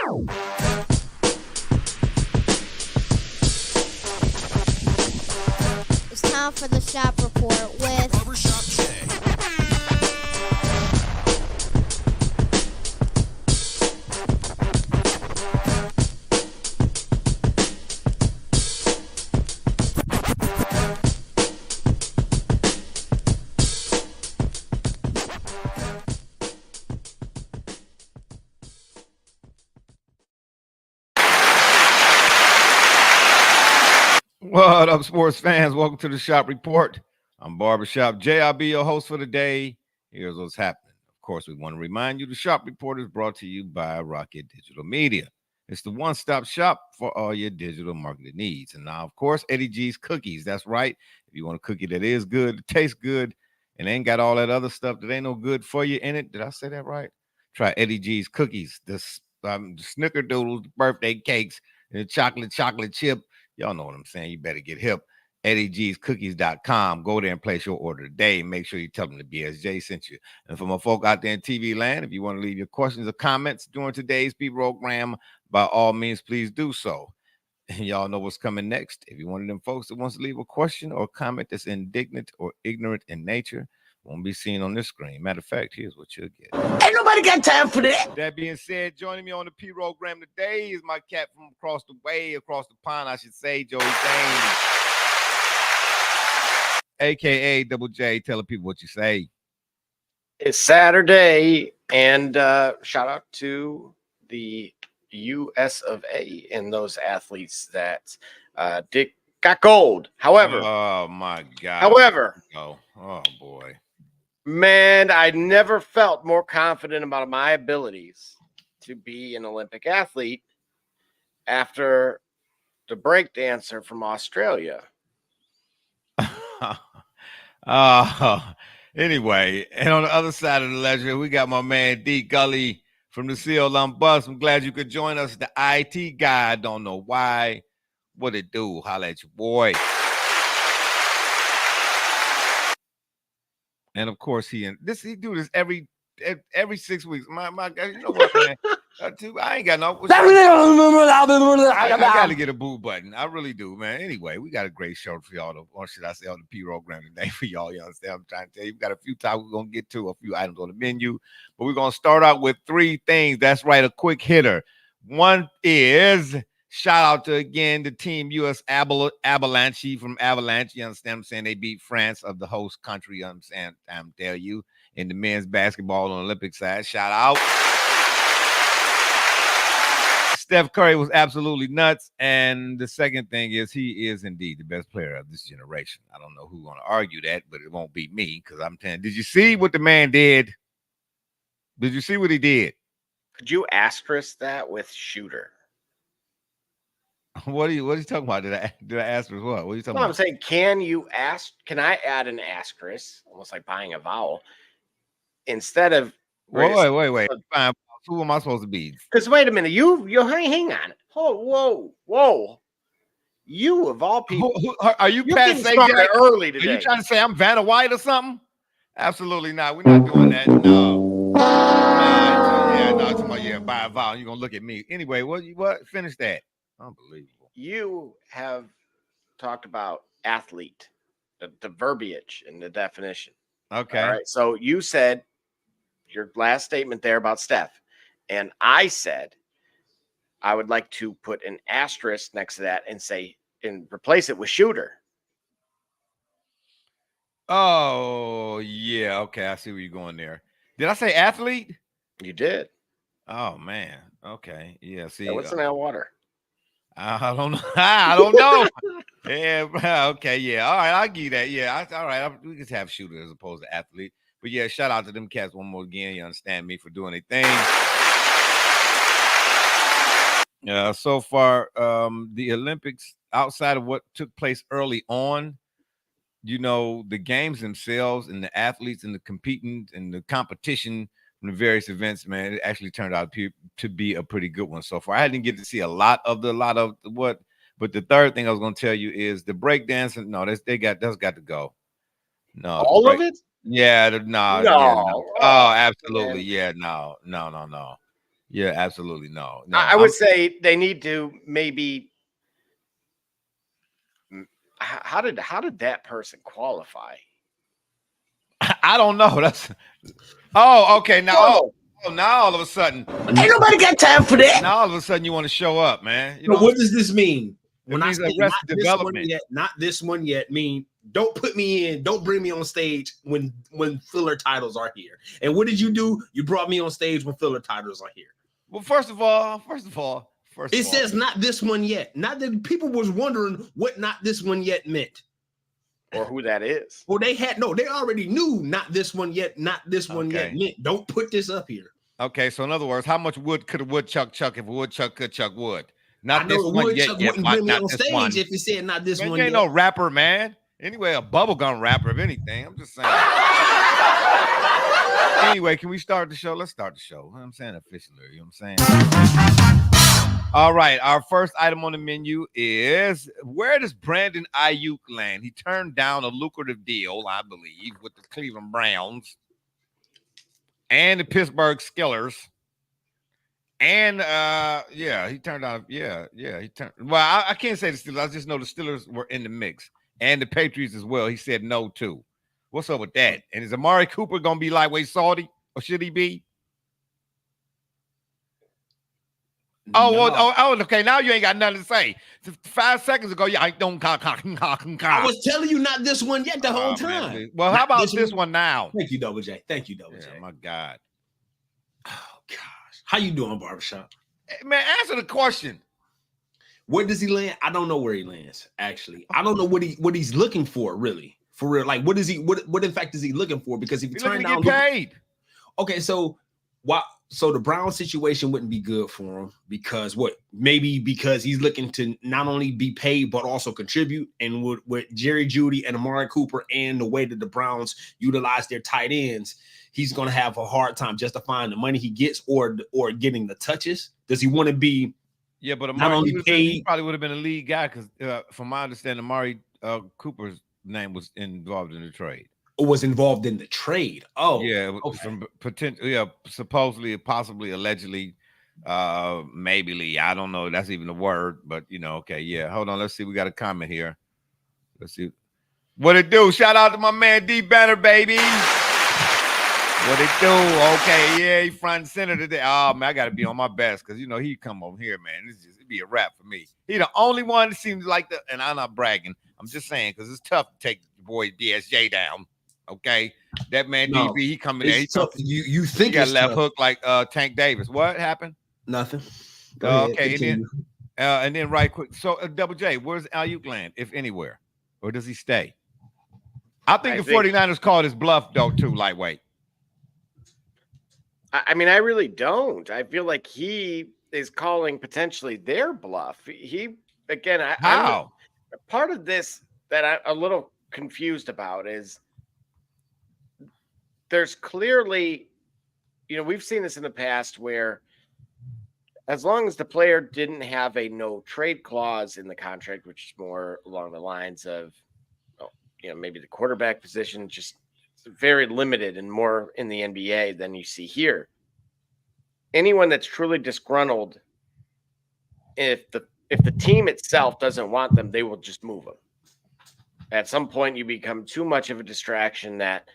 It's time for the shop report with Barbershop Jay. What up, sports fans? Welcome to the Shop Report. I'm Barbershop Jay. I'll be your host for the day. Here's what's happening. Of course, we want to remind you the Shop Report is brought to you by Rocket Digital Media. It's the one-stop shop for all your digital marketing needs. And now, of course, Eddie G's Cookies. That's right. If you want a cookie that is good, tastes good, and ain't got all that other stuff that ain't no good for you in it. Did I say that right? Try Eddie G's Cookies. The snickerdoodles, birthday cakes, and the chocolate chip. Y'all know what I'm saying. You better get hip. EddieG'sCookies.com. Go there and place your order today. Make sure you tell them the BSJ sent you. And for my folk out there in TV land, if you want to leave your questions or comments during today's program, by all means, please do so. And y'all know what's coming next. If you're one of them folks that wants to leave a question or comment that's indignant or ignorant in nature, won't be seen on this screen. Matter of fact, here's what you'll get. Ain't nobody got time for that. That being said, joining me on the program today is my cat from across the pond, I should say, Joey James, a.k.a. Double J. Tell the people what you say. It's Saturday, and shout out to the US of A and those athletes that got gold. However, oh my God. Oh boy. Man, I never felt more confident about my abilities to be an Olympic athlete after the breakdancer from Australia. Anyway, and on the other side of the ledger, we got my man D Gully from the CLM Bus. I'm glad you could join us. The IT guy, I don't know why. What it do? Holla at your boy. And of course, he do this every 6 weeks. My God, you know what, man? I ain't got no. I got to get a boo button. I really do, man. Anyway, we got a great show for y'all, or should I say, on the program today for y'all. You understand? I'm trying to tell you, we got a few topics we're gonna get to, a few items on the menu, but we're gonna start out with three things. That's right, a quick hitter. One is shout out to again the team US Avalanche from Avalanche. You understand what I'm saying? They beat France of the host country. You understand? I'm telling you, in the men's basketball on the Olympic side. Shout out. Steph Curry was absolutely nuts. And the second thing is he is indeed the best player of this generation. I don't know who's going to argue that, but it won't be me because I'm telling you. Did you see what the man did? Did you see what he did? Could you asterisk that with shooter? What are you talking about? Did I ask for what? What are you talking about? I'm saying, can I add an asterisk, almost like buying a vowel, instead of wait. Fine. Who am I supposed to be? Because wait a minute, you hang on. Oh, whoa. You of all people, are you Pat Sajak early today? Are you trying to say I'm Vanna White or something? Absolutely not. We're not doing that. No. Buy a vowel. You're gonna look at me anyway. What? Finish that. Unbelievable. You have talked about athlete, the verbiage and the definition. Okay. All right. So you said your last statement there about Steph, and I said I would like to put an asterisk next to that and say and replace it with shooter. Oh yeah. Okay. I see where you're going there. Did I say athlete? You did. Oh man. Okay. Yeah. See. What's in that water? I don't know. I don't know. Yeah. Okay. Yeah. All right. I'll give you that. Yeah. All right. We just have shooter as opposed to athlete. But yeah, shout out to them cats one more again. You understand me for doing their thing. So far, the Olympics, outside of what took place early on, the games themselves and the athletes and the competing and the competition from the various events, man, it actually turned out to be a pretty good one so far. I didn't get to see a lot of what, but the third thing I was going to tell you is the breakdancing. No, that's got to go. No, all of it. Yeah, no. Oh, absolutely. Man. Yeah, no. Yeah, absolutely no. No, I would say they need to maybe. How did that person qualify? I don't know. That's okay. Now, now all of a sudden, ain't nobody got time for that. Now all of a sudden, you want to show up, man. So what does this mean? When I say not this one yet, mean don't put me in, don't bring me on stage when filler titles are here. And what did you do? You brought me on stage when filler titles are here. Well, first of all, it says not this one yet. Not that people was wondering what not this one yet meant. Or who that is. Well, they already knew not this one yet, not this one yet meant. Don't put this up here. Okay, so in other words, how much wood could a woodchuck chuck if a woodchuck could chuck wood? Not I know this one yet. Wouldn't bring me on stage if you said not this man, one you ain't yet. no rapper, man. Anyway, a bubblegum rapper, if anything. I'm just saying. Anyway, can we start the show? Let's start the show. I'm saying officially. You know what I'm saying? All right. Our first item on the menu is, where does Brandon Aiyuk land? He turned down a lucrative deal, I believe, with the Cleveland Browns and the Pittsburgh Steelers. And he turned down. He turned. Well, I can't say the Steelers. I just know the Steelers were in the mix, and the Patriots as well. He said no to. What's up with that? And is Amari Cooper gonna be lightweight salty, or should he be? Oh, no. Well, okay. Now you ain't got nothing to say. 5 seconds ago, I don't. I was telling you not this one yet the whole time. Man. Well, how about this one now? Thank you, Double J. Thank you, Double J. My God. Oh gosh, how you doing, Barbershop? Hey, man, answer the question. Where does he land? I don't know where he lands. Actually, I don't know what he's looking for. Really, for real. Like, what is he? What in fact is he looking for? Because if you turn down, get paid. Okay, so why? So the Brown situation wouldn't be good for him because maybe because he's looking to not only be paid but also contribute. And with Jerry Jeudy and Amari Cooper and the way that the Browns utilize their tight ends, he's going to have a hard time justifying the money he gets or getting the touches. Does he want to be? Yeah, but Amari he probably would have been a lead guy because, from my understanding, Amari Cooper's name was involved in the trade. Was involved in the trade. Oh, yeah, some potential. Yeah, supposedly, possibly, allegedly, maybe. I don't know. That's even a word, but okay, yeah. Hold on, let's see. We got a comment here. Let's see what it do. Shout out to my man D Banner, baby. What it do? Okay, yeah, he front and center today. Oh man, I got to be on my best because he come over here, man. It'd be a wrap for me. He the only one that seems like that, and I'm not bragging. I'm just saying because it's tough to take your boy DSJ down. Okay, that man DB, he coming there. You think he got left hook like Tank Davis. What happened? Nothing. Okay, and then right quick. So Double J, where's Aiyuk land, if anywhere, or does he stay? I think the 49ers called his bluff though too, lightweight. I mean, I really don't. I feel like he is calling potentially their bluff. How? Part of this that I'm a little confused about is there's clearly, we've seen this in the past where as long as the player didn't have a no trade clause in the contract, which is more along the lines of, maybe the quarterback position, just very limited and more in the NBA than you see here. Anyone that's truly disgruntled, if the team itself doesn't want them, they will just move them. At some point, you become too much of a distraction that.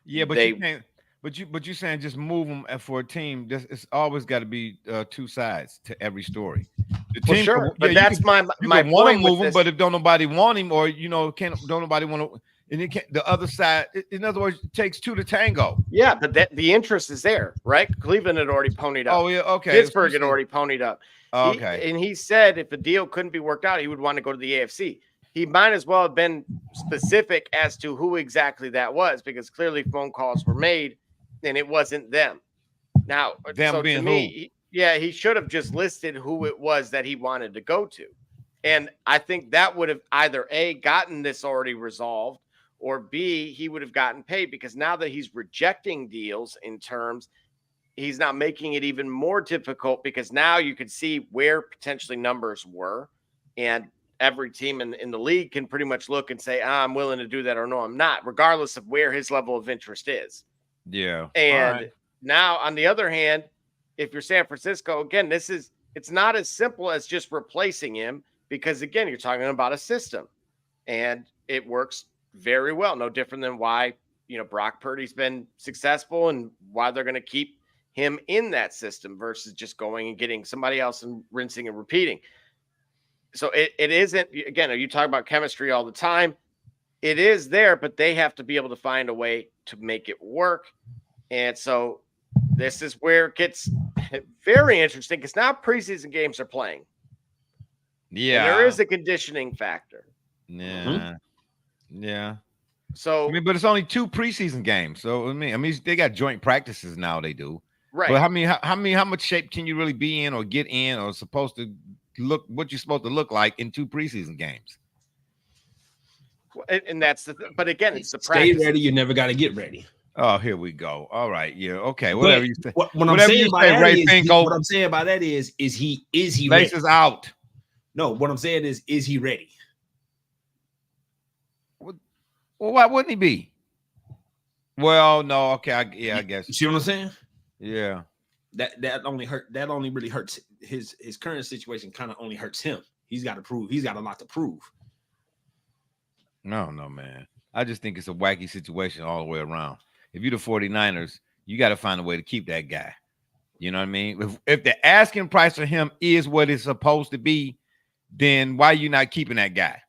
Yeah, but you can't. But you saying just move them for a team. It's always got to be two sides to every story. The team, sure, but that's my point. Want to move him, but if don't nobody want him, or don't nobody want to, and it can't, the other side. In other words, it takes two to tango. Yeah, but the interest is there, right? Cleveland had already ponied up. Oh yeah, okay. Pittsburgh had already ponied up. Okay, and he said if the deal couldn't be worked out, he would want to go to the AFC. He might as well have been specific as to who exactly that was, because clearly phone calls were made and it wasn't them. Now, them being to me, he should have just listed who it was that he wanted to go to. And I think that would have either A, gotten this already resolved, or B, he would have gotten paid, because now that he's rejecting deals in terms, he's now making it even more difficult, because now you could see where potentially numbers were, and every team in the league can pretty much look and say, I'm willing to do that, or no, I'm not, regardless of where his level of interest is. Yeah. And now, on the other hand, if you're San Francisco, again, it's not as simple as just replacing him because, again, you're talking about a system and it works very well. No different than why, Brock Purdy's been successful and why they're going to keep him in that system versus just going and getting somebody else and rinsing and repeating. So it isn't, again, you talk about chemistry all the time. It is there, but they have to be able to find a way to make it work. And so this is where it gets very interesting because now preseason games are playing. Yeah. And there is a conditioning factor. Yeah. Yeah. So, but it's only 2 preseason games. So, they got joint practices now, they do. Right. But how much shape can you really be in or get in or supposed to look what you're supposed to look like in 2 preseason games? And that's but again, it's the stay practice. ready. You never got to get ready. Oh, here we go. All right. Yeah. Okay. Whatever you say. What I'm saying by that is he laces ready? Out. No, what I'm saying is he ready? Well, why wouldn't he be? Well, no. Okay. I guess. You see what I'm saying? Yeah. That only really hurts his current situation. Kind of only hurts him. He's got to prove. He's got a lot to prove. No, man. I just think it's a wacky situation all the way around. If you're the 49ers, you got to find a way to keep that guy. You know what I mean? If the asking price for him is what it's supposed to be, then why are you not keeping that guy?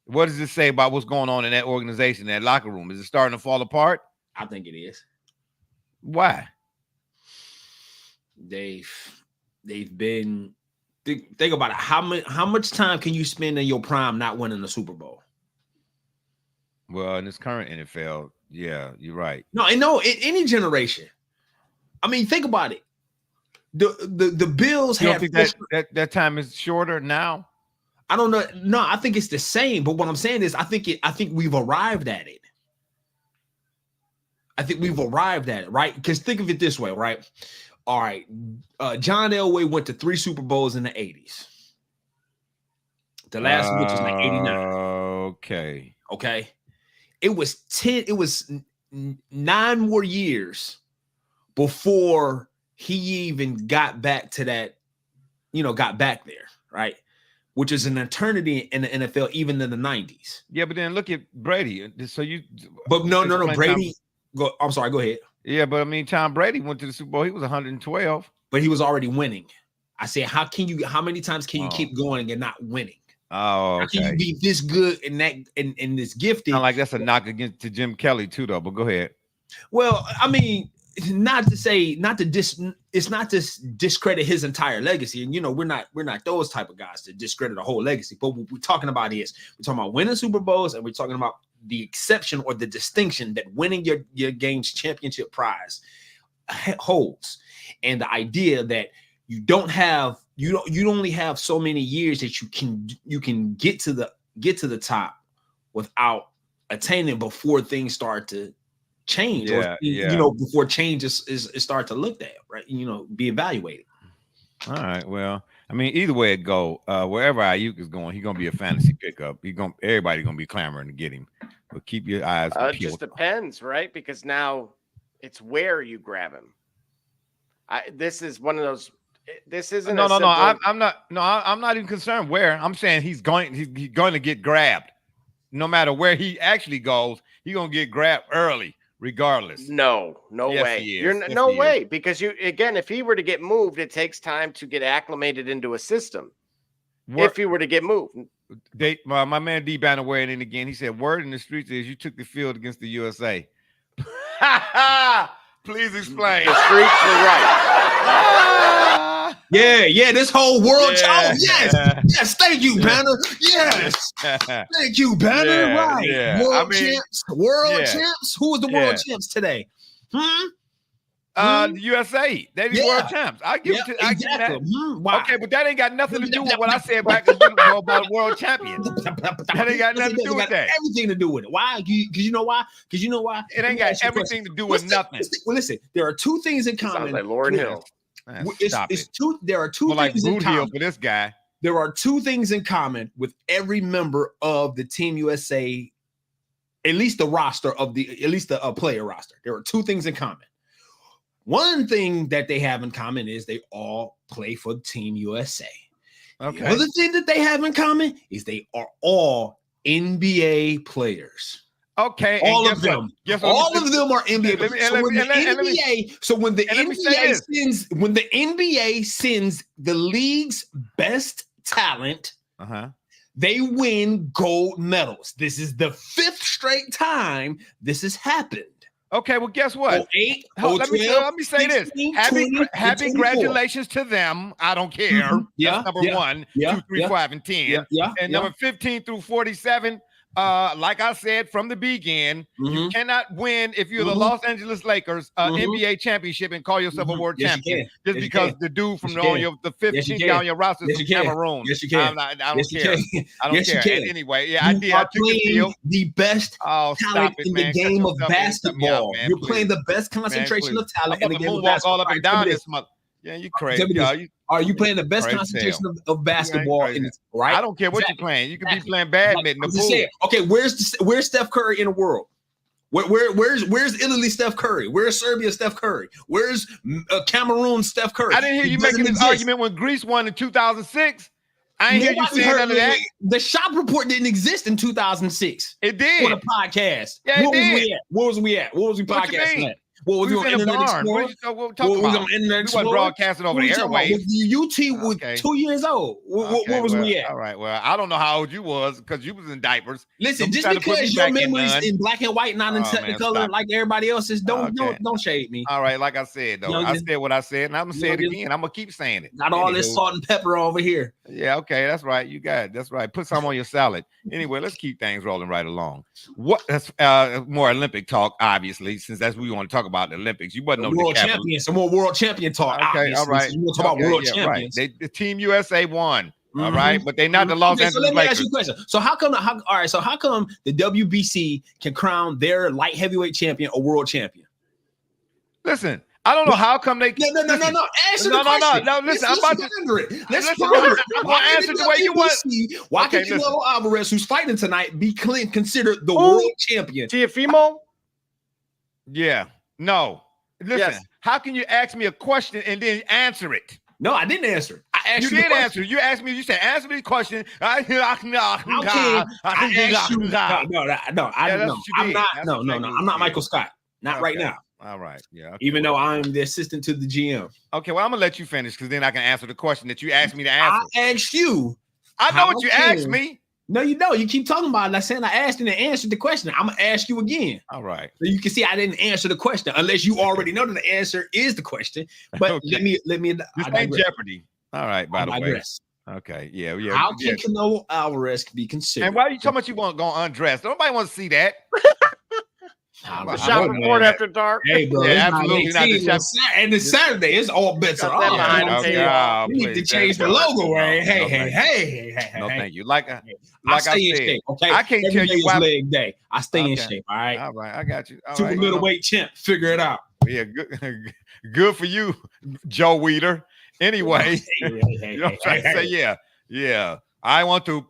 What does it say about what's going on in that organization, that locker room? Is it starting to fall apart? I think it is. Why? They've been think about it. How much time can you spend in your prime not winning the Super Bowl? Well, in this current NFL, yeah, you're right. No, in any generation. I mean, think about it. The Bills you have don't think that time is shorter now? I don't know. No, I think it's the same. But what I'm saying is, I think we've arrived at it. I think we've arrived at it, right? Because think of it this way, right? All right, John Elway went to 3 Super Bowls in the 80s. The last one was like 89. Okay. It was 9 more years before he even got back to that, got back there, right? Which is an eternity in the NFL, even in the 90s. Yeah, but then look at Brady. But no, Brady. I'm sorry, go ahead. Yeah, but I mean, Tom Brady went to the Super Bowl. He was 112. But he was already winning. I said, how many times can you keep going and not winning? Oh, okay. How can you be this good and that and this gifted? Sound like that's a knock against to Jim Kelly too, though. But go ahead. Well, I mean, it's not to discredit his entire legacy, and we're not those type of guys to discredit a whole legacy. But what we're talking about is we're talking about winning Super Bowls, and we're talking about the exception or the distinction that winning your game's championship prize holds, and the idea that you only have so many years that you can get to the top without attaining before things start to change, before changes is start to look at, right? Be evaluated. All right. Well, I mean, either way it go, wherever Aiyuk is going, he's gonna be a fantasy pickup. Everybody's gonna be clamoring to get him. But keep your eyes peeled. It just depends, right? Because now it's where you grab him. This is one of those. This isn't. No. I'm not even concerned where. I'm saying he's going to get grabbed. No matter where he actually goes, he's gonna get grabbed early. Regardless, no way. No way, because if he were to get moved, it takes time to get acclimated into a system. If he were to get moved, my man D Banner wearing in again. He said, "Word in the streets is you took the field against the USA." Please explain. The streets were right. Yeah. This whole world. Yeah. Yes. Thank you, Banner. Yes. Thank you, Banner. Right. Yeah. World champs. Who was the world champs today? The USA. They be world champs. I give it to exactly. Wow. Okay, but that ain't got nothing to do with what I said back about world champions. That ain't got nothing to do with that. Everything to do with it. Why? Because you know why? It ain't got everything to do with nothing. Well, listen, there are 2 things in common. Sounds like Lauryn Hill. There are 2 things in common for this guy. There are 2 things in common with every member of the Team USA, at least the roster of the player roster. There are 2 things in common. One thing that they have in common is they all play for Team USA. Okay. The other thing that they have in common is they are all NBA players. Okay. All of them. All of them are NBA players. So when the NBA sends the league's best talent, they win gold medals. This is the 5th straight time this has happened. Okay, well, guess what? 08, let me say 16, this. 20, happy congratulations to them. I don't care. That's number 1, 2, 3, 5, and 10. And number 15 through 47. Like I said from the beginning, you cannot win if you're the Los Angeles Lakers NBA championship and call yourself a world champion just because the dude from the 15th guy on your roster is from Cameroon. Yes, you can. I don't care. I don't care. And anyway, I did. I took the best talent in the game of basketball. You're playing the best concentration of talent in the game of basketball. All up and down this month. Yeah, you crazy. Are you playing the best concentration of basketball? Right? I don't care what you're playing. You could be playing badminton. Okay, where's Steph Curry in the world? Where's Italy Steph Curry? Where's Serbia Steph Curry? Where's Cameroon Steph Curry? I didn't hear you making this argument when Greece won in 2006. I ain't hear you saying none of that. The shop report didn't exist in 2006. It did. For the podcast. Yeah, it did. Where was we at? What was we podcasting at? What was we on Internet Explorer? What was on Internet Explorer? We wasn't broadcasting over the airwaves. UT was 2 years old. Where was we at? All right. Well, I don't know how old you was because you was in diapers. Listen, just because your memory's in black and white, not in technicolor like everybody else's, don't shade me. All right, like I said though, I said what I said, and I'm gonna say it again. I'm gonna keep saying it. Not all this salt and pepper over here. Yeah, okay, that's right. You got it. That's right. Put some on your salad. Anyway, let's keep things rolling right along. That's more Olympic talk, obviously, since that's what we want to talk about the Olympics. You wasn't world champion. Some more world champion talk. Okay, all right. You want to talk about world champions? Right. The Team USA won. All right, but they're not the Los Angeles Lakers. So let me ask you a question. So how come the WBC can crown their light heavyweight champion a world champion? Listen, I don't know how come they. No. Answer the question. No. Listen, I'm about to. Let's ponder it. I'm going to answer the way you want. Why can Canelo Alvarez, who's fighting tonight, be considered the world champion? Tiafimo? Yeah. No. Listen. How can you ask me a question and then answer it? No, I didn't answer it. I asked you. You did answer. You asked me. You said, answer me the question. I'm not Michael Scott. Not right now. All right. Yeah. Okay. Even though I'm the assistant to the GM. Okay. Well, I'm gonna let you finish because then I can answer the question that you asked me to answer. I asked you. I know what you asked me. No, you don't. You keep talking about it. Like saying I asked and answered the question. I'm gonna ask you again. All right. So you can see I didn't answer the question unless you already know that the answer is the question. But okay. let me. This ain't Jeopardy. All right. By the way. Okay. Yeah. How can Canelo Alvarez be considered? And why are you talking about you want to go undressed? Nobody wants to see that. The shop report after dark. Hey, bro. Yeah, absolutely not. And it's Saturday. It's all bets are off. You need to change the logo, right? Hey. No, thank you. Like I stay in shape, okay? I can't tell you why. Leg day. I stay in shape, all right? All right, I got you. Super middleweight champ. Figure it out. Yeah, good for you, Joe Weider. Anyway, you know what I'm trying to say? Yeah. I want to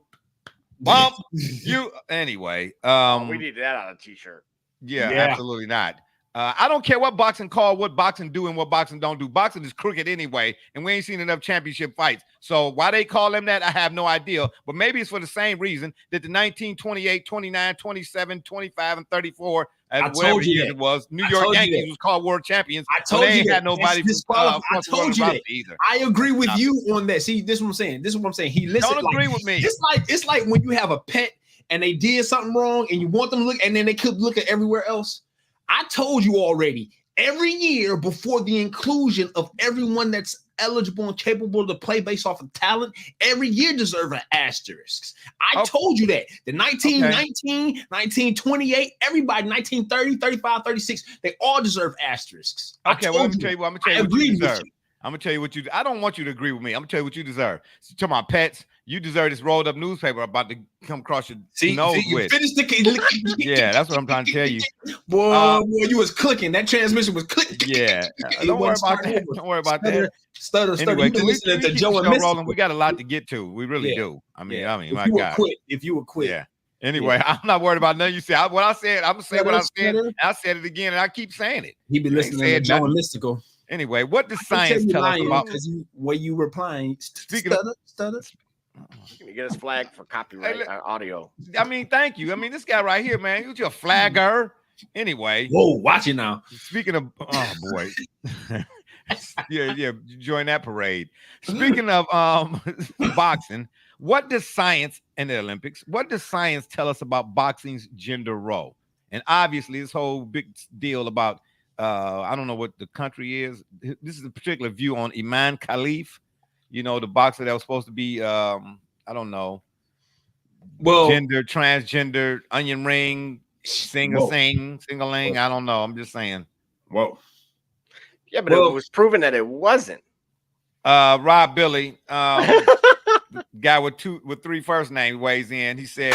bump you. Anyway, we need that on a t-shirt. Yeah, absolutely not. I don't care what boxing call, what boxing do, and what boxing don't do. Boxing is crooked anyway, and we ain't seen enough championship fights. So why they call them that, I have no idea. But maybe it's for the same reason that the 19, 28, 29, 27, 25, and 34, whatever year it was, New York Yankees was called world champions. I told you had nobody. I told you that. Either. I agree with you on that. See, this is what I'm saying. He listened. Don't agree with me. It's like when you have a pet and they did something wrong and you want them to look, and then they could look at everywhere else. I told you already, every year before the inclusion of everyone that's eligible and capable to play based off of talent, every year deserve an asterisk. I told you that. The 1919, 1928, everybody, 1930, 35, 36, they all deserve asterisks. Okay, well, let me tell you what you deserve. I'm going to tell you what I don't want you to agree with me. I'm going to tell you what you deserve. So, to my pets, you deserve this rolled up newspaper about to come across your nose with. Yeah, that's what I'm trying to tell you. Boy, you was clicking. That transmission was clicking. Yeah. Don't worry about that. Don't worry about that. Stutter. Anyway, you listening to Joe and rolling. We got a lot to get to. We really do. I mean, my God. If you would quit. Yeah. Anyway, I'm not worried about nothing you said. What I said, I'm going to say what I said. I said it again, and I keep saying it. He be listening to Joe and Mystical. Anyway, what does I can tell science you tell us lying about? because when you replying, Speaking of- stutter. Can you get us flagged for copyright audio? I mean, thank you. I mean, this guy right here, man, you're a flagger. Anyway, Whoa, watch it now. speaking of, oh boy, yeah, join that parade. Speaking of boxing, what does science and the Olympics? What does science tell us about boxing's gender role? And obviously, this whole big deal about I don't know what the country is. This is a particular view on Iman Khalif. You know, the boxer that was supposed to be I don't know, Well, gender, transgender, onion ring, sing-a-ling. I don't know. I'm just saying. Whoa. Yeah, but it was proven that it wasn't. Rob Billy, guy with 3 first names, weighs in. He says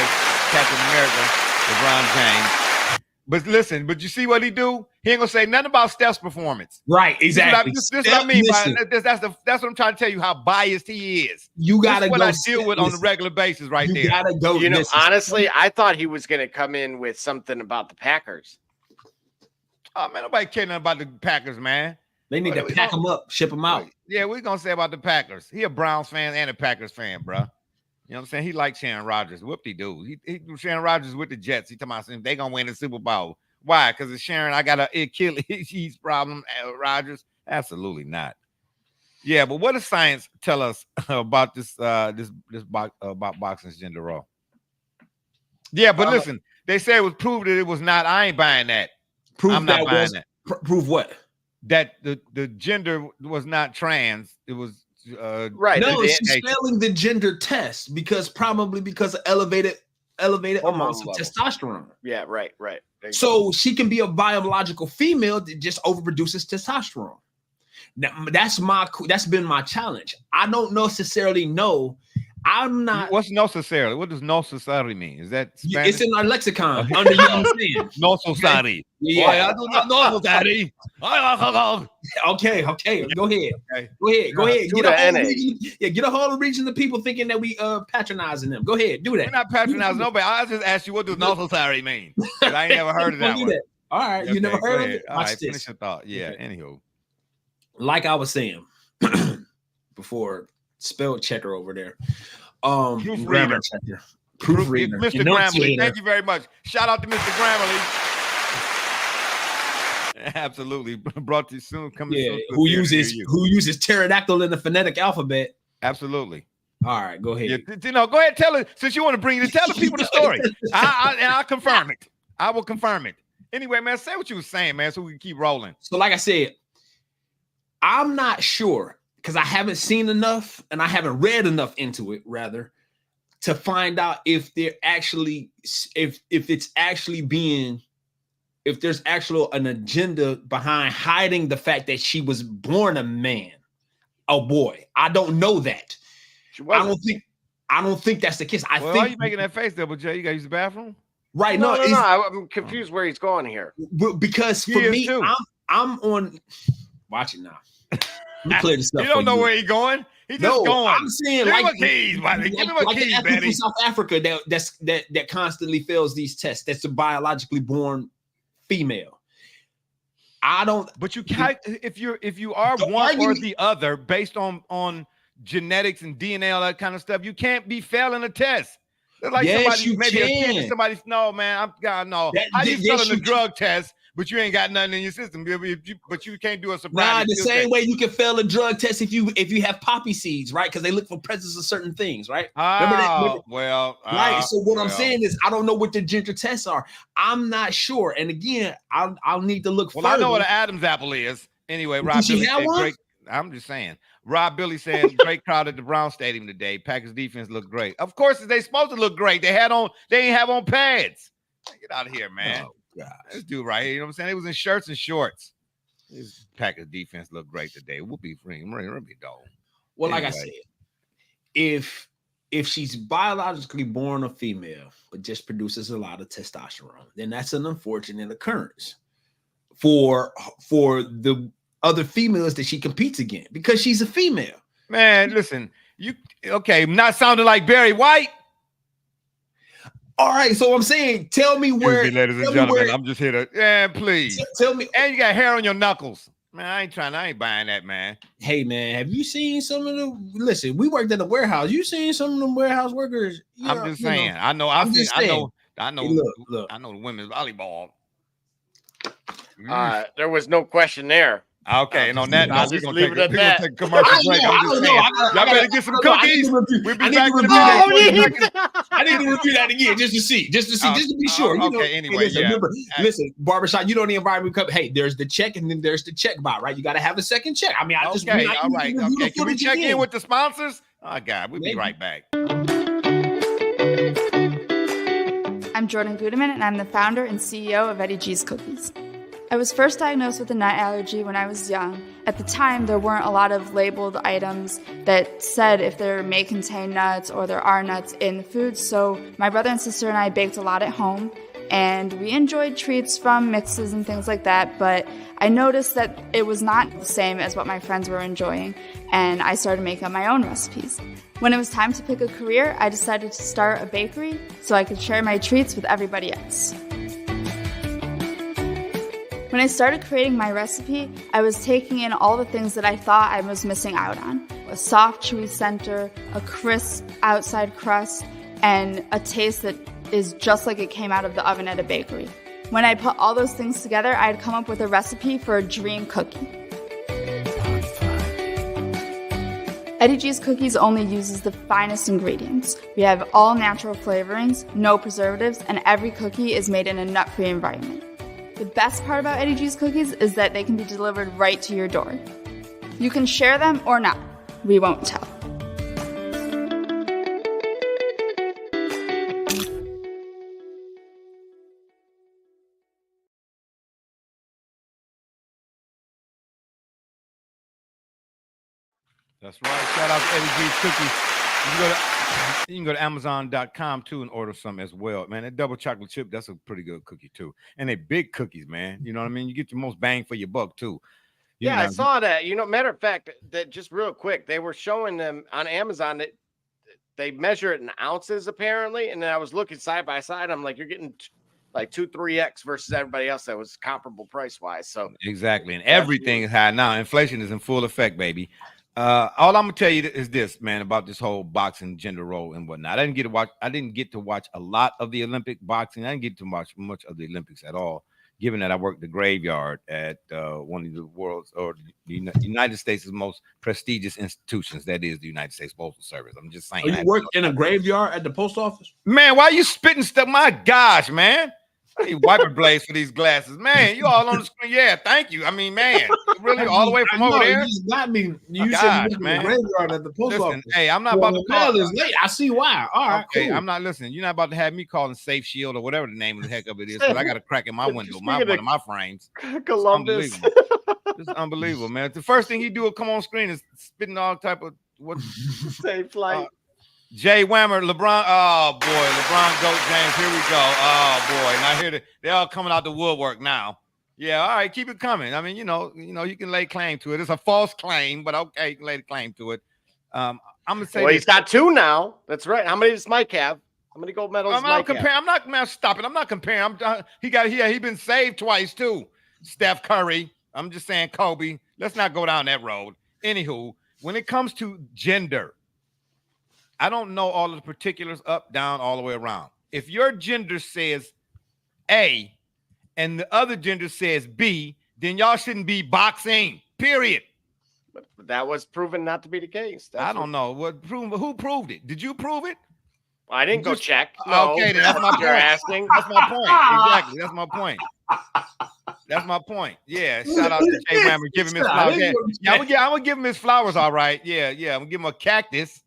Captain America, LeBron James. But listen, but you see what he do? He ain't gonna say nothing about Steph's performance. Right, exactly. This is what I mean by that's what I'm trying to tell you how biased he is. You gotta what go I deal with on a regular basis, right there. You gotta go. You know, honestly, I thought he was gonna come in with something about the Packers. Oh man, nobody cares nothing about the Packers, man. They need to pack them up, ship them out. Yeah, we're gonna say about the Packers. He a Browns fan and a Packers fan, bro. You know what I'm saying? He likes Sharon Rodgers. Whoop-de-doo. He Sharon Rodgers with the Jets. He talking about they gonna win the Super Bowl. Why? Because it's Sharon. I got a Achilles problem. Rodgers? Absolutely not. Yeah, but what does science tell us about this about boxing's gender role? Yeah, but listen, they say it was proved that it was not. I ain't buying that. I'm not buying that. Prove what? That the gender was not trans. It was right. No, she's failing the gender test because of elevated amounts of testosterone. Yeah, right. So she can be a biological female that just overproduces testosterone. Now, that's been my challenge. I don't necessarily know. I'm not. What's necessarily? What does necessarily mean? Is that Spanish? It's in our lexicon. Under you understand? Necessary. Yeah, I do not know, Daddy. Okay. Go ahead. Go ahead. Get a whole region of people thinking that we patronizing them. Go ahead, do that. We're not patronizing nobody. I just asked you what does necessary mean. I ain't never heard of that one. All right, you never heard of it. Watch this. Finish your thought. Yeah. Anywho, like I was saying before, spell checker over there. Proofreader. Proofreader. Mr. Grammarly. Thank you very much. Shout out to Mr. Grammarly. Absolutely. Brought to you soon. Who uses pterodactyl in the phonetic alphabet. Absolutely. All right, go ahead. Yeah, go ahead, tell it since you want to bring it. Tell the people the story. I'll confirm it. I will confirm it. Anyway, man, say what you were saying, man, so we can keep rolling. So, like I said, I'm not sure because I haven't seen enough and I haven't read enough into it, rather, to find out if they're actually if there's actual an agenda behind hiding the fact that she was born a man, a boy. I don't know that. I don't think that's the case. I think. Why are you making that face, Double J? You got to use the bathroom? Right? No. I'm confused where he's going here. Because for me, I'm on. Watch it now. Let me clear this up. You don't know where he's going. He's just going. I'm saying give him a keys, buddy. Give him a keys, Betty. From South Africa that constantly fails these tests. That's a biologically born female. I don't. But you can't. If you are one or the other based on genetics and DNA, all that kind of stuff, you can't be failing a test. It's like somebody no, man. No. How you failing a drug test, but you ain't got nothing in your system? But you can't do a surprise. The same way you can fail a drug test if you have poppy seeds, right? Because they look for presence of certain things, right? Right. So what I'm saying is, I don't know what the gender tests are. I'm not sure. And again, I'll need to look. Well, I know what an Adam's apple is. Anyway, Rob Billy said great. I'm just saying. Rob Billy said great crowd at the Brown Stadium today. Packers defense looked great. Of course, they supposed to look great. They ain't have on pads. Get out of here, man. Oh, God. This dude right here, you know what I'm saying? They was in shirts and shorts. This Packers defense looked great today. We'll be free. Well, like I said, if she's biologically born a female but just produces a lot of testosterone, then that's an unfortunate occurrence for the other females that she competes against because she's a female. Man, listen, not sounding like Barry White. All right, so I'm saying, tell me where, ladies and gentlemen, I'm just here to, please. Tell me, and you got hair on your knuckles. Man, I ain't buying that, man. Hey, man, have you seen some of the? Listen, we worked at the warehouse. You seen some of them warehouse workers? I'm just saying. I know. I'm just saying. I know. Hey, look. I know the women's volleyball. There was no question there. Okay, and on that note, we're gonna take a commercial break. I don't know. Y'all better get some cookies. We'll be back with I need to review that again just to be sure. Okay, anyway, listen, barbershop, you know the environment cup. Hey, there's the check and then there's the check bar, right? You got to have a second check. I mean, all right. Okay, can we check in with the sponsors? Oh, God, we'll be right back. I'm Jordan Gudeman, and I'm the founder and CEO of Eddie G's Cookies. I was first diagnosed with a nut allergy when I was young. At the time, there weren't a lot of labeled items that said if there may contain nuts or there are nuts in the food, so my brother and sister and I baked a lot at home, and we enjoyed treats from mixes and things like that, but I noticed that it was not the same as what my friends were enjoying, and I started making my own recipes. When it was time to pick a career, I decided to start a bakery so I could share my treats with everybody else. When I started creating my recipe, I was taking in all the things that I thought I was missing out on. A soft, chewy center, a crisp outside crust, and a taste that is just like it came out of the oven at a bakery. When I put all those things together, I had come up with a recipe for a dream cookie. Eddie G's Cookies only uses the finest ingredients. We have all natural flavorings, no preservatives, and every cookie is made in a nut-free environment. The best part about Eddie G's Cookies is that they can be delivered right to your door. You can share them or not. We won't tell. That's right. Shout out to Eddie G's Cookies. You can go to Amazon.com too and order some as well. Man, that double chocolate chip, that's a pretty good cookie too. And they big cookies, man. You know what I mean? You get the most bang for your buck too. I saw that. Matter of fact, that just real quick, they were showing them on Amazon that they measure it in ounces apparently. And then I was looking side by side. I'm like, you're getting like 2-3x versus everybody else that was comparable price wise. So exactly. And everything is high now. Inflation is in full effect, baby. All I'm gonna tell you is this, man, about this whole boxing gender role and whatnot. I didn't get to watch a lot of the Olympic boxing. I didn't get to watch much of the Olympics at all, given that I worked the graveyard at one of the world's or the United States' most prestigious institutions. That is the United States Postal Service. I'm just saying. You work in a graveyard at the post office? Man, why are you spitting stuff? My gosh, man. I need wiper blades for these glasses, man. You all on the screen? Yeah, thank you. I mean, man, really, all the way from over there. You got me. You said you man. Graveyard at the post office. Hey, I'm not about to call. Is late. I see why. All right, okay, cool. I'm not listening. You're not about to have me calling Safe Shield or whatever the name of the heck of it is, because I got a crack in my window, one of my frames. Columbus. This is unbelievable, man. The first thing he do will come on screen is spitting all type of what? Safe flight. Jay Whammer, LeBron. Oh boy, LeBron Goat James. Here we go. Oh boy, and I hear they're all coming out the woodwork now. Yeah, all right, keep it coming. I mean, you can lay claim to it. It's a false claim, but okay, you can lay the claim to it. I'm gonna say. Well, he's got 2 now. That's right. How many does Mike have? How many gold medals? I'm not comparing. I'm not stopping. I'm not comparing. He been saved twice too. Steph Curry. I'm just saying Kobe. Let's not go down that road. Anywho, when it comes to gender, I don't know all of the particulars up, down, all the way around. If your gender says A and the other gender says B, then y'all shouldn't be boxing, period. But that was proven not to be the case. I don't know. Who proved it? Did you prove it? Well, I didn't go check. No. Okay, then that's my point. You're asking. That's my point. Exactly. That's my point. That's my point. Yeah. Shout out to Jay Whammer giving him his flowers. Yeah, I'm gonna give him his flowers, all right. Yeah. I'm gonna give him a cactus.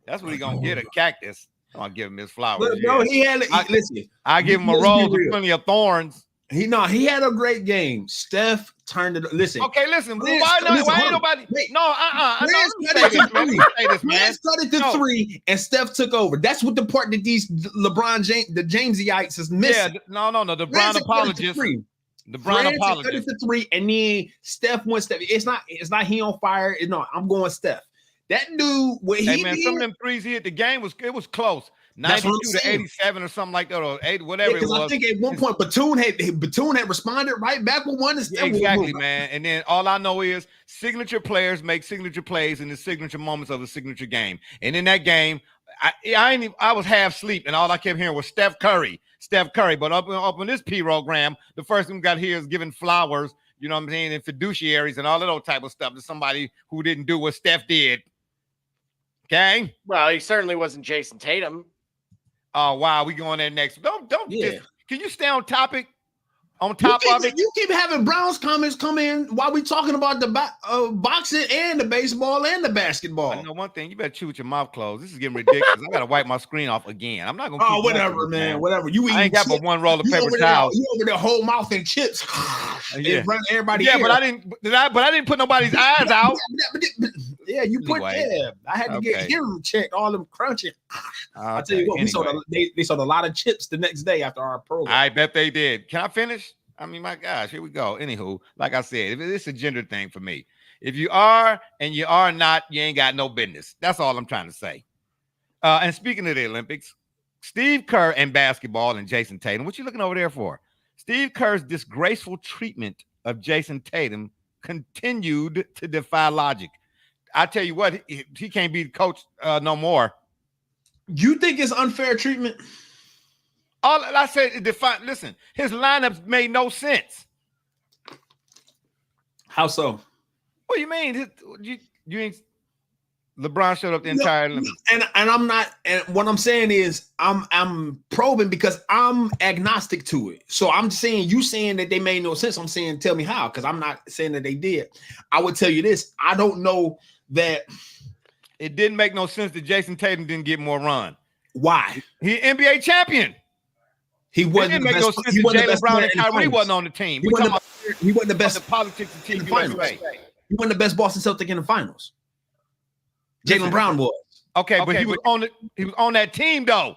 That's what he's gonna get, a cactus. I'm gonna give him his flowers. No, he had listen. I give him a rose with plenty of thorns. He had a great game. Steph turned it. Listen. Okay, listen. Why ain't nobody? No, Let me say this, man. Started to 3, and Steph took over. That's what the part that these LeBron James, the Jamesyites, is missing. Yeah, no. The Brown apologists. The Brown apologists. To 3, and then Steph went Steph. It's not he on fire. No, I'm going Steph. That dude, what he did, some of them threes he hit, the game was close. 92 to saying. 87 or something like that, or 8, whatever it was. I think at one point Batum had responded right back with one. Yeah, exactly, man. And then all I know is signature players make signature plays in the signature moments of the signature game. And in that game, I was half asleep, and all I kept hearing was Steph Curry. But up on this program, the first thing we got here is giving flowers, you know what I'm saying, and fiduciaries and all of those type of stuff to somebody who didn't do what Steph did. Okay. Well, he certainly wasn't Jason Tatum. Oh wow, we going there next. Don't. Yeah. Can you stay on topic? On top of it, you keep having Browns comments come in while we talking about the boxing and the baseball and the basketball. I know one thing. You better chew with your mouth closed. This is getting ridiculous. I gotta wipe my screen off again. I'm not gonna. Oh, whatever, man. Whatever. I ain't got but one roll of paper towel. You over there, whole mouth and chips. Yeah, everybody. Yeah, but I didn't put nobody's eyes out. Yeah, you put. Anyway. Yeah, I had to get hearing checked. All them crunching. I tell you what, they sold a lot of chips the next day after our program. I bet they did. Can I finish? I mean, my gosh, here we go. Anywho, like I said, it's a gender thing for me. If you are and you are not, you ain't got no business. That's all I'm trying to say. And speaking of the Olympics, Steve Kerr and basketball and Jason Tatum, what you looking over there for? Steve Kerr's disgraceful treatment of Jason Tatum continued to defy logic. I tell you what, he can't be the coach no more. You think it's unfair treatment? All I said, listen, his lineups made no sense. How so? What do you mean? You ain't LeBron showed up the entire limit. And I'm not, and what I'm saying is I'm probing because I'm agnostic to it. So I'm saying you saying that they made no sense. I'm saying tell me how, because I'm not saying that they did. I would tell you this. I don't know that it didn't make no sense that Jason Tatum didn't get more run. Why? He NBA champion. He wasn't. It didn't make no sense that Jaylen Brown and Kyrie wasn't on the team. He wasn't the best. The politics of Team USA. He wasn't the best Boston Celtic in the finals. Jaylen Brown was. Okay, but he was on that team though.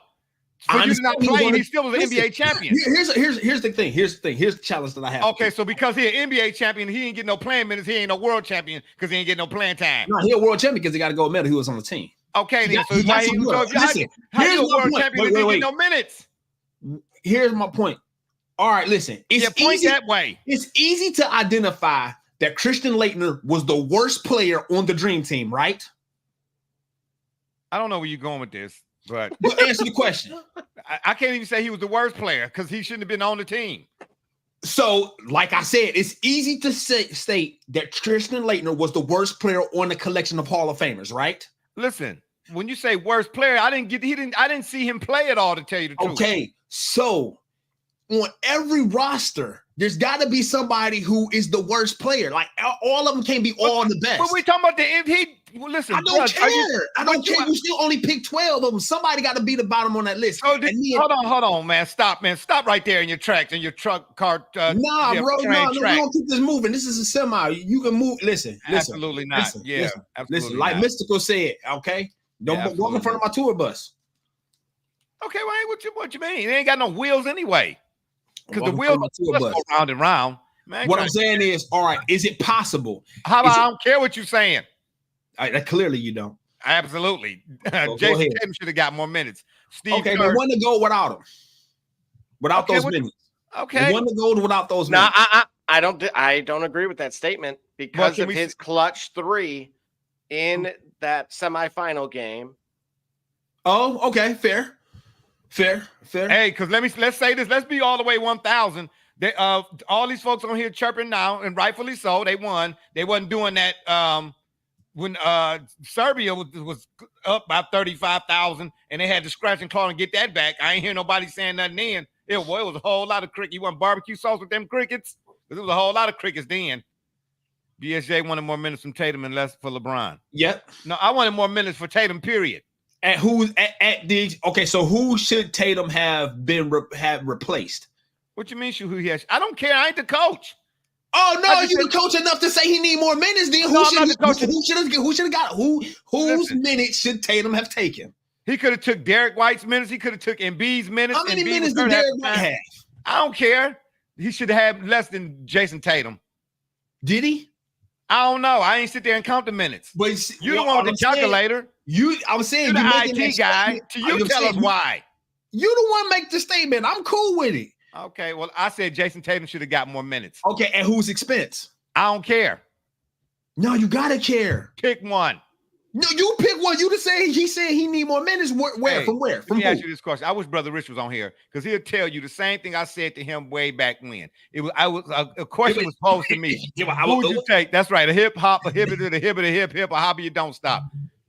So he's not playing. He still was an NBA champion. Here's the thing. Here's the challenge that I have. Okay, so because he's an NBA champion, he ain't getting no playing minutes. He ain't no world champion because he ain't getting no playing time. No, he a world champion because he got to go medal. He was on the team. Okay, then. So how you a world champion and didn't get no minutes? Here's my point. All right, listen. It's easy that way. It's easy to identify that Christian Laettner was the worst player on the Dream Team, right? I don't know where you're going with this, but answer the question. I can't even say he was the worst player because he shouldn't have been on the team. So, like I said, it's easy to state that Christian Laettner was the worst player on the collection of Hall of Famers, right? Listen, when you say worst player, I didn't see him play at all, to tell you the truth. Okay, so on every roster, there's got to be somebody who is the worst player. Like all of them can't be all the best. But we talking about listen. I don't care. I don't care. You still only pick 12 of them. Somebody got to be the bottom on that list. Hold on, man. Stop right there in your tracks in your truck car. Bro. No, we don't keep this moving. This is a semi. You can move. Listen. Absolutely not. Absolutely listen. Like Mystical said, okay. Don't walk in front of my tour bus. Okay, well, what you mean? It ain't got no wheels anyway. Because the wheels go round and round. Man, what I'm saying is, all right, is it possible? How about I don't care what you're saying? Clearly you don't. Absolutely. Jason Tatum should have got more minutes. Steve Kerr, they want to go without him. Without those minutes. Okay. They want to go without those minutes. No, I don't agree with that statement because of his clutch 3 in that semifinal game. Oh, okay, fair. Hey, because let's say this. Let's be all the way 1,000. They all these folks on here chirping now, and rightfully so. They won. They wasn't doing that when Serbia was up by 35,000, and they had to scratch and claw and get that back. I ain't hear nobody saying nothing then. It was a whole lot of cricket. You want barbecue sauce with them crickets? There was a whole lot of crickets then. BSJ wanted more minutes from Tatum and less for LeBron. Yep. No, I wanted more minutes for Tatum. Period. So who should Tatum have replaced? What you mean who he has? I don't care. I ain't the coach. Oh no, you the coach enough to say he need more minutes. Then whose minutes should Tatum have taken? He could have took Derek White's minutes. He could have took Embiid's minutes. How many minutes did Derek White have? I don't care. He should have less than Jason Tatum. Did he? I don't know. I ain't sit there and count the minutes. But You the one with the calculator. I'm saying You're you the making IT guy. You tell us why. You the one make the statement. I'm cool with it. Okay, well, I said Jason Tatum should have got more minutes. Okay, at whose expense? I don't care. No, you gotta care. Pick one. No, you pick one. You just say he said he need more minutes. Where? Hey, from where? let From me who? ask you this question. I wish Brother Rich was on here because he'll tell you the same thing I said to him way back when. A question was posed to me. Who would you take? That's right. A hip hop, a hippie, the hip of the hip, a hobby you don't stop.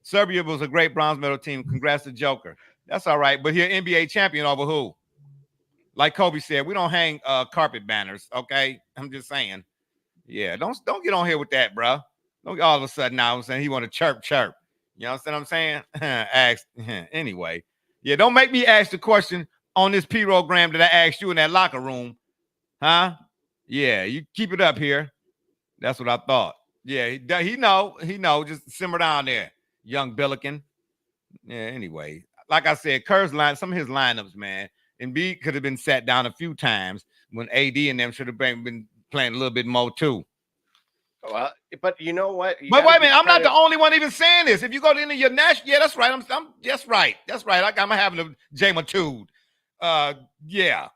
Serbia was a great bronze medal team. Congrats to Joker. That's all right. But here, NBA champion over who? Like Kobe said, we don't hang carpet banners. Okay, I'm just saying. Yeah, don't get on here with that, bro. Don't all of a sudden now I'm saying he want to chirp. You know what I'm saying? Ask anyway. Yeah, don't make me ask the question on this program that I asked you in that locker room. Huh? Yeah, you keep it up here. That's what I thought. Yeah, he know. Just simmer down there, young Billiken. Yeah, anyway. Like I said, Kerr's line, some of his lineups, man. Embiid could have been sat down a few times when AD and them should have been playing a little bit more too. Well, but you know what? But wait a minute, I'm not the only one even saying this. If you go to your national, yeah, that's right. I'm that's right. That's right. I'm having a J-Matude. Yeah,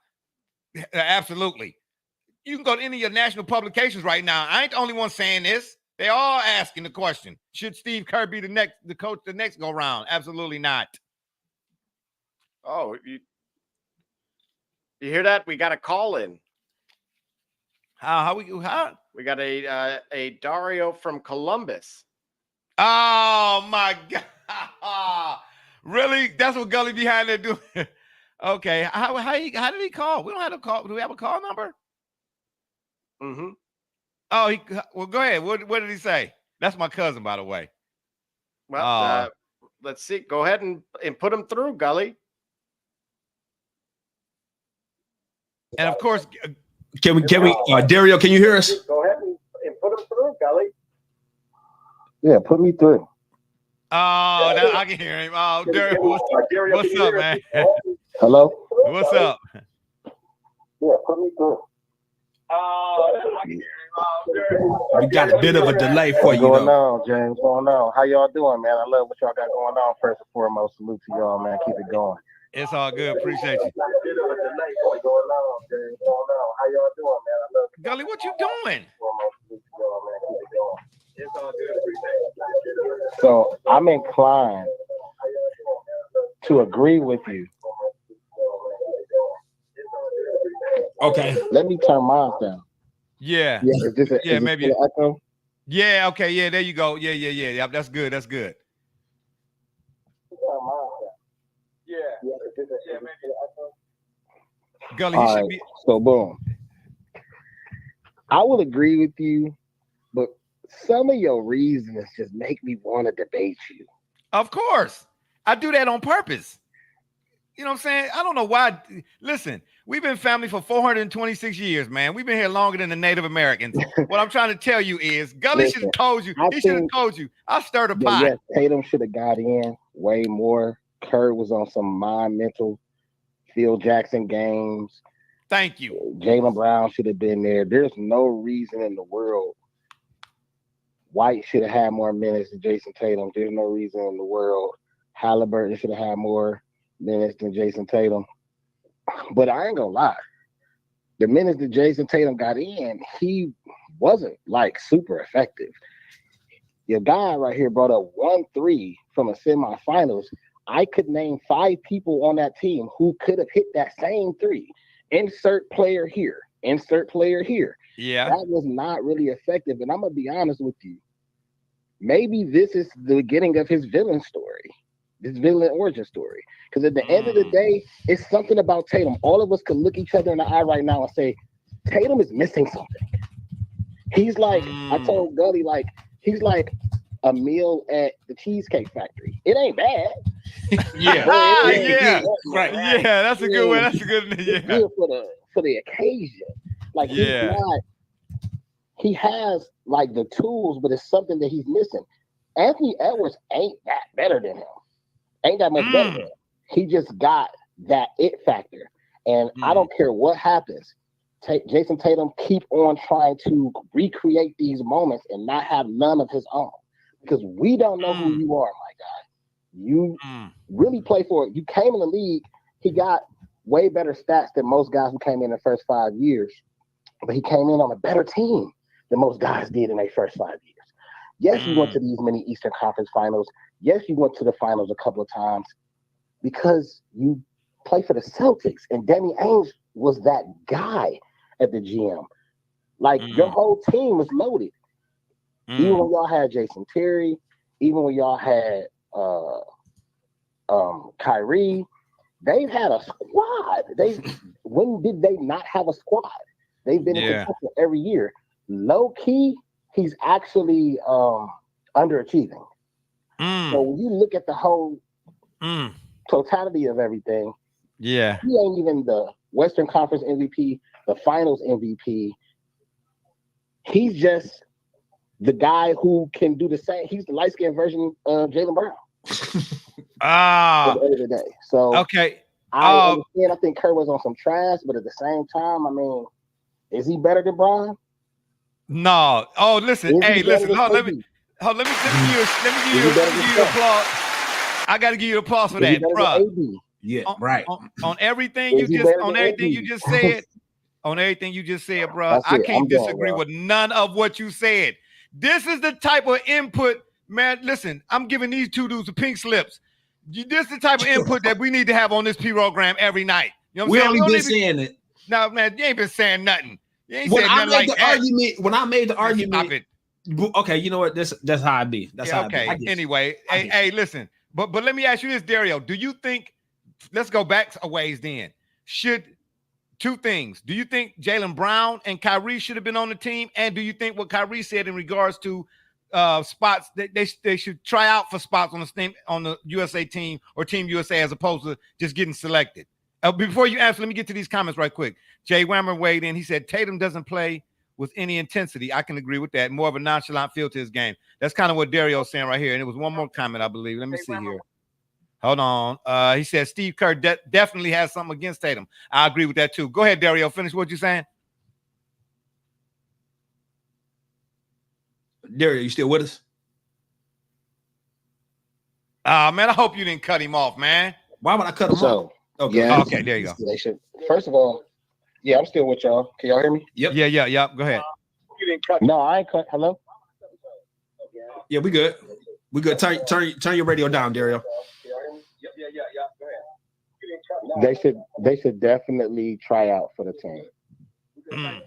absolutely. You can go to any of your national publications right now. I ain't the only one saying this. They all asking the question: should Steve Kerr be the coach the next go round? Absolutely not. Oh, you hear that? We got a call in. How? We got a Dario from Columbus. Oh my God! Really? That's what Gully behind there doing? Okay. How did he call? We don't have to call. Do we have a call number? Mm-hmm. Oh, well, go ahead. What did he say? That's my cousin, by the way. Well, let's see. Go ahead and put him through, Gully. And of course, can we? Dario, can you hear us? Go ahead and put him through, Gully. Yeah, put me through. Oh, I can hear him. Oh, Dario, what's up, man? Hello? What's up? Yeah, put me through. I can hear him. We got a bit of a delay for What's you, going though. on, James? What's going on? How y'all doing, man? I love what y'all got going on. First and foremost, salute to y'all, man. Keep it going. It's all good. Appreciate you. What's going on, James? What's going on? How y'all doing, man? I love Gully, what you doing? It's all good. Appreciate it. So I'm inclined to agree with you. Okay. Let me turn mine down. Yeah. Yeah, is this maybe. an echo? Yeah. Okay. Yeah. There you go. Yeah. Yep. That's good. That's good. Gully, he should be. So boom. I would agree with you, but some of your reasons just make me want to debate you. Of course. I do that on purpose. You know what I'm saying? I don't know why. Listen, we've been family for 426 years, man. We've been here longer than the Native Americans. What I'm trying to tell you is Gully should have told you. He should have told you. I stirred a pot. Yes, Tatum should have got in way more. Kerr was on some mental Phil Jackson games. Thank you. Jaylen Brown should have been there. There's no reason in the world White should have had more minutes than Jason Tatum. There's no reason in the world Halliburton should have had more minutes than Jason Tatum. But I ain't gonna lie. The minutes that Jason Tatum got in, he wasn't like super effective. Your guy right here brought up 1-3 from a semifinals. I could name 5 people on that team who could have hit that same 3. Insert player here. Insert player here. Yeah. That was not really effective. And I'm going to be honest with you. Maybe this is the beginning of his villain story. This villain origin story. Because at the end of the day, it's something about Tatum. All of us could look each other in the eye right now and say, Tatum is missing something. He's like, I told Gully, like, he's like a meal at the Cheesecake Factory. It ain't bad. Yeah. Right. Yeah, that's a good one. That's a good. Yeah. Good for the occasion. Like he has like the tools, but it's something that he's missing. Anthony Edwards ain't that better than him. Ain't that much better than him. He just got that it factor. And I don't care what happens. Jason Tatum keep on trying to recreate these moments and not have none of his own, because we don't know who you are, my guy. You really play for it. You came in the league. He got way better stats than most guys who came in the first 5 years, but he came in on a better team than most guys did in their first 5 years. Yes, you went to these many Eastern Conference finals. Yes, you went to the finals a couple of times because you play for the Celtics, and Danny Ainge was that guy at the GM. Like, your whole team was loaded. Even when y'all had Jason Terry, even when y'all had Kyrie, they've had a squad. When did they not have a squad? They've been in contention every year. Low key, he's actually underachieving. So when you look at the whole totality of everything, he ain't even the Western Conference MVP, the Finals MVP. He's just the guy who can do the same. He's the light-skinned version of Jaylen Brown. At the end of the day. So I understand. I think Kerr was on some trash, but at the same time, I mean, is he better than Brown? No. Oh, listen. Hey, listen. Let me give you applause. I got to give you applause for that, bro. Yeah, right. On everything you just said, bro. I can't disagree with none of what you said. This is the type of input, man. Listen, I'm giving these two dudes the pink slips. This is the type of input that we need to have on this program every night. You know what I'm saying? We only been saying it. No, man, you ain't been saying nothing. You ain't When saying I nothing made like the that. argument, when I made the argument, Stop it. Okay, you know what? That's how I be. That's how okay. I be. Anyway, hey, listen. But let me ask you this, Dario. Do you think? Let's go back a ways. Then two things. Do you think Jaylen Brown and Kyrie should have been on the team? And do you think what Kyrie said in regards to spots that they should try out for spots on the USA team or Team USA as opposed to just getting selected? Before you answer, let me get to these comments right quick. Jay Whammer weighed in. He said Tatum doesn't play with any intensity. I can agree with that. More of a nonchalant feel to his game. That's kind of what Dario's saying right here. And it was one more comment, I believe. Let me see here. Hold on. He said Steve Kerr definitely has something against Tatum. I agree with that too. Go ahead, Dario. Finish what you're saying. Dario, you still with us? Man, I hope you didn't cut him off, man. Why would I cut him off? Okay. Yes, okay, there you go. They should. First of all, yeah, I'm still with y'all. Can y'all hear me? Yep. Yeah. Go ahead. You didn't cut. No, I ain't cut. Hello? Yeah, we good. We good. Turn your radio down, Dario. They should definitely try out for the team. Turn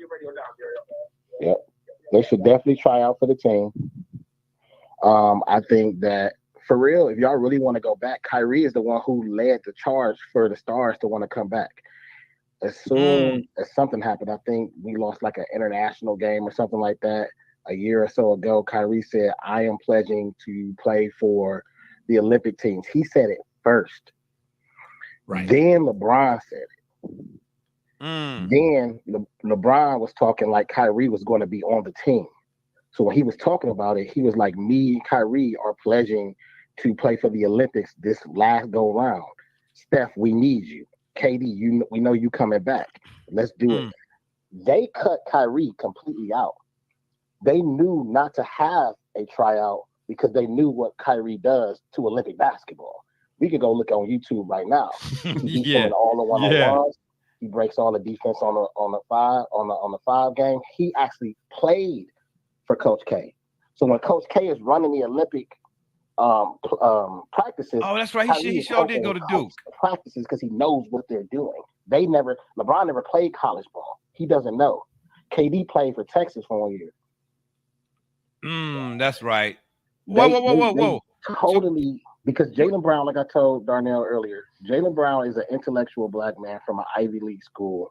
your radio down, Dario. Yep. They should definitely try out for the team. I think that for real, if y'all really want to go back, Kyrie is the one who led the charge for the Stars to want to come back. As soon as something happened, I think we lost like an international game or something like that a year or so ago. Kyrie said, I am pledging to play for the Olympic teams. He said it first. Right. Then LeBron said it. Then LeBron was talking like Kyrie was going to be on the team. So when he was talking about it, he was like, me and Kyrie are pledging to play for the Olympics this last go round. Steph, we need you. KD, we know you coming back. Let's do it. They cut Kyrie completely out. They knew not to have a tryout because they knew what Kyrie does to Olympic basketball. We could go look on YouTube right now. He's coming all the one-on-ones. He breaks all the defense on the five game. He actually played for Coach K. So when Coach K is running the Olympic practices, that's right. He sure did go to Duke practices because he knows what they're doing. LeBron never played college ball. He doesn't know. KD played for Texas for 1 year. That's right. Whoa. Totally, because Jaylen Brown, like I told Darnell earlier, Jaylen Brown is an intellectual black man from an Ivy League school.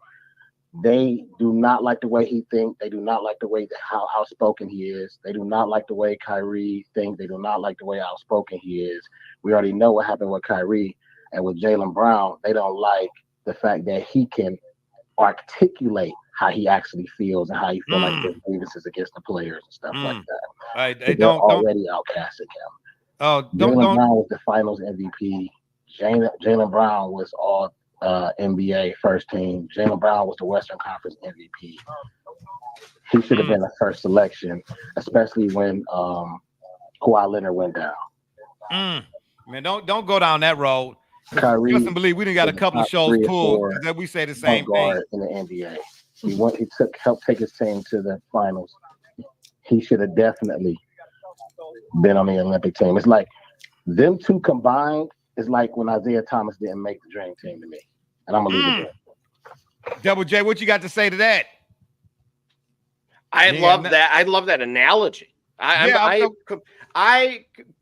They do not like the way he thinks. They do not like the way how outspoken he is. They do not like the way Kyrie thinks. They do not like the way outspoken he is. We already know what happened with Kyrie. And with Jaylen Brown, they don't like the fact that he can articulate how he actually feels and how he feels like there's grievances against the players and stuff like that. They don't already outcasted him. Jaylen Brown was the Finals MVP. Jaylen Brown was all NBA first team. Jaylen Brown was the Western Conference MVP. He should have been the first selection, especially when Kawhi Leonard went down. Man, don't go down that road. Kyrie, Trust and believe we done got a couple of shows pulled because we say the same thing. In the NBA, he helped take his team to the finals. He should have definitely been on the Olympic team. It's like them two combined is like when Isaiah Thomas didn't make the dream team to me. And I'm gonna leave it there. Double J, what you got to say to that? I love that. I love that analogy. I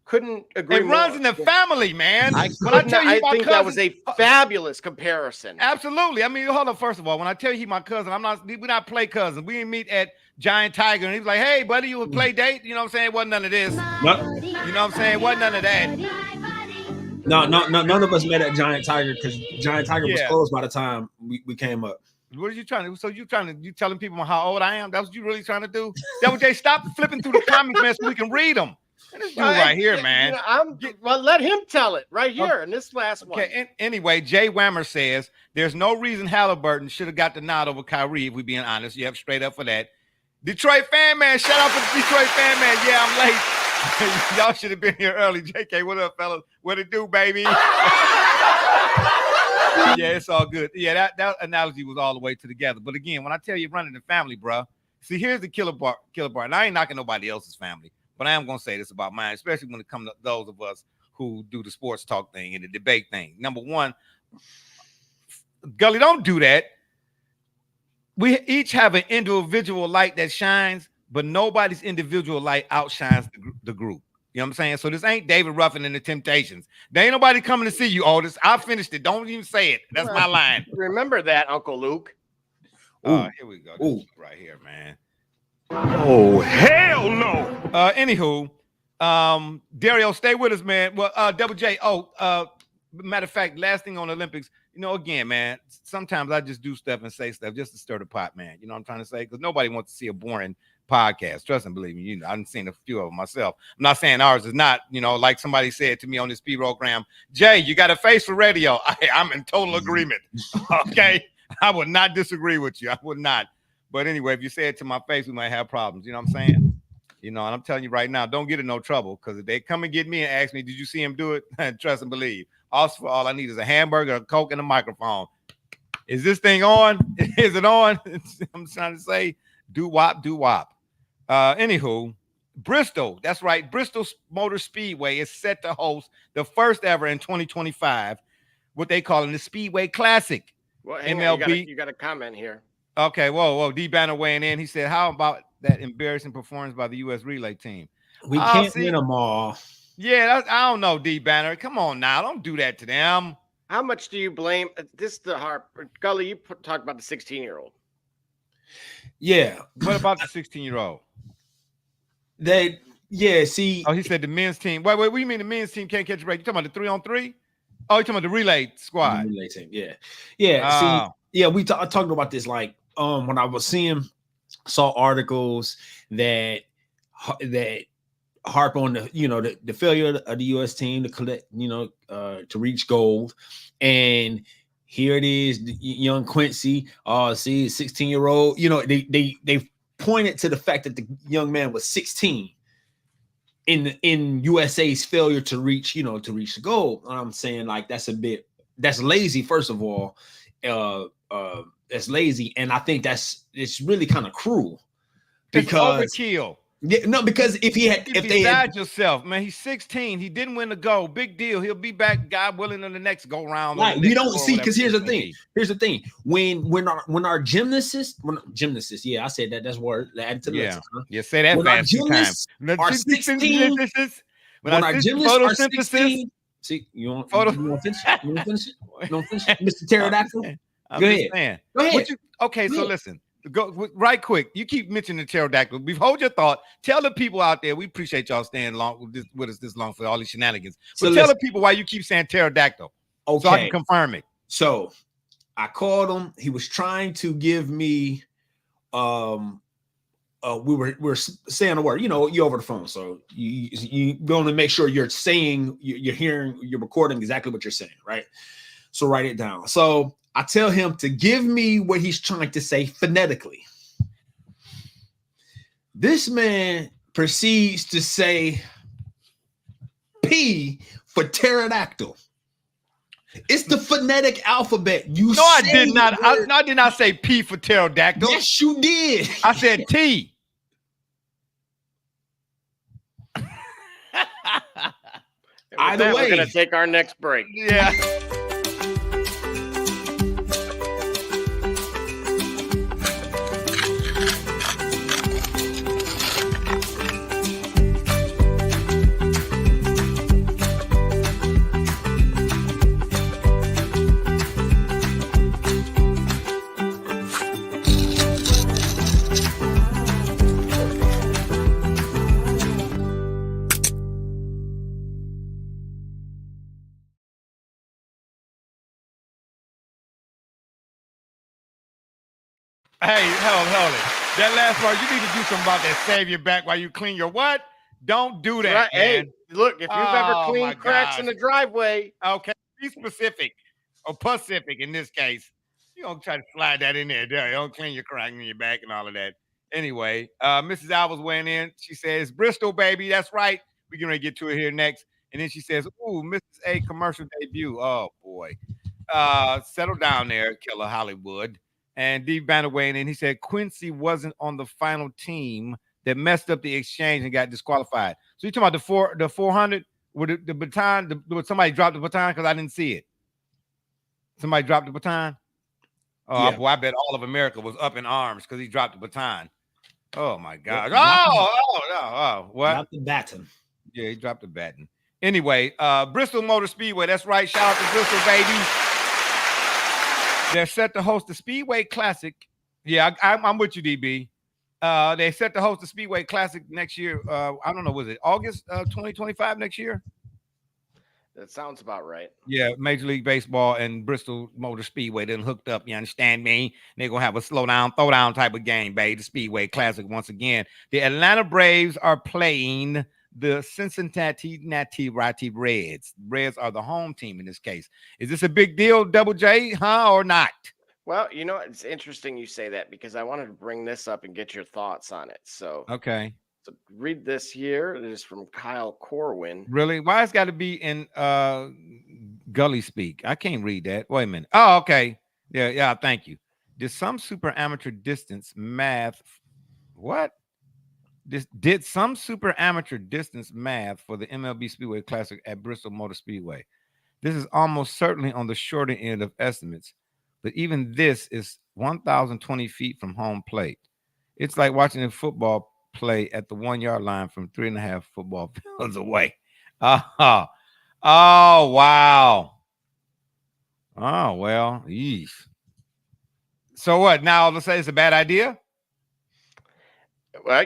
couldn't agree more. It runs in the family, man. I think that was a fabulous comparison. Absolutely. I mean, hold on. First of all, when I tell you he's my cousin, we're not play cousins. We didn't meet at Giant Tiger, and he was like, "Hey, buddy, you would play date?" You know what I'm saying? It wasn't none of this. No. You know what I'm saying? It wasn't none of that. No, none of us met at Giant Tiger because Giant Tiger was closed by the time we came up. What are you trying to? So you telling people how old I am? That's what you really trying to do? Double J, stop flipping through the comments, man, so we can read them. And this dude right here, man. Well, let him tell it right here in this last one. Okay. Anyway, Jay Whammer says there's no reason Halliburton should have got the nod over Kyrie. If we're being honest, you have straight up for that. Detroit fan man, shout out to the Detroit fan man. Yeah, I'm late. Y'all should have been here early. JK, what up, fellas? What it do, baby? Yeah, it's all good. Yeah, that analogy was all the way together. But again, when I tell you running the family, bro, see, here's the killer part. And I ain't knocking nobody else's family, but I am gonna say this about mine, especially when it comes to those of us who do the sports talk thing and the debate thing. Number one, Gully, don't do that. We each have an individual light that shines, but nobody's individual light outshines the group. You know what I'm saying? So this ain't David Ruffin and the Temptations. There ain't nobody coming to see you, Otis. I finished it. Don't even say it. That's my line. Remember that, Uncle Luke. Here we go. Right here, man. Oh, hell no. Anywho, Dario, stay with us, man. Well, Double J. Matter of fact, last thing on the Olympics, you know, again, man, sometimes I just do stuff and say stuff just to stir the pot, man. You know what I'm trying to say? Because nobody wants to see a boring podcast. Trust and believe me, you know, I've seen a few of them myself. I'm not saying ours is not, you know, like somebody said to me on this program, Jay, you got a face for radio. I'm in total agreement. Okay. I would not disagree with you. I would not. But anyway, if you say it to my face, we might have problems. You know what I'm saying? You know, and I'm telling you right now, don't get in no trouble, because if they come and get me and ask me, did you see him do it? Trust and believe. Also, all I need is a hamburger, a Coke, and a microphone. Is this thing on? Is it on? I'm trying to say, do-wop, do-wop. Anywho, Bristol, that's right. Bristol Motor Speedway is set to host the first ever in 2025, what they call the Speedway Classic. Well, MLB. You got a comment here. Okay, whoa. D Banner weighing in. He said, how about that embarrassing performance by the U.S. relay team? We can't win them all. Yeah, I don't know, D Banner. Come on now. Don't do that to them. How much do you blame this? The Harp Gully, you talked about the 16-year-old. Yeah. What about the 16-year-old? See. Oh, he said the men's team. Wait, what do you mean the men's team can't catch a break? You talking about the 3-on-3? Oh, you talking about the relay squad? The relay team, yeah. See, we talked about this like when I was saw articles that harp on the failure of the U.S. team to collect, to reach gold, and here it is, young Quincy. See, 16-year-old. They pointed to the fact that the young man was 16 in USA's failure to reach the goal. I'm saying like that's lazy. First of all, that's lazy, and I think it's really kind of cruel because it's overkill. Yeah, no, because if they had yourself, man, he's 16. He didn't win the gold. Big deal. He'll be back, God willing, in the next go round. Right. We don't see, because here's the thing. When our gymnasts, yeah, I said that's word. Add to the list. Yeah, say that when fast. Our gymnasts are 16. When our gymnasts are 16. See, you want to finish? You want to finish? Mr. Pterodactyl? Go ahead. Okay, so listen. Go right quick. You keep mentioning the pterodactyl. Hold your thought. Tell the people out there, we appreciate y'all staying with us this long for all these shenanigans. But tell the people why you keep saying pterodactyl. Okay. So I can confirm it. So I called him. He was trying to give me we were saying a word, you over the phone. So you going to make sure you're saying, you're hearing, you're recording exactly what you're saying, right? So write it down. So I tell him to give me what he's trying to say phonetically. This man proceeds to say P for pterodactyl. It's the phonetic alphabet. No, I did not. I did not say P for pterodactyl. Yes, you did. I said T. Either way, we're going to take our next break. Yeah. Hey, hold it. That last part, you need to do something about that. Save your back while you clean your what? Don't do that, Right. Hey, man. look, if you've ever Oh, my cleaned cracks in gosh. the driveway, Okay, be specific or Pacific in this case. You don't try to slide that in there. Don't clean your crack in your back and all of that. Anyway, Mrs. Alva's weighing in. She says, Bristol, baby. That's right. We're going to get to it here next. And then she says, ooh, Mrs. A commercial debut. Oh, boy. Settle down there, Killer Hollywood. And D Banner weighing in. He said, Quincy wasn't on the final team that messed up the exchange and got disqualified. So you're talking about the 400? With the baton, would somebody drop the baton? Because I didn't see it. Somebody dropped the baton? Oh, Yeah. boy, I bet all of America was up in arms because he dropped the baton. Oh, my God. What? Not the baton. Yeah, he dropped the baton. Anyway, Bristol Motor Speedway. That's right. Shout out to Bristol, baby. They're set to host the Speedway Classic. Yeah, I'm with you, DB. They set to host the Speedway Classic next year. I don't know, was it August 2025 next year? that sounds about right. Yeah, Major League Baseball and Bristol Motor Speedway then hooked up. You understand me? They're gonna have a slow down, throw down type of game, baby. The Speedway Classic once again. The Atlanta Braves are playing the Cincinnati Reds. Reds are the home team in this case. Is this a big deal, Double J, or not? Well, it's interesting you say that because I wanted to bring this up and get your thoughts on it. So, Okay. So read this here. It is from Kyle Corwin. Really? Why it's got to be in gully speak? I can't read that. Wait a minute. Oh, okay. Yeah. Thank you. Did some super amateur distance math? What? Did some super amateur distance math for the MLB Speedway Classic at Bristol Motor Speedway? This is almost certainly on the shorter end of estimates, but even this is 1,020 feet from home plate. It's like watching a football play at the 1 yard line from 3.5 football fields away. Oh, wow. Oh, well, yeesh. So what? Now let's say it's a bad idea? Well,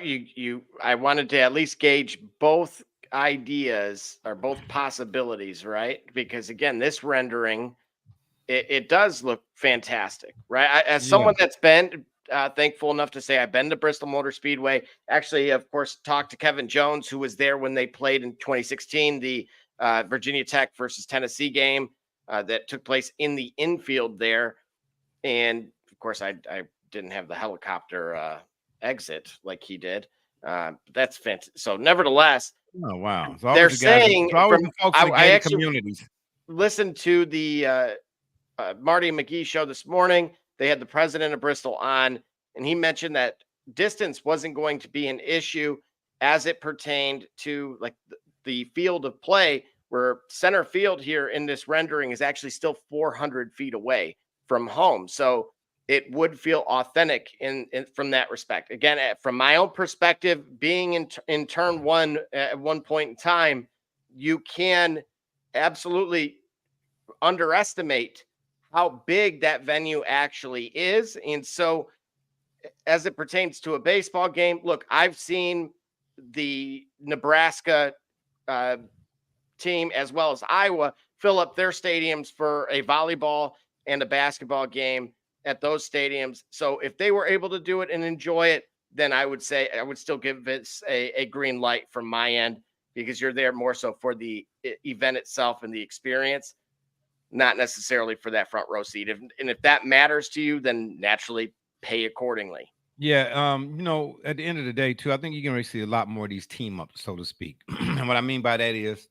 I wanted to at least gauge both ideas or both possibilities, right? Because again, this rendering, it does look fantastic, right? As someone that's been thankful enough to say I've been to Bristol Motor Speedway, actually, of course, talked to Kevin Jones, who was there when they played in 2016, the Virginia Tech versus Tennessee game that took place in the infield there. And of course, I didn't have the helicopter exit like he did. That's fantastic. So nevertheless, oh wow, they're saying I actually communities listened to the Marty McGee show this morning. They had the president of Bristol on, and he mentioned that distance wasn't going to be an issue as it pertained to like the field of play, where center field here in this rendering is actually still 400 feet away from home. So it would feel authentic in from that respect. Again, from my own perspective, being in turn one at one point in time, you can absolutely underestimate how big that venue actually is. And so as it pertains to a baseball game, look, I've seen the Nebraska team as well as Iowa fill up their stadiums for a volleyball and a basketball game at those stadiums. So if they were able to do it and enjoy it, then I would say I would still give it a green light from my end, because you're there more so for the event itself and the experience. not necessarily for that front row seat. If that matters to you, then naturally pay accordingly. Yeah, at the end of the day, too, I think you're going to see a lot more of these team ups, so to speak. And what I mean by that is,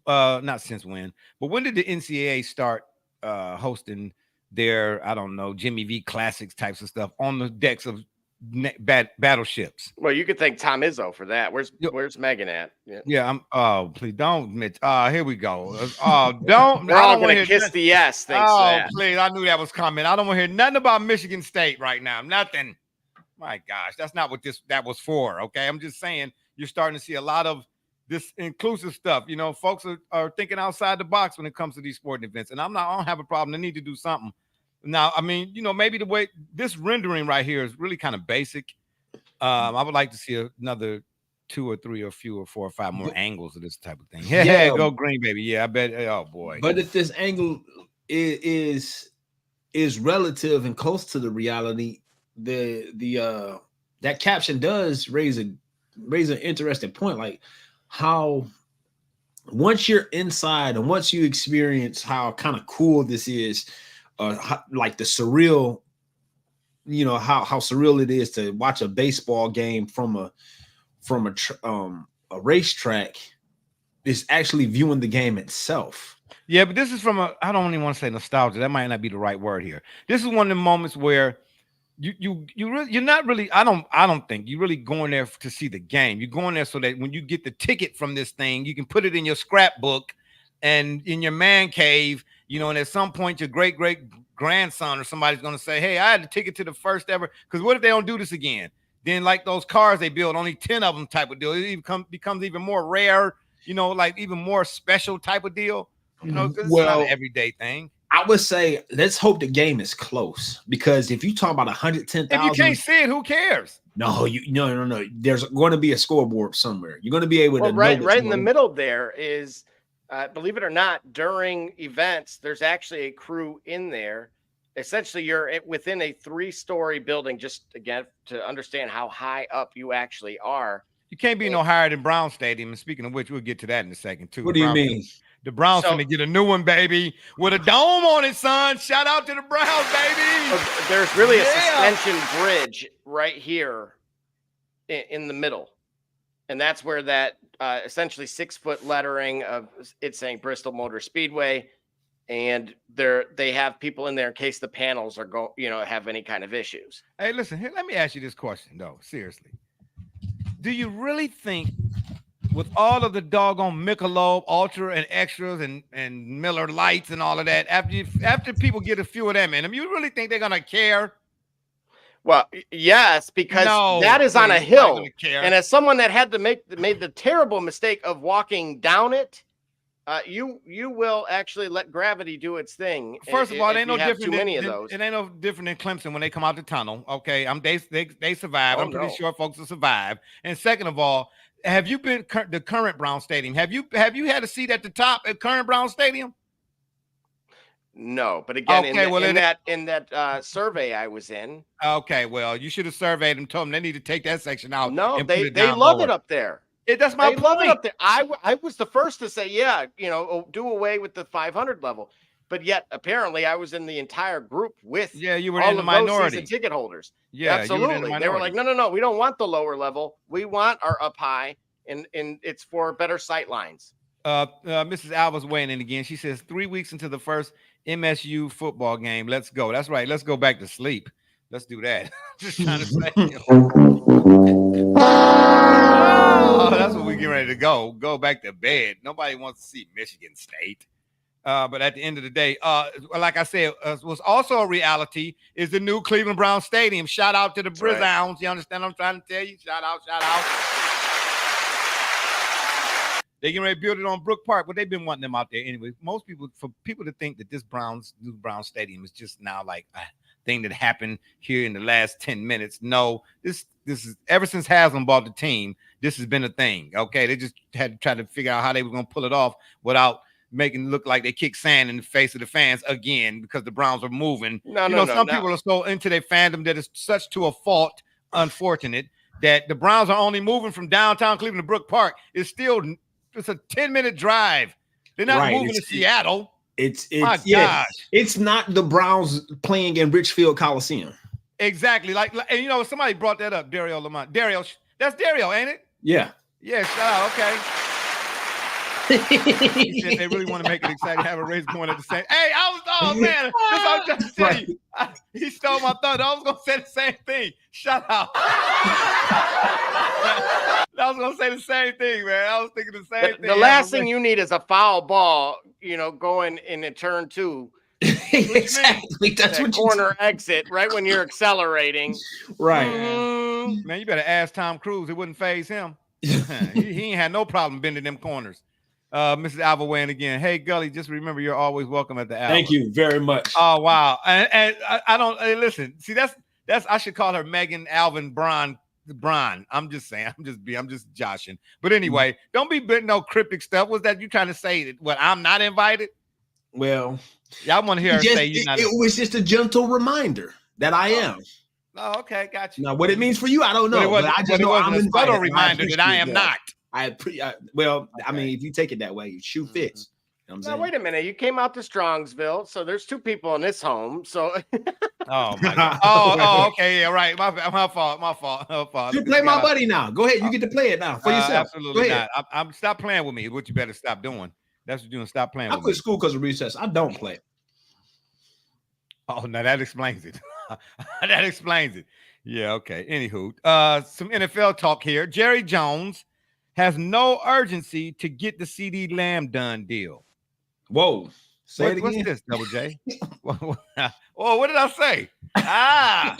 not since when, but when did the NCAA start hosting their, I don't know, Jimmy V Classics types of stuff on the decks of battleships? Well, you could thank Tom Izzo for that. Where's Megan at? Yeah, please don't, Mitch. Here we go. Don't. We're all gonna kiss the yes. Thanks. Please, I knew that was coming. I don't want to hear nothing about Michigan State right now. Nothing. My gosh, that's not what that was for. Okay, I'm just saying you're starting to see a lot of this inclusive stuff. Folks are thinking outside the box when it comes to these sporting events, and I don't have a problem. They need to do something. Now, I mean, maybe the way this rendering right here is really kind of basic. I would like to see another 2 or 3 or 4 or 5 more angles of this type of thing. Yeah, go green, baby. Yeah, I bet. Oh boy. But if this angle is relative and close to the reality, the that caption does raise an interesting point, like how once you're inside and once you experience how kind of cool this is, like the surreal, how surreal it is to watch a baseball game from a racetrack, is actually viewing the game itself. Yeah, but this is from I don't even want to say nostalgia. That might not be the right word here. This is one of the moments where you're not really, I don't think you're really going there to see the game. You're going there so that when you get the ticket from this thing, you can put it in your scrapbook and in your man cave, and at some point your great grandson or somebody's going to say, hey, I had the ticket to the first ever, because what if they don't do this again? Then like those cars they build, only 10 of them type of deal. It becomes even more rare, like even more special type of deal. It's not an everyday thing. I would say let's hope the game is close, because if you talk about 110,000, if you can't see it, who cares? No. There's going to be a scoreboard somewhere. You're going to be able to right in the middle there is, believe it or not, during events, there's actually a crew in there. Essentially, you're within a 3-story building. Just again to understand how high up you actually are. You can't be no higher than Brown Stadium. And speaking of which, we'll get to that in a second too. What do you mean? The Browns going to get a new one, baby, with a dome on it, son. Shout out to the Browns, baby. There's really a suspension bridge right here in the middle. And that's where that essentially 6-foot lettering of it's saying Bristol Motor Speedway. And they have people in there in case the panels are have any kind of issues. Hey, listen, here, let me ask you this question, though. Seriously. Do you really think, with all of the doggone Michelob Ultra and extras and Miller Lights and all of that, after people get a few of them in them, you really think they're gonna care? Well, yes, because that is on a hill, and as someone that made the terrible mistake of walking down it, you will actually let gravity do its thing. First of all, it ain't no different too many of those. It ain't no different than Clemson when they come out the tunnel. Okay, they survive. I'm pretty sure folks will survive. And second of all, have you been the current Brown Stadium? Have you had a seat at the top at current Brown Stadium? No, but again, in that survey I was in. Okay, well, you should have surveyed them, told them they need to take that section out. No, they love it up there. That's my point. Love it up there. I was the first to say, do away with the 500 level. But yet, apparently, I was in the entire group with you were all in the of minority those ticket holders. Yeah, absolutely. They were like, no, we don't want the lower level. We want our up high, and it's for better sight lines. Mrs. Alva's weighing in again. She says 3 weeks into the first MSU football game. Let's go. That's right. Let's go back to sleep. Let's do that. Just trying to say. That's what we get ready to go. Go back to bed. Nobody wants to see Michigan State. But at the end of the day, like I said, was also a reality is the new Cleveland Brown Stadium. Shout out to the Browns. Right. You understand what I'm trying to tell you? Shout out. They getting ready to build it on Brook Park, but they've been wanting them out there anyway. Most people, for people to think that this new Brown Stadium is just now like a thing that happened here in the last 10 minutes. No, this is ever since Haslam bought the team, this has been a thing. Okay, they just had to try to figure out how they were going to pull it off without making it look like they kick sand in the face of the fans again because the Browns are moving. Some people are so into their fandom that it's such to a fault, unfortunate, that the Browns are only moving from downtown Cleveland to Brook Park. It's a 10-minute drive. They're not moving to Seattle. My gosh. It's not the Browns playing in Richfield Coliseum. Exactly. Like, and you know, somebody brought that up, Dario Lamont. Dario, that's Dario, ain't it? Yeah. Yeah, shout out. Okay. He said they really want to make it exciting, have a race going at the same. Hey, oh man, this I was just telling you. He stole my thunder. I was gonna say the same thing. Shut up. I was gonna say the same thing, man. I was thinking the same thing. The last thing you need is a foul ball, going in a turn 2. Exactly. That's what corner exit right when you're accelerating. Right. Man, you better ask Tom Cruise. It wouldn't phase him. he ain't had no problem bending them corners. Mrs. Alva weighing again. Hey, Gully, just remember you're always welcome at the Alva. Thank you very much. Oh, wow. And I don't listen. See, that's I should call her Megan Alvin Braun. I'm just saying. I'm just joshing. But anyway, don't be bitten no cryptic stuff. Was that you trying to say that what I'm not invited? Well, y'all want to hear her say you're not. It was just a gentle reminder that I am. Oh, okay, got you. Now, what it means for you, I don't know. But I just know I'm a subtle invited. reminder that I am not. I mean, if you take it that way, shoe fits. You know what I'm saying? Now, wait a minute. You came out to Strongsville, so there's 2 people in this home. So, oh my God. Oh, okay, yeah, right. My fault. You play my buddy now. Go ahead. You get to play it now for yourself. Absolutely not. I'm stop playing with me. What you better stop doing. That's what you're doing. Stop playing. I with quit me. school because of recess. I don't play. Oh, now that explains it. That explains it. Yeah. Okay. Anywho, some NFL talk here. Jerry Jones has no urgency to get the CD Lamb done deal. Whoa. Say it again. What's this, Double J? Oh, what did I say? Let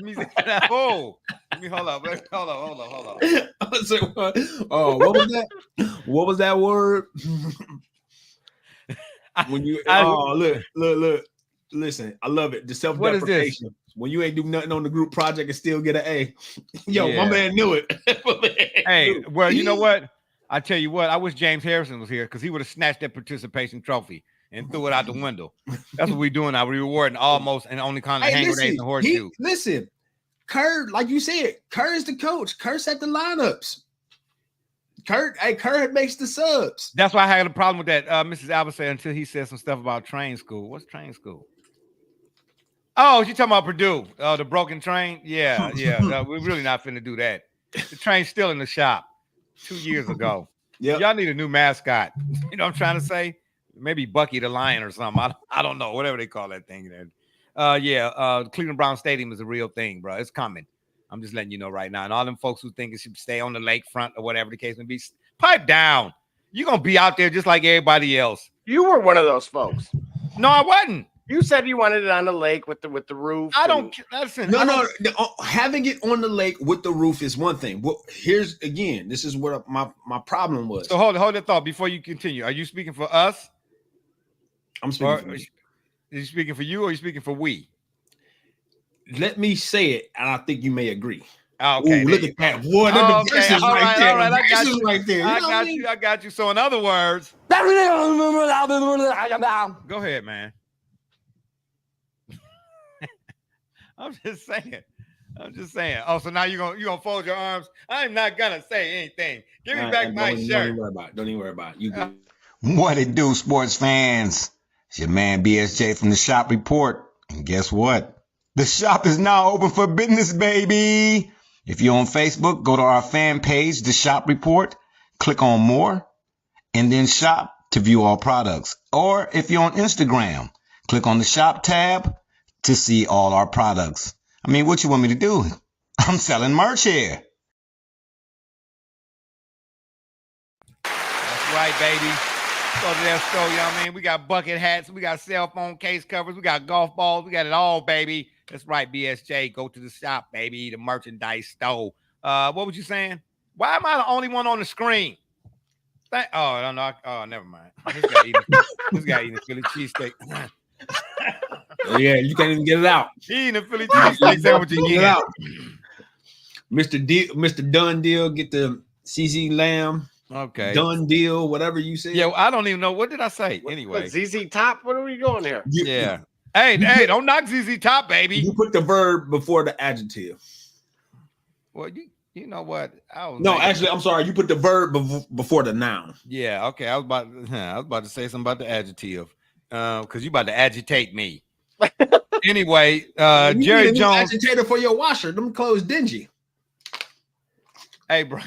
me see. Oh, let me hold up. Hold on. What was that? What was that word? When you look. Listen, I love it. The self-deprecation. When you ain't do nothing on the group project and still get an A. Yo, my man knew it. Hey, well, you know what? I tell you what, I wish James Harrison was here because he would have snatched that participation trophy and threw it out the window. That's what we're doing now. We're rewarding almost and only kind of hand grenades and horseshoe. Listen, Kerr, like you said, Kerr is the coach. Kerr set the lineups. Kerr makes the subs. That's why I had a problem with that. Mrs. Albert said until he said some stuff about train school. What's train school? Oh, you talking about Purdue? Oh, the broken train? Yeah. We're really not finna do that. The train's still in the shop 2 years ago. Yeah, y'all need a new mascot. You know what I'm trying to say? Maybe Bucky the Lion or something. I don't know. Whatever they call that thing. Cleveland Brown Stadium is a real thing, bro. It's coming. I'm just letting you know right now. And all them folks who think it should stay on the lakefront or whatever the case may be, pipe down. You're going to be out there just like everybody else. You were one of those folks. No, I wasn't. You said you wanted it on the lake with the roof. I don't listen. No. Having it on the lake with the roof is one thing. Well, this is what my problem was. So hold that thought before you continue. Are you speaking for us? I'm speaking for you. Are you speaking for you or are you speaking for we? Let me say it, and I think you may agree. Okay. Ooh, look at that. Boy, all right. I got you. Right there. I got you. So in other words, go ahead, man. I'm just saying. Oh, so now you're gonna fold your arms. I'm not gonna say anything. Give me back my shirt. Don't even worry about it. You good. What it do, sports fans? It's your man BSJ from the Shop Report. And guess what? The shop is now open for business, baby. If you're on Facebook, go to our fan page, The Shop Report. Click on More, and then Shop to view all products. Or if you're on Instagram, click on the Shop tab to see all our products. I mean, what you want me to do? I'm selling merch here. That's right, baby. Go to that store, you know what I mean? We got bucket hats, we got cell phone case covers, we got golf balls, we got it all, baby. That's right, BSJ. Go to the shop, baby, the merchandise store. What was you saying? Why am I the only one on the screen? I don't know. Oh, never mind. This guy eating a Philly cheesesteak. Yeah, you can't even get it out. He eating a Philly cheesesteak sandwich again. Mr. Done Deal, get the CZ Lamb. Okay. Done deal, whatever you said. Yeah, I don't even know. What did I say? Anyway. ZZ Top? What are we doing here? Yeah. Hey, don't knock ZZ Top, baby. You put the verb before the adjective. Well, you know what? Actually, I'm sorry. You put the verb before the noun. Yeah, okay. I was about to say something about the adjective. because you about to agitate me. Anyway, You Jerry need a new Jones. agitator for your washer. Them clothes dingy. Hey, bro,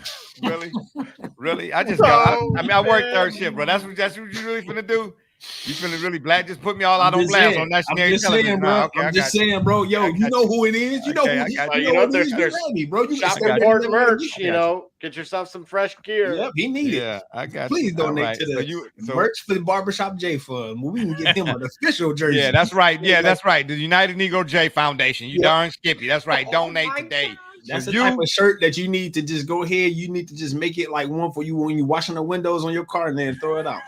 really? I just got. I mean, I work third shift, bro. That's what you really finna do. You finna really black? Just put me all out on blast on national television, bro. Okay, I'm just saying, bro. Yo, you know who it is. You know who it is. You ready, bro? You Shop got report merch. You know, get yourself some fresh gear. Yep, he needed. Yeah, I got. Please you. donate to the merch for the Barbershop J Fund. We can get him an official jersey. Yeah, that's right. Yeah, that's right. The United Negro J Foundation. You darn Skippy. That's right. Donate today. That's the type of shirt that you need to just go ahead. You need to just make it like one for you when you're washing the windows on your car and then throw it out.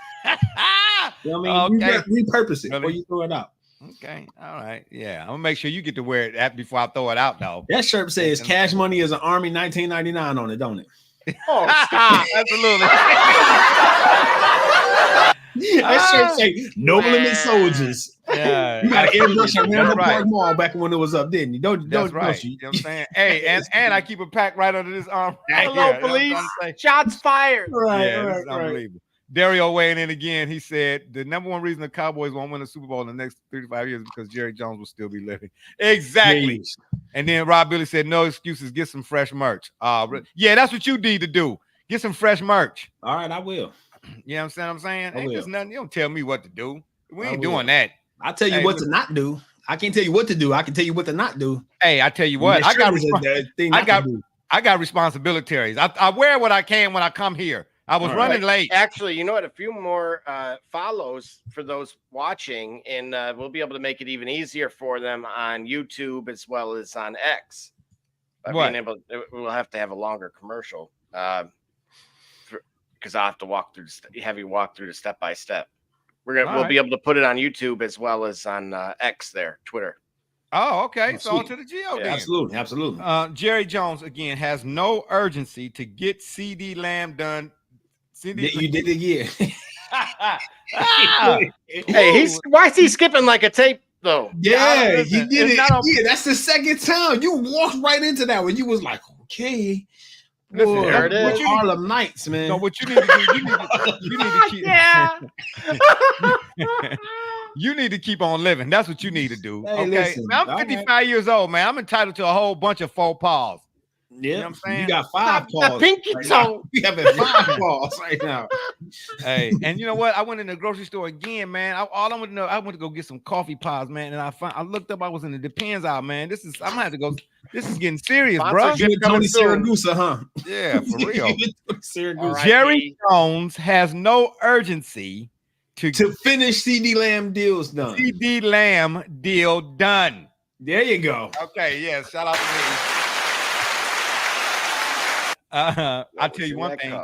You know what I mean? Okay. You repurpose it before you throw it out. Okay. All right. Yeah. I'm gonna make sure you get to wear it before I throw it out, though. That shirt says Cash Money is an Army 1999 on it, don't it? Oh, stop. Absolutely. That shirt say No Limit Soldiers. Yeah. You got airbrush at Randall Park Mall back when it was up, didn't you? That's right. You know what I'm saying? Hey, and I keep a pack right under this arm. Right Hello, here. police. Shots fired. Right, unbelievable. Dario weighing in again. He said the number one reason the Cowboys won't win the Super Bowl in the next 35 years is because Jerry Jones will still be living. Exactly. Jeez. And then Rob Billy said, no excuses. Get some fresh merch. Yeah, that's what you need to do. Get some fresh merch. All right, I will. You know what I'm saying? Ain't just nothing. You don't tell me what to do. We ain't doing that. I'll tell you what to not do. I can't tell you what to do. I can tell you what to not do. Hey, I tell you what. I got responsibilities. I wear what I can when I come here. I was running late. Actually, you know what? A few more follows for those watching, and we'll be able to make it even easier for them on YouTube as well as on X. We'll have to have a longer commercial because I'll have to have you walk through the step by step. We'll be able to put it on YouTube as well as on X there, Twitter. Oh, okay. So to the Geo. Yeah, absolutely. Jerry Jones again has no urgency to get CD Lamb done. You did it again. Hey, why is he skipping like a tape though? Yeah, he did it. Yeah, that's the second time you walked right into that when you was like, okay. Listen, there it is. Harlem Nights, man. No, what you need to do, you need to keep. Yeah. You need to keep on living. That's what you need to do. Hey, okay, listen, man, I'm 55 years old, man. I'm entitled to a whole bunch of faux pas. Yeah, you know what I'm saying? You got 5 paws. The pinky toe. You having 5 paws right now. Hey, and you know what? I went in the grocery store again, man. I went to go get some coffee pods, man. And I looked up. I was in the Depends aisle, man. I'm gonna have to go. This is getting serious, bro. Tony Siragusa, huh? Yeah, for real. Right, Jerry Jones has no urgency to finish CD Lamb deals done. CD Lamb deal done. There you go. Okay, yeah. Shout out to me. I'll tell you one thing.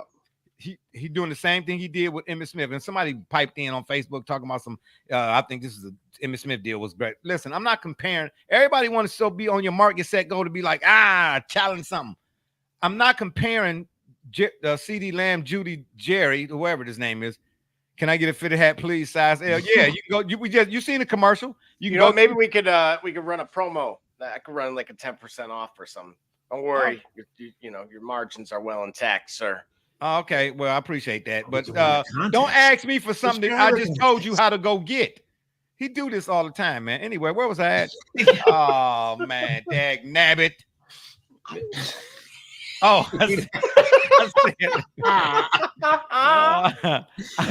He doing the same thing he did with Emmitt Smith. And somebody piped in on Facebook talking about some. I think this is a Emmitt Smith deal was great. Listen, I'm not comparing. Everybody wants to still be on your market set go to be like challenge something. I'm not comparing CD Lamb, Judy, Jerry, whoever his name is. Can I get a fitted hat, please? Size L. Yeah, you can go. You seen the commercial? You know, maybe we could run a promo. I could run like a 10% off or something. Don't worry, your margins are well intact, sir. Okay, well, I appreciate that, but don't ask me for something that I just told you how to go get. He do this all the time, man. Anyway, where was I at? Oh man, dag nabbit. Oh,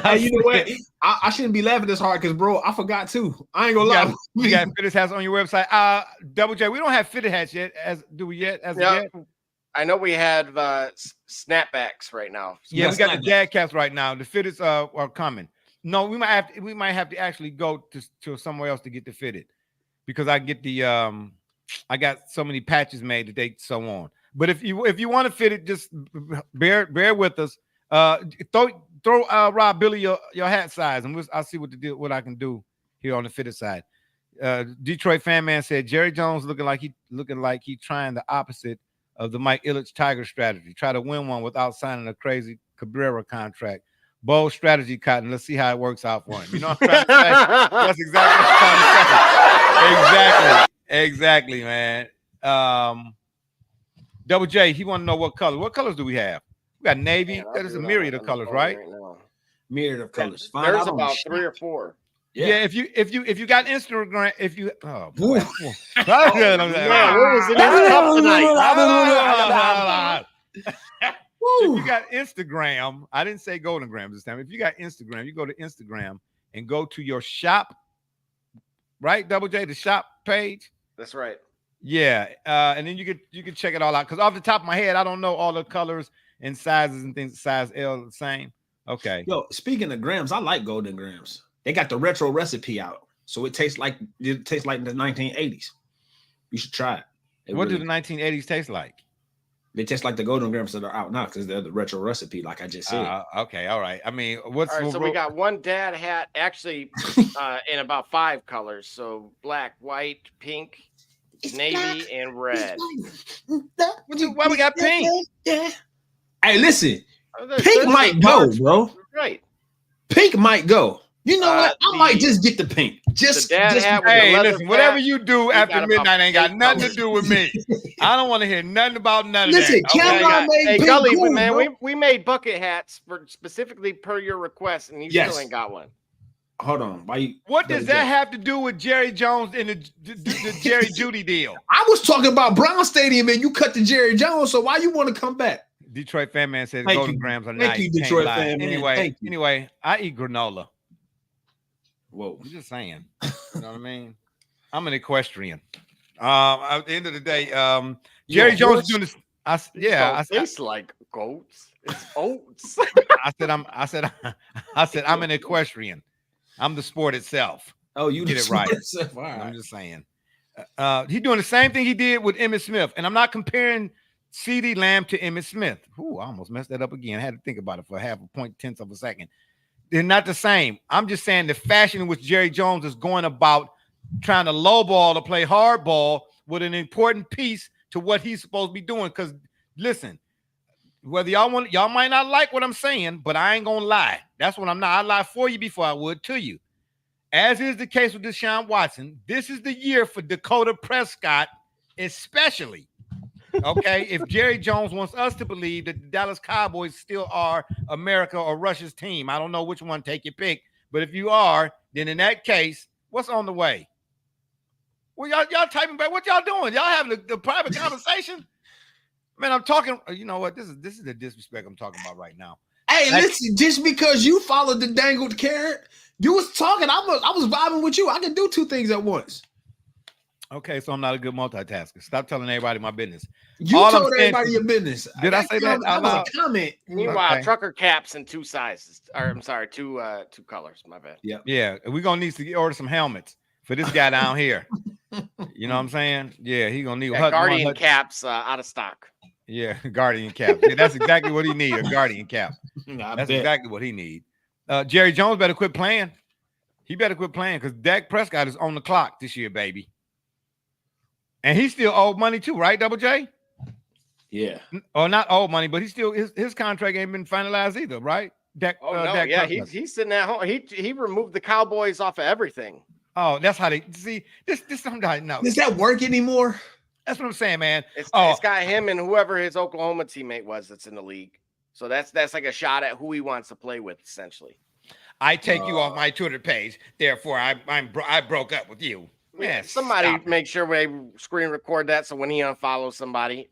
hey, you know what? I shouldn't be laughing this hard because, bro, I forgot too. I ain't gonna lie. You got fitted hats on your website. Double J, we don't have fitted hats yet. Do we yet? I know we have snapbacks right now. Yeah, we got the dad caps right now. The fitteds are coming. No, we might have to actually go to somewhere else to get the fitted because I get the I got so many patches made that they so on. But if you want to fit it, just bear with us. Throw Rob Billy your hat size, and I'll see what I can do here on the fitted side. Detroit fan man said Jerry Jones looking like he trying the opposite of the Mike Ilitch Tiger strategy. Try to win one without signing a crazy Cabrera contract. Bold strategy, Cotton. Let's see how it works out for him. You know what I'm trying to say? That's exactly what I'm trying to say. Exactly, man. Double J, he want to know what color. What colors do we have? We got navy. That is a myriad of colors, right? Myriad of colors. There's about 3 or 4. Yeah, if you got Instagram, if you Man, what was in his cup tonight? If you got Instagram, I didn't say Golden Grams this time. If you got Instagram, you go to Instagram and go to your shop, right? Double J, the shop page. That's right. Yeah, and then you can check it all out. Because off the top of my head, I don't know all the colors and sizes and things. Size L the same. Okay. Yo, speaking of grams, I like Golden Grams. They got the retro recipe out, so it tastes like the 1980s. You should try it. What do the 1980s taste like? They taste like the Golden Grams that are out now because they're the retro recipe, like I just said. Okay, all right. I mean, all right, so we got one dad hat actually in about 5 colors. So black, white, pink, navy, and red. Why we got pink? Yeah. Hey, listen. Pink might go, bro. Right. Pink might go. You know what? I might just get the pink. Hey, listen, whatever you do after midnight ain't got nothing to do with me. I don't want to hear nothing about none of that. Hey, Gully, man, we made bucket hats for specifically per your request, and you still ain't got one. Hold on. What does that have to do with Jerry Jones and the Jerry Judy deal? I was talking about Brown Stadium, and you cut to Jerry Jones, so why you want to come back? Detroit fan man said Golden Grams are nice. Thank you, Detroit fan man. Anyway, I eat granola. Whoa. I'm just saying. You know what I mean? I'm an equestrian. At the end of the day, Jerry Jones is doing this. I tastes like goats. It's oats. I said I'm an equestrian. I'm the sport itself. Oh, you get it right. Right. I'm just saying. He's doing the same thing he did with Emmitt Smith, and I'm not comparing CeeDee Lamb to Emmitt Smith. Ooh, I almost messed that up again. I had to think about it for half a point, tenth of a second. They're not the same. I'm just saying the fashion in which Jerry Jones is going about trying to lowball to play hardball with an important piece to what he's supposed to be doing. Because listen, whether y'all might not like what I'm saying, but I ain't gonna lie. That's what I'm not. I lie for you before I would to you. As is the case with Deshaun Watson, this is the year for Dakota Prescott, especially. Okay, if Jerry Jones wants us to believe that the Dallas Cowboys still are America or Russia's team, I don't know which one, take your pick. But if you are, then in that case, what's on the way? Well, y'all typing back. What y'all doing? Y'all having the private conversation? Man, I'm talking. You know what? This is the disrespect I'm talking about right now. Hey, listen, just because you followed the dangled carrot, you was talking. I was vibing with you. I can do 2 things at once. Okay, so I'm not a good multitasker. Stop telling everybody my business. You told everybody your business. Did I say that? That was a comment. Meanwhile, trucker caps in 2 sizes. Or I'm sorry, 2 colors. My bad. Yeah. We're gonna need to order some helmets for this guy down here. You know what I'm saying? Yeah, he's gonna need Guardian caps out of stock. Yeah, Guardian cap. Yeah, that's exactly what he needs. A Guardian cap. That's exactly what he needs. Jerry Jones better quit playing. He better quit playing because Dak Prescott is on the clock this year, baby. And he still owed money too, right, Double J? Yeah. Or not owed money, but he still his contract ain't been finalized either, right? Dak he's sitting at home. He removed the Cowboys off of everything. Oh, that's how they see this. Sometimes no. Does that work anymore? That's what I'm saying, man. It's got him and whoever his Oklahoma teammate was that's in the league. So that's like a shot at who he wants to play with, essentially. I take you off my Twitter page, therefore I broke up with you. Yeah, somebody make sure they screen record that so when he unfollows somebody,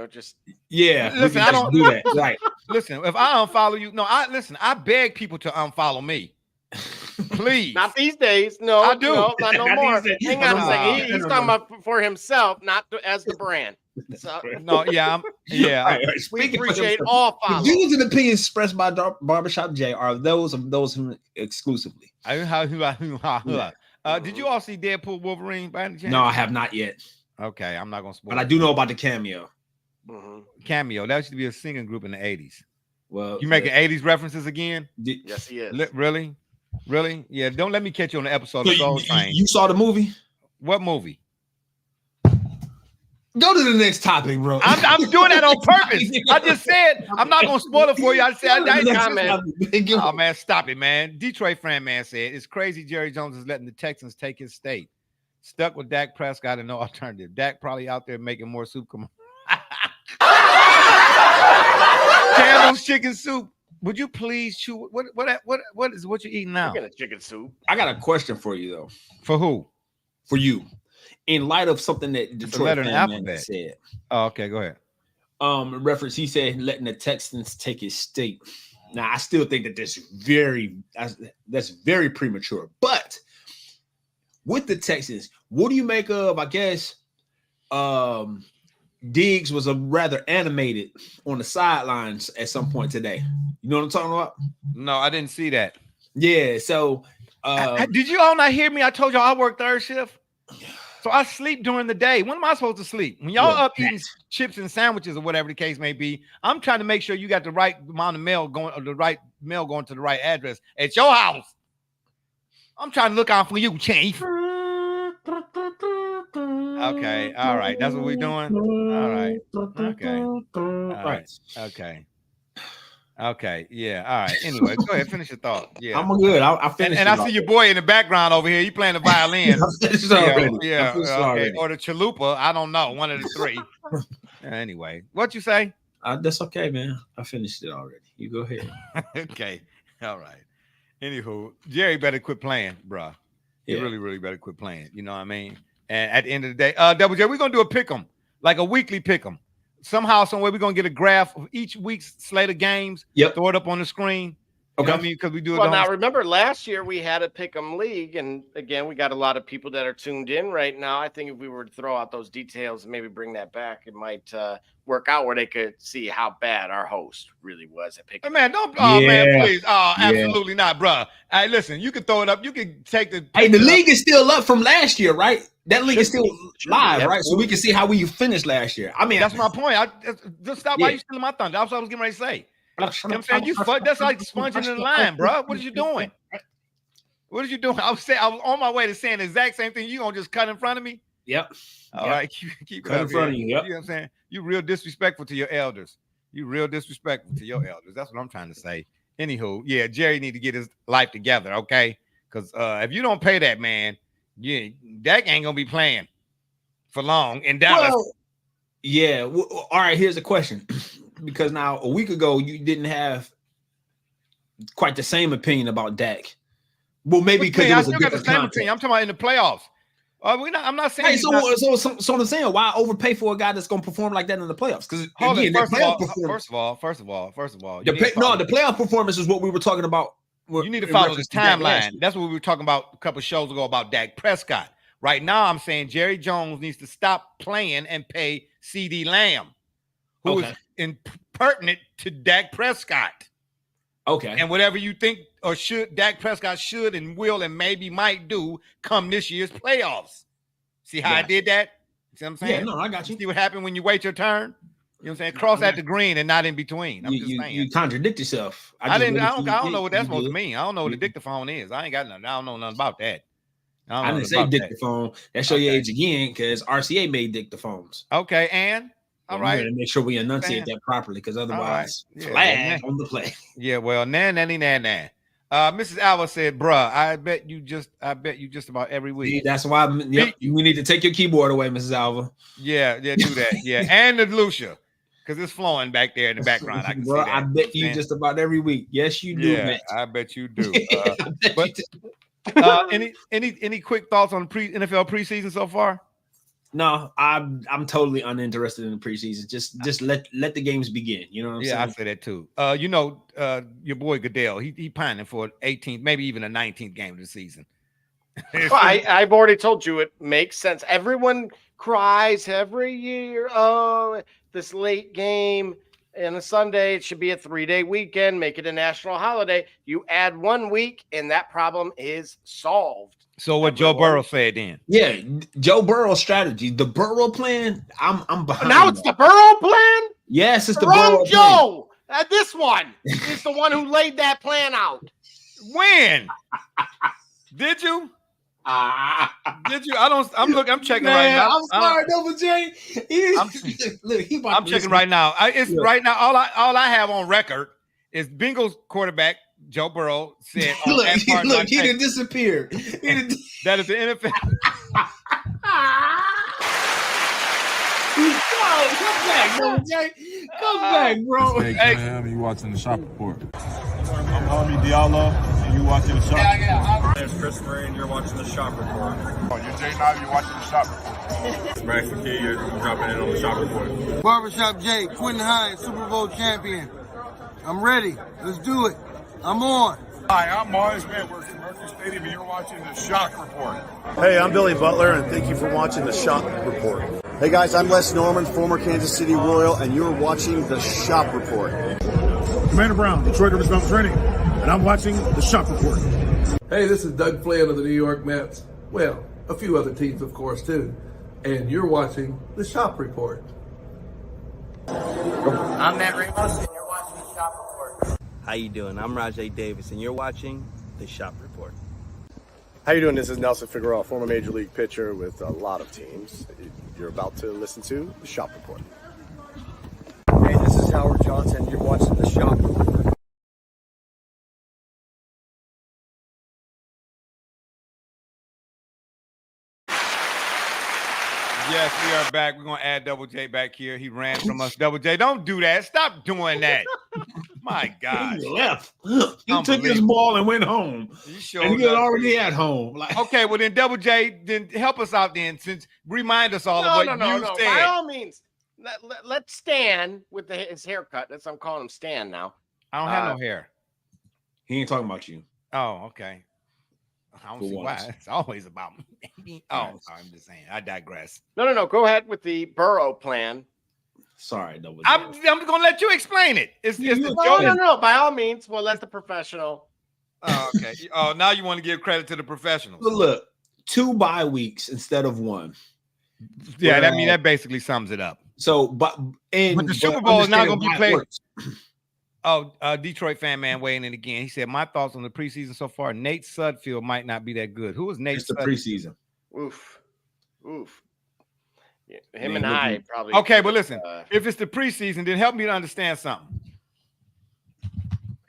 just Listen, I don't do that. Right. Listen, if I unfollow you, I beg people to unfollow me. Please. Not these days. No, I do. No, not no more. Hang on a second. He's talking about for himself, not as the brand. So, no, yeah. Right. We appreciate all follows. The views and opinions expressed by Barbershop J are those of those exclusively. Did you all see Deadpool Wolverine by any chance? No, I have not yet. Okay, I'm not gonna spoil. But I do know about the cameo. Mm-hmm. Cameo. That used to be a singing group in the 80s. Well, you making 80s references again? Yes, he is. Really? Yeah. Don't let me catch you on the episode of Soul Train. You saw the movie? What movie? Go to the next topic, bro. I'm doing that on purpose. I just said I'm not gonna spoil it for you. I said oh man, stop it, man. Detroit fan man said it's crazy. Jerry Jones is letting the Texans take his state. Stuck with Dak Prescott and no alternative. Dak probably out there making more soup. Campbell's chicken soup. would you please chew? What is what you eating now? I'm getting a chicken soup. I got a question for you though. For who? For you, in light of something that Detroit fan man said. Oh, okay, go ahead. In reference, he said letting the Texans take his state. Now, I still think that that's very premature. But with the Texans, what do you make of? I guess Diggs was a rather animated on the sidelines at some point today. You know what I'm talking about? No, I didn't see that. Yeah. So, did you all not hear me? I told y'all I work third shift. So I sleep during the day. When am I supposed to sleep? When y'all up eating chips and sandwiches or whatever the case may be, I'm trying to make sure you got the right amount of mail going, or the right mail going to the right address at your house. I'm trying to look out for you, Chief. Okay, all right. That's what we're doing. All right. Okay. All right. Okay. Okay. Yeah. All right. Anyway, go ahead. Finish your thought. Yeah. I'm good. I finished. And I see your boy in the background over here. He playing the violin. Yeah. Okay. Or the chalupa. I don't know. One of the three. Anyway, what you say? That's okay, man. I finished it already. You go ahead. Okay. All right. Anywho, Jerry better quit playing, bro. He really, really better quit playing. You know what I mean? And at the end of the day, Double J, we're gonna do a pick'em, like a weekly pick'em. Somehow, some way, we're gonna get a graph of each week's slate of games. Yep. Throw it up on the screen. You know what I mean? Because we do it. Well, now remember last year we had a pick'em league, and again, we got a lot of people that are tuned in right now. I think if we were to throw out those details and maybe bring that back, it might work out where they could see how bad our host really was at pick'em. Hey, man, don't. Oh man, please. Oh, absolutely not, bro. Hey, listen, you can throw it up. You can take the. Hey, the league is still up from last year, right? That league is still live, right? So we can see how we finished last year. I mean, that's my point. Just stop. Why you stealing my thunder? That's what I was getting ready to say. You know what I'm saying? That's like sponging in the line, bro. What are you doing? What are you doing? I was on my way to saying the exact same thing. You gonna just cut in front of me? Yep. All right, keep cut in front of you. Yep. You know what I'm saying? You real disrespectful to your elders. You real disrespectful to your elders. That's what I'm trying to say. Anywho, yeah, Jerry need to get his life together, okay? Because if you don't pay that man, Dak ain't gonna be playing for long in Dallas. Well, all right, here's a question. Because now a week ago you didn't have quite the same opinion about Dak. Well, maybe because I still got the same opinion. I'm talking about in the playoffs. I'm not saying. Hey, so I'm saying, why overpay for a guy that's going to perform like that in the playoffs? Because first of all, the playoff performance is what we were talking about. You need to follow the timeline. That's what we were talking about a couple shows ago about Dak Prescott. Right now, I'm saying Jerry Jones needs to stop playing and pay CD Lamb, who is impertinent to Dak Prescott. Okay. And whatever you think or should Dak Prescott should and will and maybe might do come this year's playoffs. See how I did that? See what I'm saying? Yeah, no, I got you. See what happened when you wait your turn? You know what I'm saying? Cross at the green and not in between. I'm just saying. You contradict yourself. I don't know what that's supposed to mean. I don't know what a dictaphone is. I ain't got nothing. I don't know nothing about that. I didn't say dictaphone. That show your age again because RCA made dictaphones. Okay, and all right. Make sure we enunciate that properly because otherwise, flag on the play. Yeah, well, nanny. Mrs. Alva said, bruh, I bet you just about every week. See, that's why we need to take your keyboard away, Mrs. Alva. Yeah, do that. Yeah, and the Lucia. Because it's flowing back there in the background. I can see that. I bet you just about every week. Yes, you do, man. I bet you do. Any quick thoughts on NFL preseason so far? No, I'm totally uninterested in the preseason. Just let the games begin. You know what I'm saying? Yeah, I say that too. Your boy Goodell, he pining for an 18th, maybe even a 19th game of the season. I've already told you it makes sense. Everyone cries every year. Oh, this late game on a Sunday, it should be a 3-day weekend. Make it a national holiday. You add 1 week, and that problem is solved. So what Joe Burrow said then? Yeah, Joe Burrow strategy. The Burrow plan, I'm behind. Now it's the Burrow plan? Yes, it's the Burrow Joe. This one is the one who laid that plan out. When? Did you? Did you? I'm checking right now. I'm sorry, Double J. I'm checking right now. Right now. All I have on record is Bengals quarterback Joe Burrow said. Look, he didn't disappear. That is the NFL. Come back, Double J. Come back, bro. Hey, you watching the Shop Report? Call me Diallo, and you're watching the Shop. My name's Christopher, and you're watching the Shop Report. You're Jay Knight, you're watching the Shop Report. It's Max McKee, you're dropping in on the Shop Report. Barbershop Jay, Quentin Hines, Super Bowl champion. I'm ready. Let's do it. I'm on. Hi, I'm Mars Edwards from Mercury Stadium, and you're watching the Shock Report. Hey, I'm Billy Butler, and thank you for watching the Shop Report. Hey guys, I'm Les Norman, former Kansas City Royal, and you're watching the Shop Report. Commander Brown, Detroit Rivers Mountain Training, and I'm watching the Shop Report. Hey, this is Doug Flynn of the New York Mets. Well, a few other teams, of course, too. And you're watching the Shop Report. I'm Matt Ramos, and you're watching the Shop Report. How you doing? I'm Rajay Davis, and you're watching the Shop Report. How you doing? This is Nelson Figueroa, former Major League pitcher with a lot of teams. You're about to listen to the Shop Report. Hey, this is Howard Johnson. You're watching the Shop Report. Yes, we are back. We're going to add Double J back here. He ran from us. Double J, don't do that. Stop doing that. My God. He left. He took his ball and went home. And he was already at home. Like, okay, well then, Double J, then help us out then. Since remind us all of what you said. By all means, let's Stan with his haircut. That's I'm calling him Stan now. I don't have no hair. He ain't talking about you. Oh, okay. I don't see why. It's always about me. Oh, sorry, I'm just saying. I digress. No. Go ahead with the Burrow plan. Sorry, Double J. I'm going to let you explain it. It's No. By all means, we'll let the professional. Oh, okay. Oh, now you want to give credit to the professionals. Look, 2 bye weeks instead of 1. Yeah, that basically sums it up. So, but the Super Bowl is not going to be played. Oh, Detroit fan man weighing in again. He said, my thoughts on the preseason so far, Nate Sudfeld might not be that good. Who is Nate? It's the preseason. Oof. Yeah, him and I probably. Okay, but listen, if it's the preseason, then help me to understand something.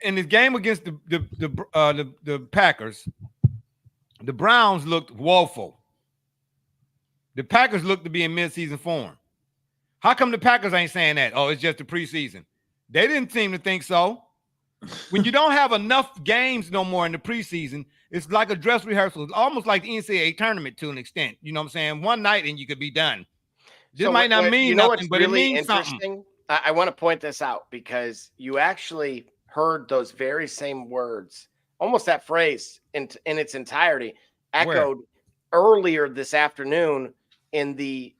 In the game against the Packers, the Browns looked woeful. The Packers looked to be in midseason form. How come the Packers ain't saying that? Oh, it's just the preseason. They didn't seem to think so. When you don't have enough games no more in the preseason, it's like a dress rehearsal. It's almost like the NCAA tournament to an extent. You know what I'm saying? One night and you could be done. This might not mean nothing, but really it means something. I want to point this out because you actually heard those very same words, almost that phrase in its entirety, echoed earlier this afternoon in the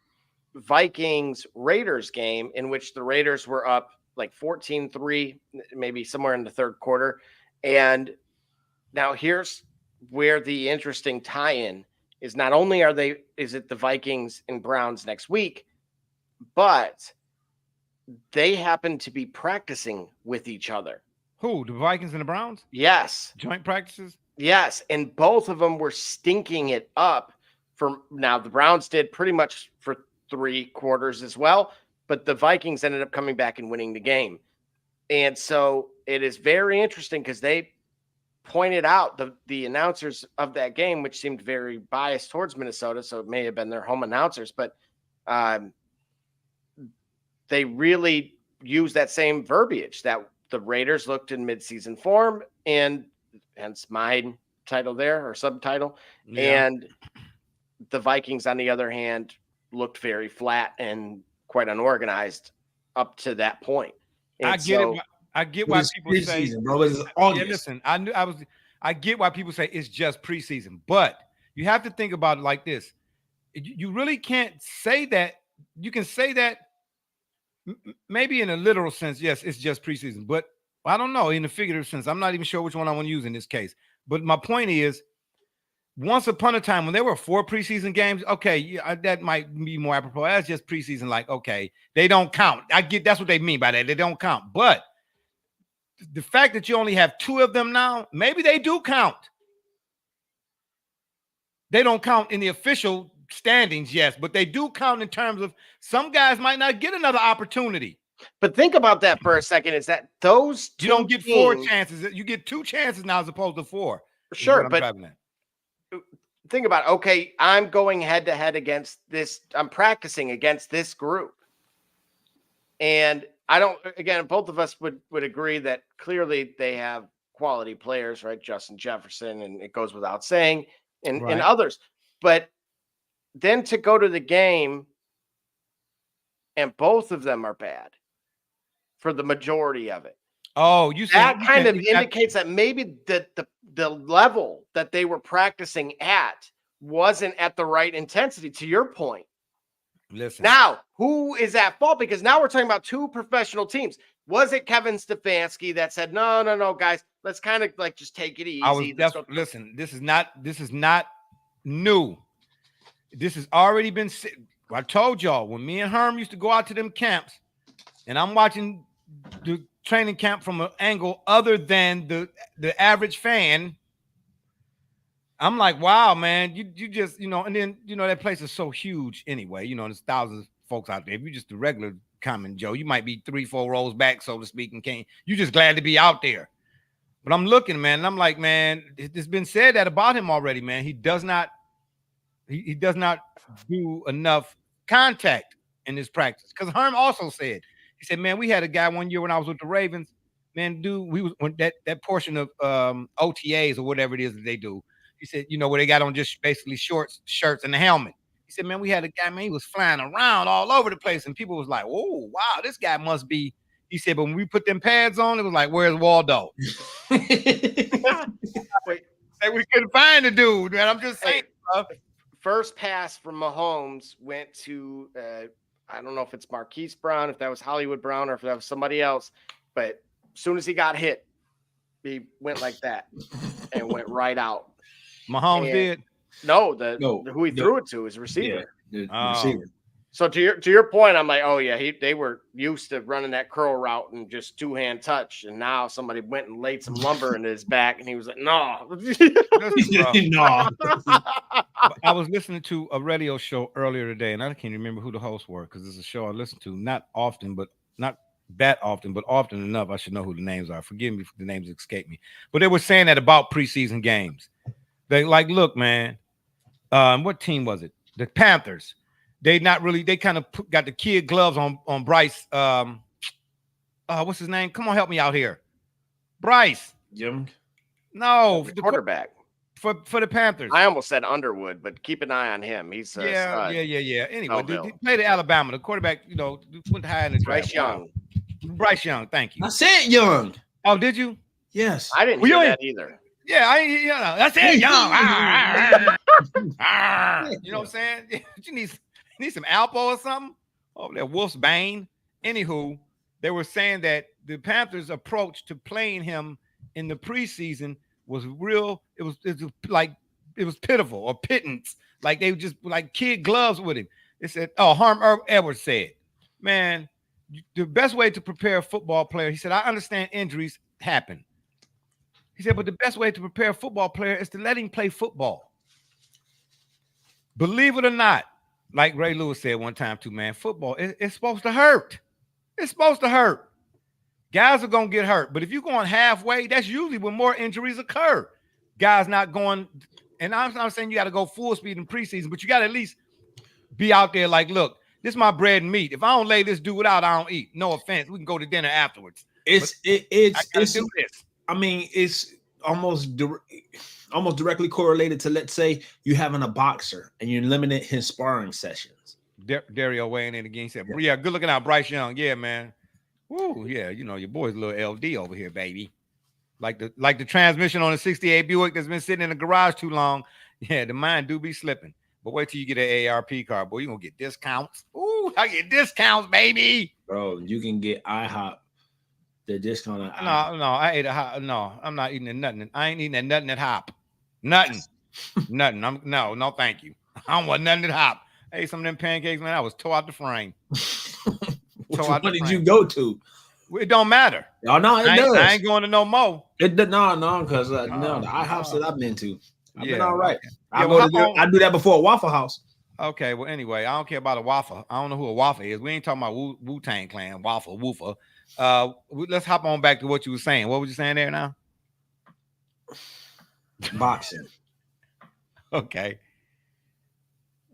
Vikings-Raiders game, in which the Raiders were up like 14-3, maybe somewhere in the third quarter. And now here's where the interesting tie-in is. Not only is it the Vikings and Browns next week, but they happen to be practicing with each other. Who, the Vikings and the Browns? Yes. Joint practices? Yes. And both of them were stinking it up. Now the Browns did pretty much for 3 quarters as well, but the Vikings ended up coming back and winning the game. And so it is very interesting because they pointed out the announcers of that game, which seemed very biased towards Minnesota, so it may have been their home announcers, but they really used that same verbiage that the Raiders looked in midseason form, and hence my title there or subtitle. Yeah. And the Vikings, on the other hand, looked very flat and quite unorganized up to that point. And I get why people say, bro, it's August. Yeah, listen, I get why people say it's just preseason, but you have to think about it like this. You really can't say that. You can say that maybe in a literal sense, yes, it's just preseason, but I don't know, in a figurative sense, I'm not even sure which one I want to use in this case. But my point is, once upon a time, when there were 4 preseason games, okay, yeah, that might be more apropos. That's just preseason. Like, okay, they don't count. I get that's what they mean by that. They don't count. But the fact that you only have 2 of them now, maybe they do count. They don't count in the official standings, yes, but they do count in terms of some guys might not get another opportunity. But think about that for a second. Is that those 2 you don't get teams, 4 chances. You get 2 chances now as opposed to 4. Sure, but think about it. Okay, I'm going head to head against this. I'm practicing against this group. And I don't, again, both of us would agree that clearly they have quality players, right? Justin Jefferson, and it goes without saying, and Right. others. But then to go to the game and both of them are bad for the majority of it. Oh, you That saying kind of indicates that maybe the level that they were practicing at wasn't at the right intensity, to your point. Listen. Now, who is at fault? Because now we're talking about two professional teams. Was it Kevin Stefanski that said, no, guys, let's kind of like just take it easy? Listen, this is not new. This has already been said. I told y'all when me and Herm used to go out to them camps, and I'm watching the training camp from an angle other than the average fan. I'm like, wow, man, you just, and then, that place is so huge anyway, there's thousands of folks out there. If you're just a regular common Joe, you might be 3-4 rows back, so to speak, and you're just glad to be out there. But I'm looking, man, and I'm like, man, it's been said that about him already, man. He does not do enough contact in his practice. Because Herm also said, he said, man, we had a guy one year when I was with the Ravens, man, dude, we was when that portion of OTAs or whatever it is that they do. He said, where they got on just basically shorts, shirts, and a helmet. He said, man, we had a guy, man, he was flying around all over the place. And people was like, oh, wow, this guy must be. He said, but when we put them pads on, it was like, where's Waldo? Wait, we couldn't find the dude, man. I'm just saying. First pass from Mahomes went to, I don't know if it's Marquise Brown, if that was Hollywood Brown, or if that was somebody else. But as soon as he got hit, he went like that and went right out. Mahomes did? No, who he threw it to is receiver. Yeah, the receiver. So to your point, I'm like, oh yeah, they were used to running that curl route and just 2-hand touch, and now somebody went and laid some lumber in his back, and he was like, no, no. I was listening to a radio show earlier today, and I can't remember who the hosts were because it's a show I listen to not often, but not that often, but often enough. I should know who the names are. Forgive me if the names escape me, but they were saying that about preseason games. They like, look, man, what team was it? The Panthers. They kind of got the kid gloves on Bryce. What's his name? Come on, help me out here. Bryce. Young. No, the quarterback for the Panthers. I almost said Underwood, but keep an eye on him. He's yeah. Anyway, they played at Alabama. The quarterback, went high in the draft. Bryce Young. Thank you. I said Young. Oh, did you? Yes. I didn't hear that either. Yeah, that's it, Young. You know what I'm saying? You need some Alpo or something over there. Wolf's Bane. Anywho, they were saying that the Panthers' approach to playing him in the preseason was real. It was pitiful or pittance. Like they just like kid gloves with him. They said, Herm Edwards said, man, the best way to prepare a football player, he said, I understand injuries happen. He said, but the best way to prepare a football player is to let him play football. Believe it or not, like Ray Lewis said one time too, man, football, it's supposed to hurt. It's supposed to hurt. Guys are going to get hurt. But if you're going halfway, that's usually when more injuries occur. Guys not going, and I'm not saying you got to go full speed in preseason, but you got to at least be out there like, look, this is my bread and meat. If I don't lay this dude out, I don't eat. No offense. We can go to dinner afterwards. It's almost directly correlated to, let's say you having a boxer and you're limiting his sparring sessions. Dario weighing in again. He said, yeah, good looking out, Bryce Young. Yeah, man. Woo, yeah, your boy's a little LD over here, baby. Like the transmission on a 68 Buick that's been sitting in the garage too long. Yeah, the mind do be slipping. But wait till you get an ARP car, boy. You're going to get discounts. Ooh, I get discounts, baby. Bro, you can get IHOP. The discount. No, I ate a hop. No, I'm not eating nothing. I ain't eating nothing at Hop. Nothing. Nothing. No, thank you. I don't want nothing at Hop. I ate some of them pancakes, man. I was tore out the frame. What did you go to? It don't matter. Oh, no, it does. I ain't going to no more. No, because the IHOPs that I've been to, I've been all right. Okay. I do that before a Waffle House. Okay, well, anyway, I don't care about a waffle. I don't know who a waffle is. We ain't talking about Wu-Tang Clan, waffle, woofer. Let's hop on back to what you were saying. What were you saying there now? Boxing. Okay.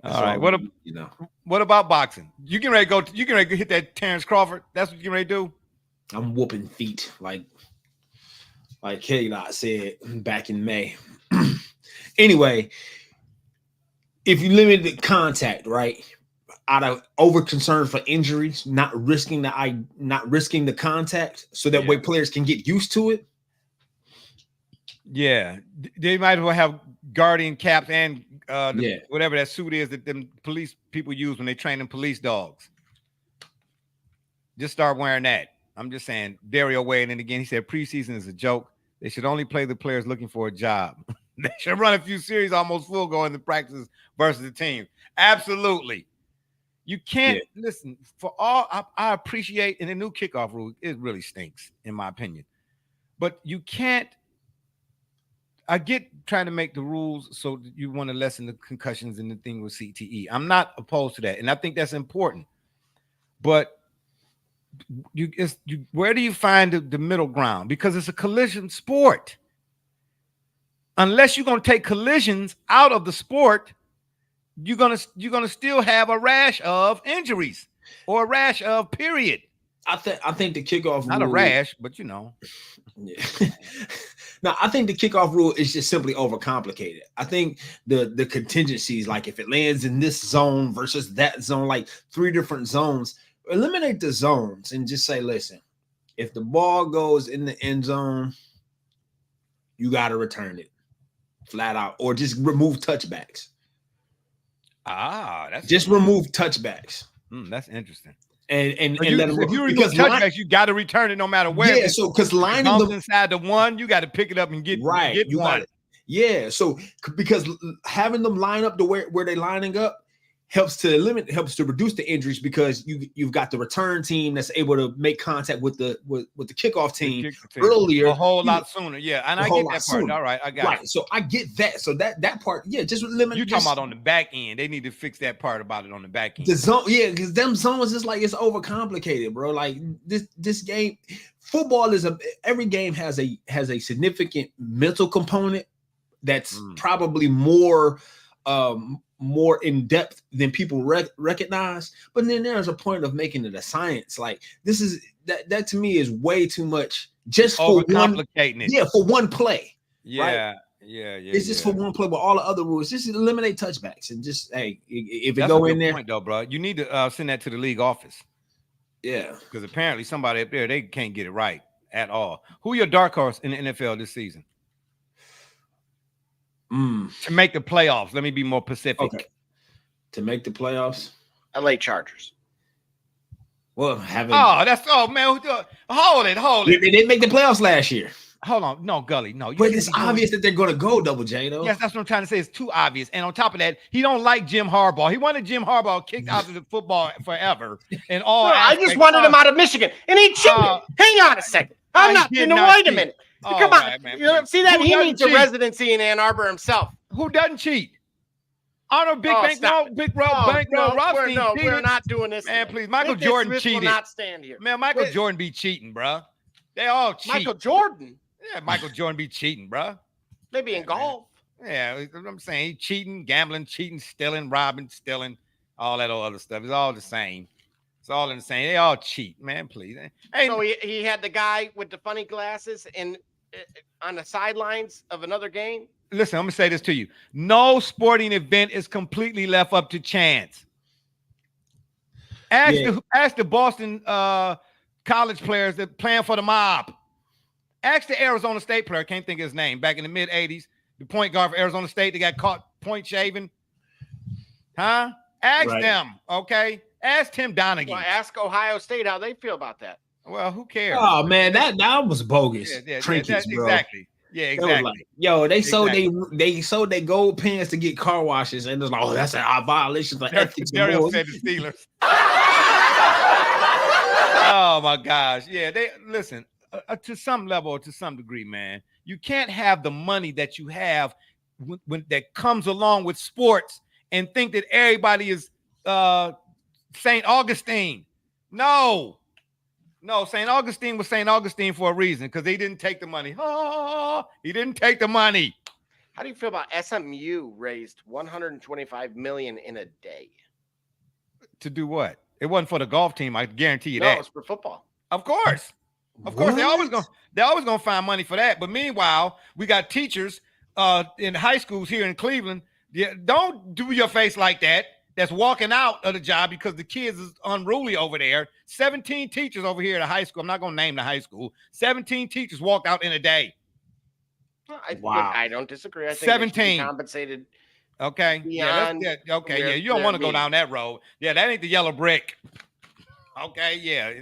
All right. What about boxing? You can ready to hit that Terrence Crawford? That's what you can ready to do? I'm whooping feet. Like like K-Dot said back in May. Anyway, if you limit the contact, right, out of over concern for injuries, not risking the contact, so that way players can get used to it. Yeah, they might as well have guardian caps and whatever that suit is that them police people use when they train them police dogs. Just start wearing that. I'm just saying. Dario weighing in again. He said preseason is a joke. They should only play the players looking for a job. They should run a few series almost full going to practices versus the team. Absolutely. You can't listen for all. I appreciate in the new kickoff rule. It really stinks, in my opinion. But you can't. I get trying to make the rules so that you want to lessen the concussions and the thing with CTE. I'm not opposed to that, and I think that's important. But where do you find the middle ground? Because it's a collision sport. Unless you're going to take collisions out of the sport, you're gonna still have a rash of injuries or a rash of period. I think the kickoff not rule, a rash, but you know. Yeah. Now, I think the kickoff rule is just simply overcomplicated. I think the contingencies, like if it lands in this zone versus that zone, like 3 different zones, eliminate the zones and just say, listen, if the ball goes in the end zone, you got to return it flat out, or just remove touchbacks. That's just remove touchbacks. That's interesting. And let them, if you remove touchbacks, you got to return it no matter where. Yeah, so because lining them inside the one, you got to pick it up and get right. Get one. Yeah, so because having them line up to where they're lining up helps to reduce the injuries, because you've got the return team that's able to make contact with the kickoff team earlier, a whole lot sooner. Yeah, and I get that part. Sooner. All right, I got it. So I get that. So that part, just eliminate. You're talking about on the back end. They need to fix that part about it on the back end. The zone, because them zones is like it's overcomplicated, bro. Like this game, football is every game has a significant mental component that's probably more in depth than people recognize. But then there's a point of making it a science. Like this is that to me is way too much just for complicating it. Yeah, for one play. Yeah, right? yeah. It's just for one play with all the other rules. Just eliminate touchbacks and just if it That's go a in good there, point, though, bro. You need to send that to the league office. Yeah, because apparently somebody up there, they can't get it right at all. Who your dark horse in the NFL this season? To make the playoffs. Let me be more specific. Okay. To make the playoffs, LA Chargers. Well, man. Hold it. They didn't make the playoffs last year. Hold on, no, Gully, no. But it's obvious that they're going to go, Double J, though. Yes, that's what I'm trying to say. It's too obvious. And on top of that, he don't like Jim Harbaugh. He wanted Jim Harbaugh kicked out of the football forever. And all I just wanted him out of Michigan, and he cheated. Hang on a second. I'm not. Wait a minute. Come on, man, you see that? He needs a residency in Ann Arbor himself. Who doesn't cheat? Big Rob Rothstein. No, we're not doing this, man. Please, Michael Jordan cheated. Will not stand here, man. Michael Jordan be cheating, bro. They all cheat. Michael Jordan. Yeah, Michael Jordan be cheating, bro. Maybe in golf. Yeah, I'm saying he cheating, gambling, cheating, stealing, robbing, stealing, all that other stuff. It's all the same. It's all in the same. They all cheat, man. Please. Hey, so he had the guy with the funny glasses on the sidelines of another game. Listen, I'm gonna say this to you. No sporting event is completely left up to chance. Ask the Boston college players that playing for the mob. Ask the Arizona State player, can't think of his name, back in the mid-'80s, the point guard for Arizona State that got caught point shaving. Huh? Ask them, okay? Ask Tim Donaghy. Well, ask Ohio State how they feel about that. Well, who cares? Oh, man, that was bogus. Trinkets, bro. Exactly. Yeah, exactly. Like, they sold their gold pens to get car washes, and it's like, oh, that's a violation of ethics. Dario said the Steelers. Oh my gosh. Yeah, they listen. To some level or to some degree, man, you can't have the money that you have when that comes along with sports and think that everybody is St. Augustine. No, St. Augustine was St. Augustine for a reason, because he didn't take the money. He didn't take the money. How do you feel about SMU raised $125 million in a day? To do what? It wasn't for the golf team. I guarantee you that. that. No, it's for football. Of course. Of course, they're always gonna find money for that. But meanwhile, we got teachers in high schools here in Cleveland. Yeah, don't do your face like that. That's walking out of the job because the kids is unruly over there. 17 teachers over here at a high school. I'm not gonna name the high school. 17 teachers walked out in a day. Wow. I don't disagree. I think 17 compensated. Okay. Yeah. Okay. Yeah. You don't want to go down that road. Yeah. That ain't the yellow brick. Okay. Yeah.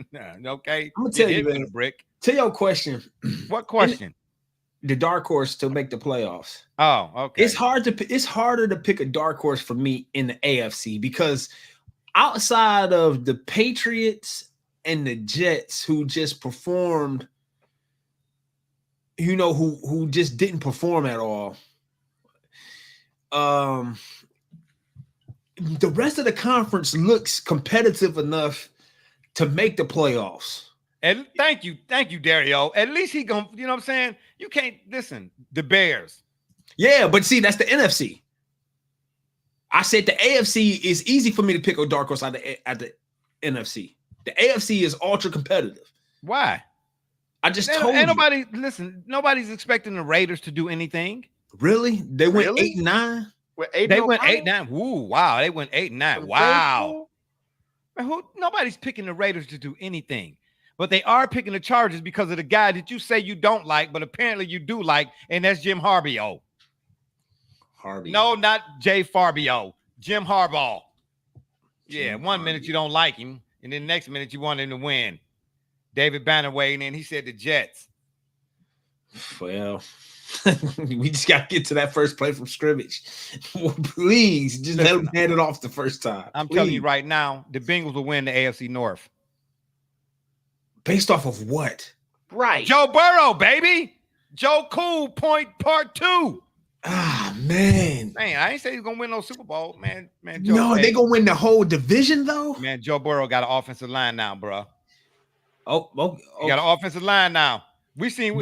Okay. I'm gonna tell you, man, brick. To your question. What question? The dark horse to make the playoffs. Oh, okay. It's harder to pick a dark horse for me in the AFC because outside of the Patriots and the Jets, who just performed, who just didn't perform at all. The rest of the conference looks competitive enough to make the playoffs. And thank you, Dario. At least he gonna, you know what I'm saying? You can't listen. The Bears. Yeah, but see, that's the NFC. I said the AFC is easy for me to pick a dark horse at the NFC. The AFC is ultra competitive. Why? I just told you. Nobody's expecting the Raiders to do anything. Really? They went 8-9. They went 8-9. Ooh, wow! They went 8-9. Wow. Man, nobody's picking the Raiders to do anything. But they are picking the Chargers because of the guy that you say you don't like, but apparently you do like, and that's Jim Harbaugh. No, not Jay Farbio. Jim Harbaugh. Yeah, one minute you don't like him, and then the next minute you want him to win. David Banner weighed in, he said the Jets. Well, we just got to get to that first play from scrimmage. Please, just let them hand it off the first time. I'm telling you right now, the Bengals will win the AFC North. Based off of what? Right. Joe Burrow, baby. Joe Cool, part 2. Ah, man. Man, I ain't say he's going to win no Super Bowl, man. Joe, no, they going to win the whole division, though? Man, Joe Burrow got an offensive line now, bro. Oh. He got an offensive line now. We seen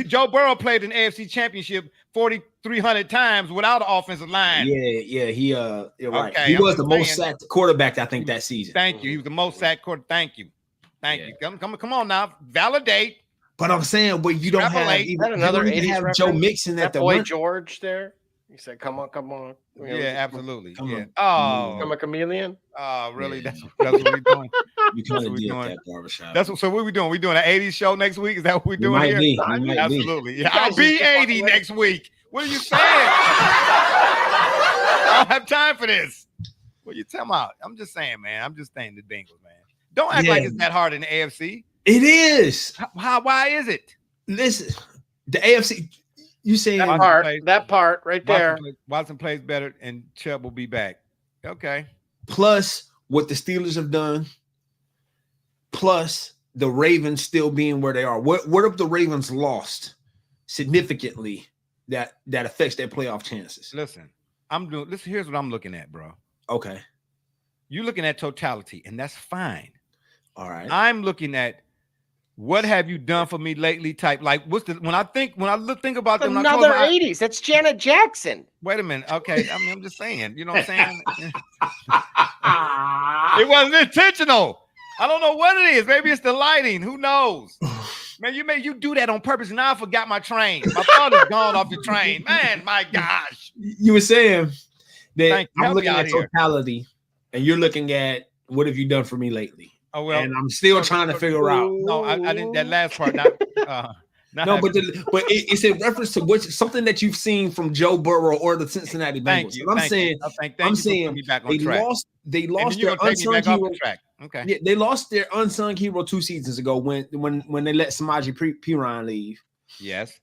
Joe Burrow played an AFC championship 4,300 times without an offensive line. Yeah, you're right. Okay, he was the most sacked quarterback, I think, that season. Thank you. He was the most sacked quarterback. Thank you. Come on now. Validate. But I'm saying, well, you don't have Joe Mixon at the boy George there. He said, "Come on." Yeah, absolutely. Yeah. Oh, I'm a chameleon. Oh, really? Yeah. That's what we're doing. You kind of did that barbershop. So what are we doing? We doing an 80s show next week? Is that what we're doing here? Absolutely. Yeah, I'll be 80 next week. What are you saying? I don't have time for this. What are you talking about? I'm just saying, man. I'm just saying the Bengals, man. Don't act like it's that hard in the AFC. It is. Why is it? Listen, the AFC. You say that part right there. Watson plays better, and Chubb will be back. Okay. Plus, what the Steelers have done. Plus, the Ravens still being where they are. What if the Ravens lost significantly? That affects their playoff chances. Listen, here's what I'm looking at, bro. Okay. You're looking at totality, and that's fine. All right. I'm looking at what have you done for me lately type. Like, when I think about them, another 80s. That's Janet Jackson. Wait a minute. Okay. I mean, I'm just saying, you know what I'm saying? It wasn't intentional. I don't know what it is. Maybe it's the lighting. Who knows? Man, you do that on purpose. Now I forgot my train. My thought is gone off the train. Man, my gosh. You were saying that I'm looking at totality, and you're looking at what have you done for me lately? Oh, well, and I'm still trying to figure out. No, I didn't. That last part. No, but it's in reference to something that you've seen from Joe Burrow or the Cincinnati Bengals. I'm saying they lost their unsung hero. Okay. Yeah, they lost their unsung hero 2 seasons ago when they let Samaje Perine leave. Yes.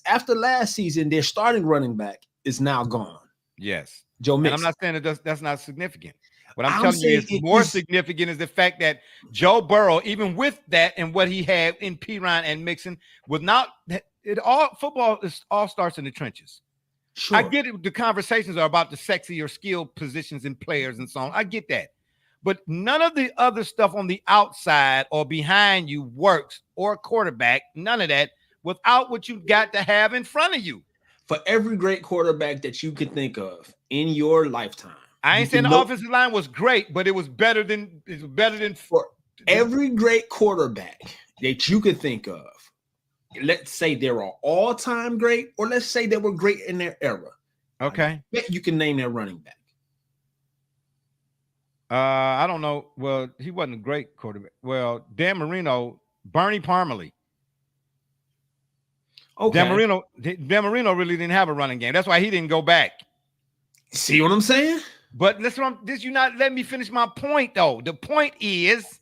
After last season, their starting running back is now gone. Yes. Joe Mixon. And I'm not saying that's not significant. What I'm telling you is more significant is the fact that Joe Burrow, even with that and what he had in Perine and Mixon, football all starts in the trenches. Sure. I get it. The conversations are about the sexy or skilled positions and players and so on. I get that. But none of the other stuff on the outside or behind you works, or quarterback, none of that, without what you got to have in front of you. For every great quarterback that you could think of in your lifetime. I ain't saying the offensive line was great, but it was better than for every great quarterback that you could think of, let's say they're an all-time great, or let's say they were great in their era. Okay. You can name their running back. I don't know. Well, he wasn't a great quarterback. Well, Dan Marino, Bernie Parmalee. Okay. Dan Marino really didn't have a running game. That's why he didn't go back. See what I'm saying? But listen, did you not let me finish my point, though? The point is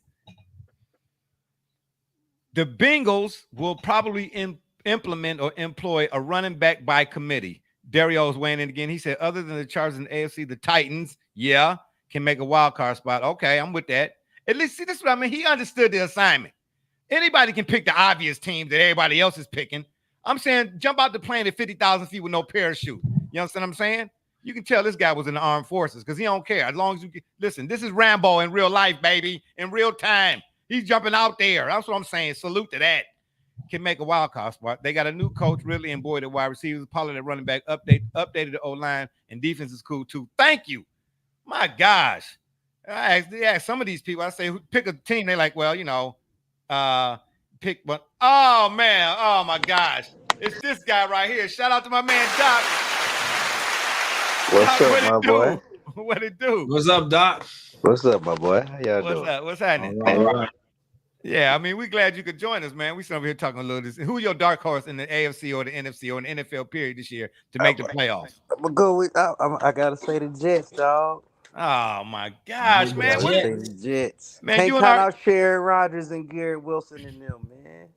the Bengals will probably implement or employ a running back by committee. Dario's weighing in again. He said, other than the Chargers and the AFC, the Titans, can make a wild card spot. Okay, I'm with that. At least, see, this is what I mean. He understood the assignment. Anybody can pick the obvious team that everybody else is picking. I'm saying jump out the plane at 50,000 feet with no parachute. You understand what I'm saying? You can tell this guy was in the armed forces because he don't care. As long as you can listen, this is Rambo in real life, baby, in real time. He's jumping out there. That's what I'm saying. Salute to that. Can make a wild card spot. They got a new coach, Ridley and Boyd at wide receivers, Pollard at running back, updated the O-line, and defense is cool too. Thank you. My gosh. I asked some of these people, I say, pick a team. They're like, well, pick one. Oh, man. Oh, my gosh. It's this guy right here. Shout out to my man, Doc. What's up, my boy? What it do? What's up, Doc? What's up, my boy? How y'all doing? What's happening? All right. Yeah, I mean, we're glad you could join us, man. We still over here talking a little this. Who your dark horse in the AFC or the NFC or the NFL period this year to make the playoffs? I'm gonna go with. I gotta say the Jets, dog. Oh my gosh, man! Say the Jets. Man, can't count out Sharon Rodgers and Garrett Wilson and them, man.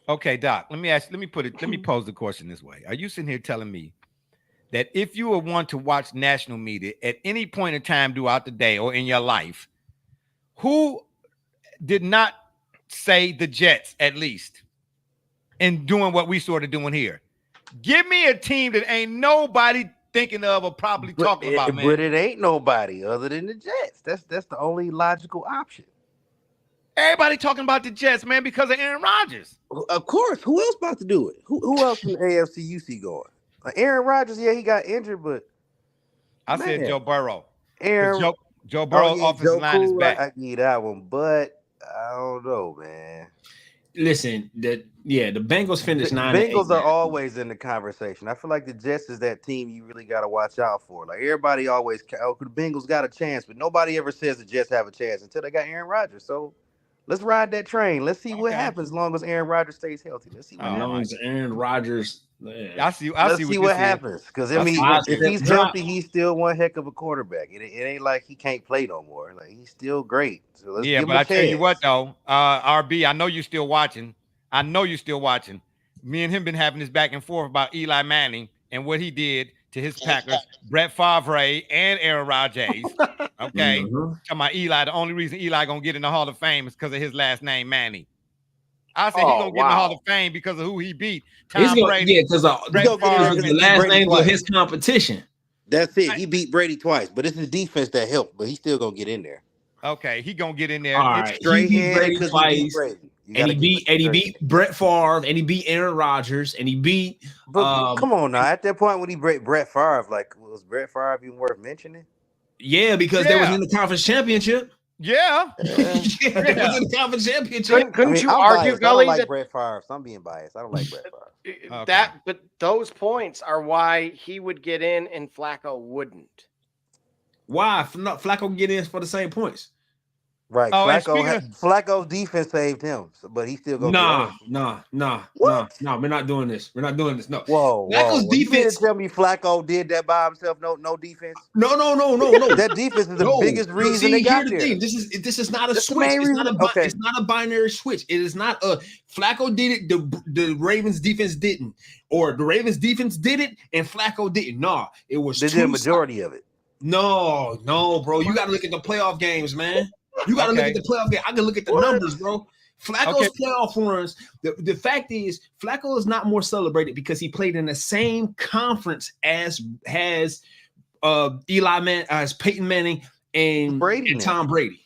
Okay, Doc. Let me pose the question this way: are you sitting here telling me that if you were one to watch national media at any point in time throughout the day or in your life, who did not say the Jets at least in doing what we sort of doing here? Give me a team that ain't nobody thinking of or probably talking about, man. But it ain't nobody other than the Jets. That's the only logical option. Everybody talking about the Jets, man, because of Aaron Rodgers. Of course. Who else about to do it? Who else in the AFC you see going? Aaron Rodgers, yeah, he got injured, but I said Joe Burrow. Joe Burrow's offensive line is back. I give you that one, but I don't know, man. Listen, the Bengals finished 9-8. Bengals are always in the conversation. I feel like the Jets is that team you really got to watch out for. Like everybody always, the Bengals got a chance, but nobody ever says the Jets have a chance until they got Aaron Rodgers. So let's ride that train. Let's see what happens as long as Aaron Rodgers stays healthy. Let's see what happens. As long as Aaron Rodgers. Let's see what happens. Because I mean, if he's healthy, he's still one heck of a quarterback. It ain't like he can't play no more. Like he's still great. So let's give him a tell you what though, RB, I know you're still watching. Me and him been having this back and forth about Eli Manning and what he did to his Packers, Brett Favre and Aaron Rodgers. Okay, talking about Eli. The only reason Eli gonna get in the Hall of Fame is because of his last name, Manning. I said he's gonna get in the Hall of Fame because of who he beat. Tom Brady. Yeah, because the last names of his competition. That's it. He beat Brady twice, but it's his defense that helped. But he's still gonna get in there. Okay, he gonna get in there. All right. He beat Brady twice, and he beat Brett Favre, and he beat Aaron Rodgers, and he beat. But come on now, at that point when he beat Brett Favre, like was Brett Favre even worth mentioning? Yeah, because they was in the conference championship. Yeah, they was in the conference championship. Couldn't you argue, Gully? I don't like Brett Favre. So I'm being biased. I don't like Brett Favre. But those points are why he would get in and Flacco wouldn't. Why? Flacco can get in for the same points. Right. Flacco's defense saved him, but he still going to No. We're not doing this. No. Whoa. Flacco's defense. You tell me Flacco did that by himself? No defense. No. That defense is the biggest reason they got there. This is not a switch. It's not a binary switch. It is not a Flacco did it. The Ravens defense didn't, or the Ravens defense did it and Flacco didn't. No, it was. They did a majority of it. No, bro. You got to look at the playoff games, man. You got to look at the playoff game. I can look at the numbers, bro. Flacco's playoff runs. The fact is, Flacco is not more celebrated because he played in the same conference as has as Peyton Manning and Tom Brady,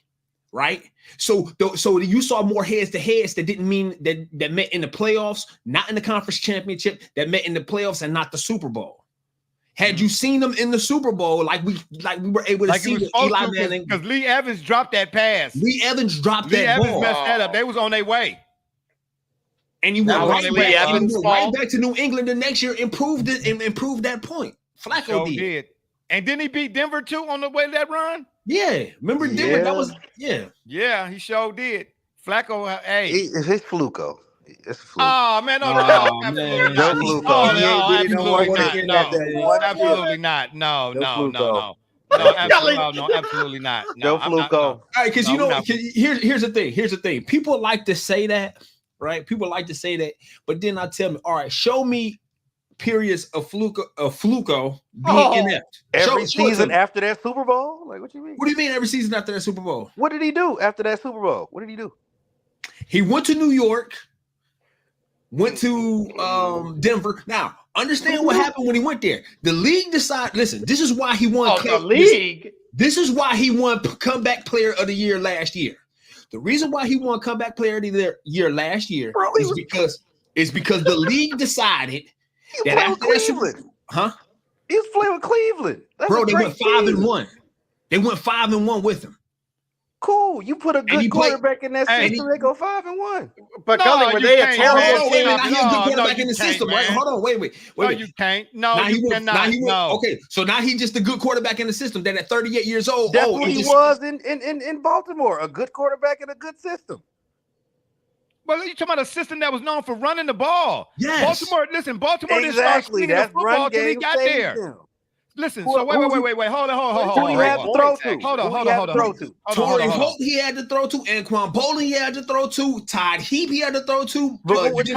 right? So you saw more heads to heads that didn't mean that met in the playoffs, not in the conference championship, that met in the playoffs and not the Super Bowl. Had you seen them in the Super Bowl, like we were able to see with Eli Manning, because Lee Evans dropped that pass. Lee Evans dropped Lee that Evans ball. messed that up. They was on their way. And you went right back to New England the next year, improved it and improved that point. Flacco did. And didn't he beat Denver too on the way to that run? Yeah. Remember Denver? That was Yeah, he sure did. Flacco, hey. It's Fluco. It's a fluke. Oh man, no, man. No fluke. Absolutely not. No, absolutely not. No fluke. All right, because here's the thing. Here's the thing. People like to say that, right? People like to say that, but then I tell them, all right, show me periods of Fluco being inept. Every season after that Super Bowl? Like, what you mean? What do you mean every season after that Super Bowl? What did he do after that Super Bowl? What did he do? He went to New York. Went to Denver. Now, understand what happened when he went there. The league decided, listen, this is why he won. The league? This is why he won Comeback Player of the Year last year. The reason why he won Comeback Player of the Year last year is because the league decided that after that he was playing with Cleveland. They went 5-1. They went 5-1 with him. Cool. You put a good quarterback in that system, they go 5-1. But were they a terrible team? Now he's a good quarterback in the system, right? Hold on, wait. No, you can't. No, you cannot. Okay, so now he's just a good quarterback in the system. Then at 38 years old, that's what he was in Baltimore, a good quarterback in a good system. Well, you're talking about a system that was known for running the ball. Yes. Baltimore didn't start swinging the football till he got there. Listen, so wait. Hold on. Who he had to throw to? Hold on. Torrey Holt he had to throw to, Anquan Bolden he had to throw to, Todd Heap he had to throw to, Jacoby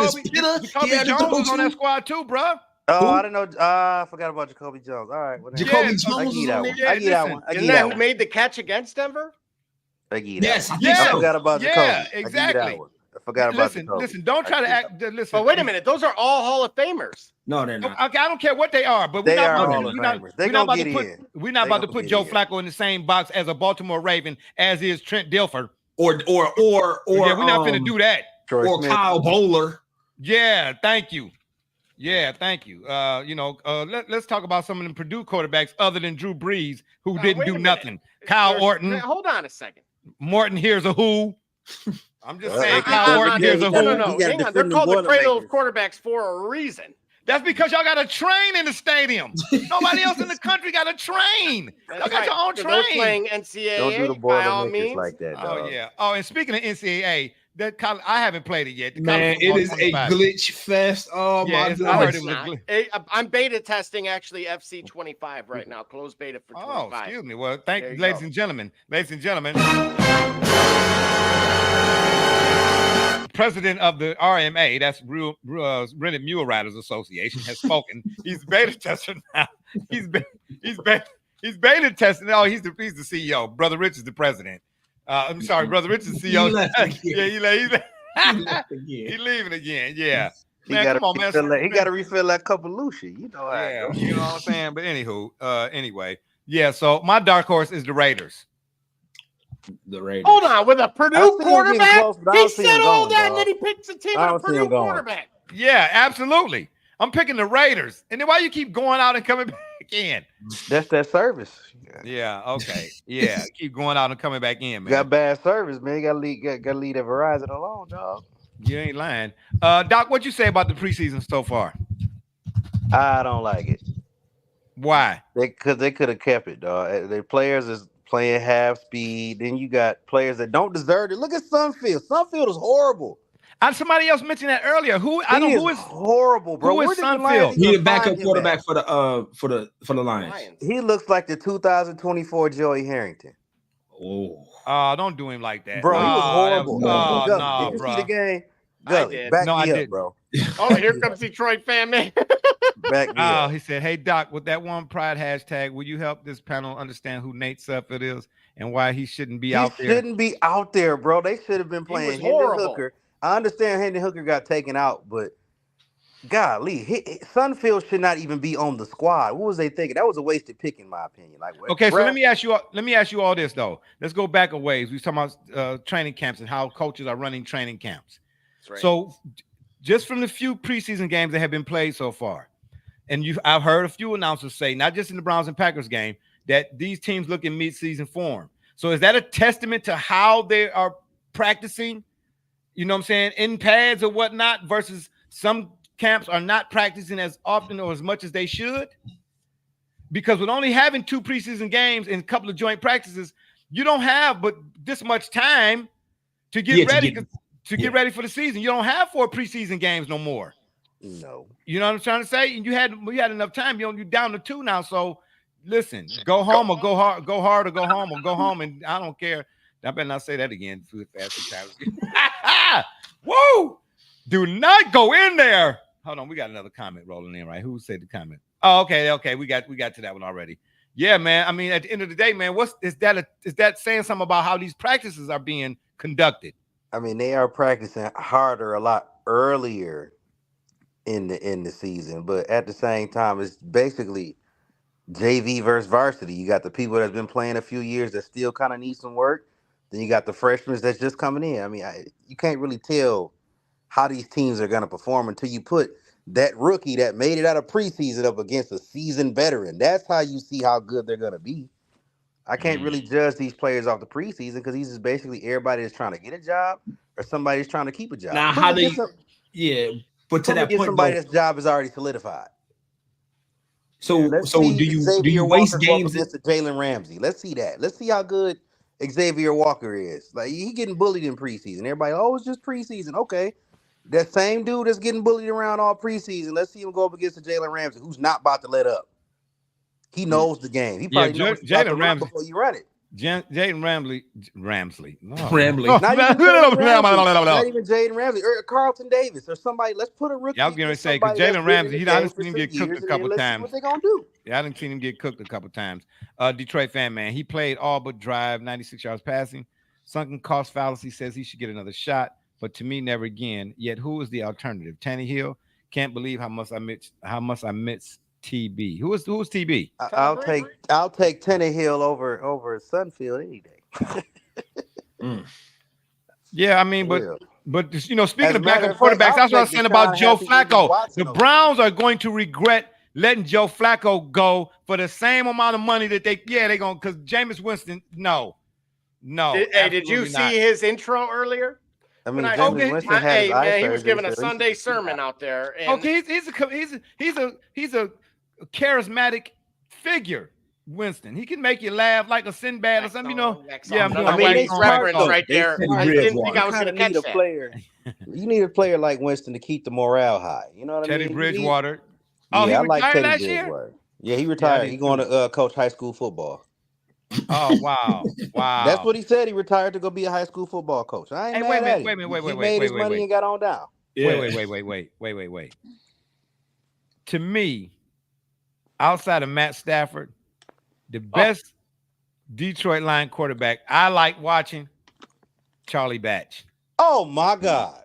Jones on that squad too, bro. Oh, I don't know. I forgot about Jacoby Jones. All right, Jacoby Jones was on there. I get that one. Isn't that who made the catch against Denver? I get that one. I forgot about Jacoby. Yeah, exactly. I forgot about Jacoby. Listen, don't try to act. Listen, but wait a minute, those are all Hall of Famers. No, they're not. Okay, I don't care what they are, but we're not about to put Joe Flacco in the same box as a Baltimore Raven, as is Trent Dilfer, or we're not going to do that. Or Kyle Bowler. Yeah, thank you. Let's talk about some of them Purdue quarterbacks other than Drew Brees who didn't do nothing. Kyle Orton. Hold on a second. Morton, here's a who. I'm just saying, Kyle Orton, here's a who. No. Hang on. They're called the cradle of quarterbacks for a reason. That's because y'all got a train in the stadium. Nobody else in the country got a train. Y'all got your own train. They're playing NCAA. Don't do the Boilermakers like that, dog. Oh, yeah. Oh, and speaking of NCAA, I haven't played it yet. Man, it is a glitch fest. Oh, my God. I heard it was a glitch. I'm beta testing, actually, FC25 right now. Closed beta for 25. Oh, excuse me. Well, thank you, ladies and gentlemen. President of the RMA, that's Rented Mule Riders Association, has spoken. He's beta testing now. He's beta testing. Oh, he's the CEO. Brother Rich is the president. I'm sorry, Brother Rich is the CEO. He's leaving again. Yeah. He got to refill that cup of Lucia. You know how you know what I'm saying? But anyway. Yeah, so my dark horse is the Raiders. The Raiders. Hold on, with a Purdue quarterback? He said all that, and then he picks a team with a Purdue quarterback. Yeah, absolutely. I'm picking the Raiders. And then why you keep going out and coming back in? That's that service. Yeah, okay. Yeah, keep going out and coming back in, man. You got bad service, man. You got to leave that Verizon alone, dog. You ain't lying. Doc, what you say about the preseason so far? I don't like it. Why? Because they could have kept it, dog. Their players is playing half speed. Then you got players that don't deserve it. Look at Sunfield. Sunfield is horrible. And somebody else mentioned that earlier. Who is horrible, bro? Who is Sunfield? He's the backup quarterback for the Lions. He looks like the 2024 Joey Harrington. Oh, don't do him like that, bro. He was horrible. No, did you bro. see the game? Gully, back me up, bro. Oh, here comes Detroit fan, man. Back me up. He said, "Hey Doc, with that one pride hashtag, will you help this panel understand who Nate Sudfeld is and why he shouldn't be out there?" He shouldn't be out there, bro. They should have been playing Hendon Hooker. I understand Hendon Hooker got taken out, but golly, Sunfield should not even be on the squad. What was they thinking? That was a wasted pick, in my opinion. Okay, so let me ask you all this though. Let's go back a ways. We were talking about training camps and how coaches are running training camps. Right. So, just from the few preseason games that have been played so far, and I've heard a few announcers say, not just in the Browns and Packers game, that these teams look in mid-season form. So is that a testament to how they are practicing, you know what I'm saying, in pads or whatnot, versus some camps are not practicing as often or as much as they should? Because with only having 2 preseason games and a couple of joint practices, you don't have but this much time to get ready to get ready for the season. You don't have 4 preseason games no more. No. You know what I'm trying to say? And you had enough time. You're down to 2 now. So listen, go home or go hard, go hard or go home or go home. And I don't care. I better not say that again. Whoa! Do not go in there. Hold on, we got another comment rolling in, right? Who said the comment? Oh, okay. We got to that one already. Yeah, man. I mean, at the end of the day, man, is that saying something about how these practices are being conducted? I mean, they are practicing harder a lot earlier in the season, but at the same time, it's basically JV versus varsity. You got the people that's been playing a few years that still kind of need some work. Then you got the freshmen that's just coming in. I mean, you can't really tell how these teams are going to perform until you put that rookie that made it out of preseason up against a seasoned veteran. That's how you see how good they're going to be. I can't really judge these players off the preseason because these is basically everybody that's trying to get a job or somebody that's trying to keep a job. Now, how do you? But to that point, somebody that's job is already solidified. So do you waste Walker games against the Jalen Ramsey? Let's see that. Let's see how good Xavier Walker is. Like, he getting bullied in preseason. Everybody, it's just preseason. Okay. That same dude that's getting bullied around all preseason, let's see him go up against the Jalen Ramsey, who's not about to let up. He knows the game. He probably knows Jalen Ramsey before you run it. Jaden Ramsey. Ramsey. Not even Jaden Ramsey or Carlton Davis or somebody. Let's put a rookie. Yeah, I was going to say, because Jalen Ramsey, I didn't see him get cooked a couple times. What they gonna do? Yeah, I didn't see him get cooked a couple times. Detroit fan, man, he played all but drive, 96 yards passing. Sunken cost fallacy says he should get another shot, but to me, never again. Yet, who is the alternative? Tannehill. Can't believe how much I miss TB. Who is TB? I'll take Tannehill over Sunfield any day. Yeah, I mean, but speaking of backup quarterbacks, that's what I was saying about Joe Flacco. The Browns are going to regret letting Joe Flacco go for the same amount of money that they're going, because Jameis Winston, no. Did you see his intro earlier? I mean, Jameis Winston had he was giving a Sunday sermon out there. And he's a charismatic figure. Winston, he can make you laugh like a Sinbad or something, Yeah, I'm doing he's reference right there. I didn't think I was going to catch that. Player. You need a player like Winston to keep the morale high. You know what I mean? Teddy Bridgewater. Yeah, he retired like last year. Yeah, he retired. He's going to coach high school football. Oh wow! That's what he said. He retired to go be a high school football coach. I ain't mad at him. He made his money and got on down. Wait. To me, outside of Matt Stafford, the best Detroit Lion quarterback I like watching, Charlie Batch. Oh my God!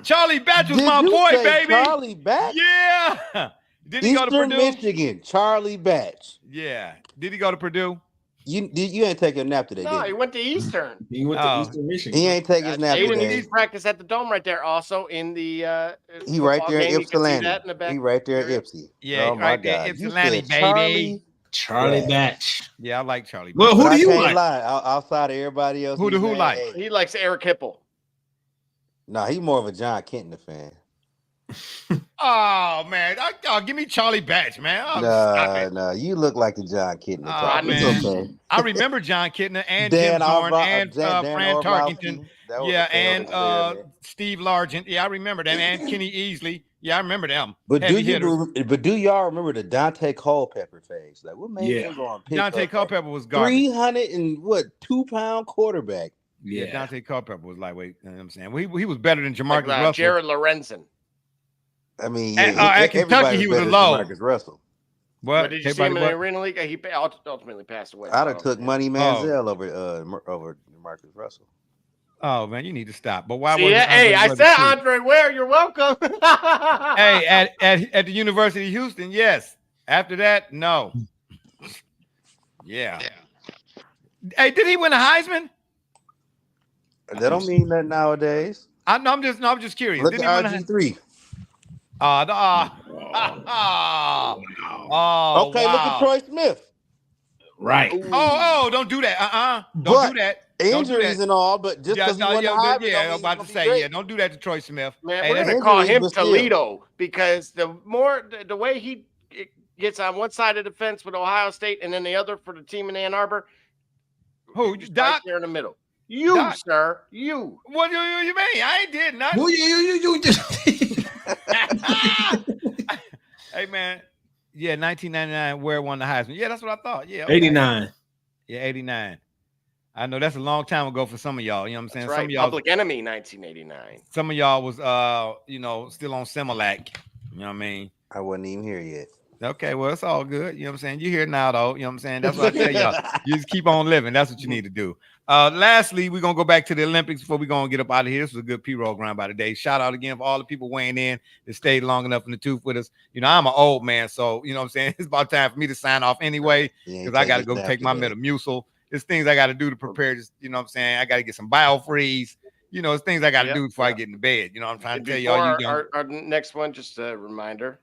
Charlie Batch was my boy, baby. Charlie Batch? Yeah. Did he go to Purdue? Michigan, Charlie Batch. Yeah. Did he go to Purdue? You ain't taking a nap today, No, he went to Eastern. He went to Eastern Michigan. He ain't taking his nap today. He's practice at the Dome right there. Also in the he right there in Ypsilanti. He right there at Ypsi. Yeah, right there in Ypsilanti, baby. Charlie Batch. Yeah, I like Charlie Batch. Well, who do you like? Outside of everybody else. Who like? He likes Eric Hipple. Nah, he's more of a John Kenton fan. Oh man, give me Charlie Batch, man. No, you look like the John Kitna. I remember John Kitna and Tim Horn and Fran Tarkington. And Steve Largent. Yeah, I remember them. And Kenny Easley. Yeah, I remember them. But do y'all remember the Dante Culpepper phase? Like, what made him go on? Dante Culpepper was garbage. 302-pound quarterback. Yeah, Dante Culpepper was lightweight. You know what I'm saying? Well, he was better than Jamarcus Russell. Jared Lorenzen. I mean, at Kentucky, he was a low. Marcus Russell. What did you see him in the Arena League? He ultimately passed away. I'd have took Money Manziel over Marcus Russell. Oh man, you need to stop. But why? Hey, I said Andre Ware. You're welcome. Hey, at the University of Houston, yes. After that, no. Yeah. Hey, did he win a Heisman? That don't mean that nowadays. I'm just curious. Look at RG3. Okay, look at Troy Smith. Right. Don't do that. Don't But do that. Don't do injuries that. and all, but just because he won the Heisman, I'm about to say, don't do that to Troy Smith. Man, Hey, we're gonna call him Toledo because the way he gets on one side of the fence with Ohio State and then the other for the team in Ann Arbor. Who? Doc? Doc? Right there in the middle. You, Doc? sir. You. What do you mean? I ain't did nothing. Who you just Hey man, yeah, 1999, where won the Heisman? Yeah, that's what I thought. Yeah, okay. 89. Yeah, 89. I know that's a long time ago for some of y'all. You know what I'm saying? That's right. Some of y'all, Public Enemy, 1989. Some of y'all was still on Similac. You know what I mean? I wasn't even here yet. Okay, well, it's all good. You know what I'm saying? You're here now, though. You know what I'm saying? That's what I tell y'all. You just keep on living. That's what you need to do. Lastly, we're going to go back to the Olympics before we're going to get up out of here. This was a good P-roll grind by today. Shout out again for all the people weighing in that stayed long enough in the tooth with us. You know, I'm an old man, so, you know what I'm saying? It's about time for me to sign off anyway because I got to go take my Metamucil. There's things I got to do to prepare. Just, you know what I'm saying? I got to get some BioFreeze. You know, it's things I got to do before I get into bed. You know what I'm trying to tell y'all. Our next one, just a reminder.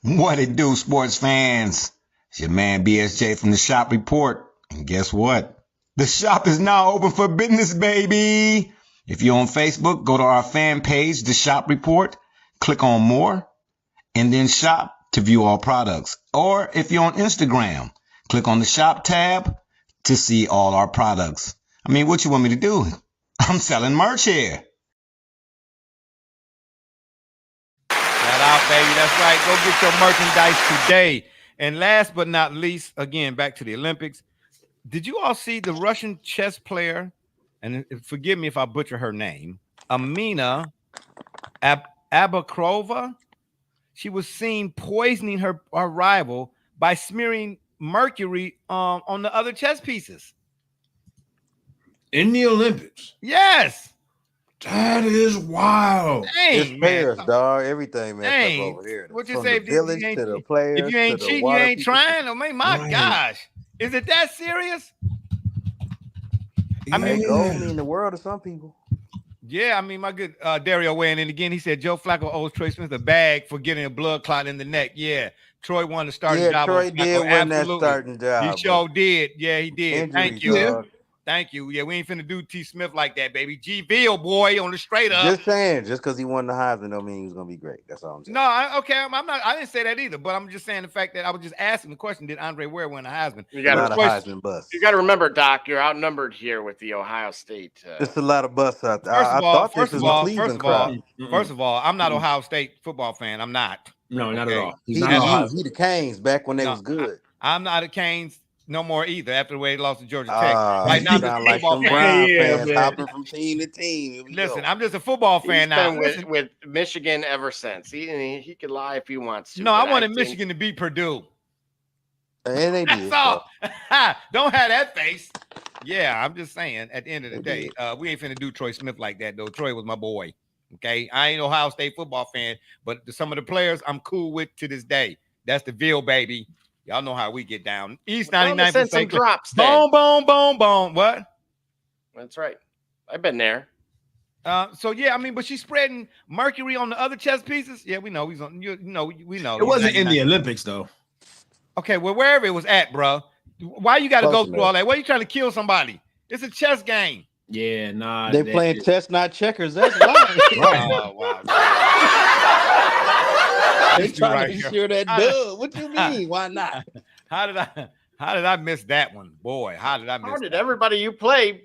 What it do, sports fans? It's your man BSJ from the Shop Report. And guess what? The shop is now open for business, baby. If you're on Facebook, go to our fan page, The Shop Report. Click on More, and then Shop to view all products. Or if you're on Instagram, click on the Shop tab to see all our products. I mean, what you want me to do? I'm selling merch here. Shout out, baby. That's right. Go get your merchandise today. And last but not least, again, back to the Olympics. Did you all see the Russian chess player? And forgive me if I butcher her name. Amina Abakrova. She was seen poisoning her rival by smearing mercury on the other chess pieces. In the Olympics? Yes. That is wild. Dang, it's Paris, dog. Everything messed up over here. What you From say? the village to the players, if you ain't cheating, you ain't trying. I mean, my Right. gosh, is it that serious? I mean, gold mean the world to some people. Yeah, I mean, my good Dario weighing in again. He said Joe Flacco owes Troy Smith a bag for getting a blood clot in the neck. Yeah, Troy won the starting job. Troy did win that starting job. He sure did. Yeah, he did. Injuries, Thank you. dog. Thank you. Yeah, we ain't finna do T. Smith like that, baby. G-Ville, boy, on the straight up. Just saying, just because he won the Heisman don't mean he was gonna be great. That's all I'm saying. No, I'm not. I didn't say that either. But I'm just saying the fact that I was just asking the question: did Andre Ware win a Heisman? You got a Heisman bus. You got to remember, Doc, you're outnumbered here with the Ohio State. There's a lot of bus out there. First of all, I'm not Ohio State football fan. I'm not. No, not at all. He the Canes back when they was good. I'm not a Canes no more either. After the way they lost to Georgia Tech. Right now, I'm like some Brown fans hopping from team to team. Listen, I'm just a football fan now. Been with Michigan ever since. He can lie if he wants to. No, I wanted Michigan to beat Purdue. And they did. That's all. Don't have that face. Yeah, I'm just saying. At the end of the day, we ain't finna do Troy Smith like that though. Troy was my boy. Okay, I ain't Ohio State football fan, but some of the players I'm cool with to this day. That's the Ville, baby. Y'all know how we get down. East 99%. Drops. Boom, boom, boom, boom. What? That's right. I've been there. So yeah, I mean, but she's spreading mercury on the other chess pieces. Yeah, we know he's on. We know. It wasn't in the Olympics though. Okay, well, wherever it was at, bro. Why you got to go through all that? Why you trying to kill somebody? It's a chess game. Yeah, nah. They playing chess, not checkers. That's why. Oh, wow. They trying to ensure that dub. What you mean? Why not? How did I miss that one, boy? How did I miss? How did everybody you play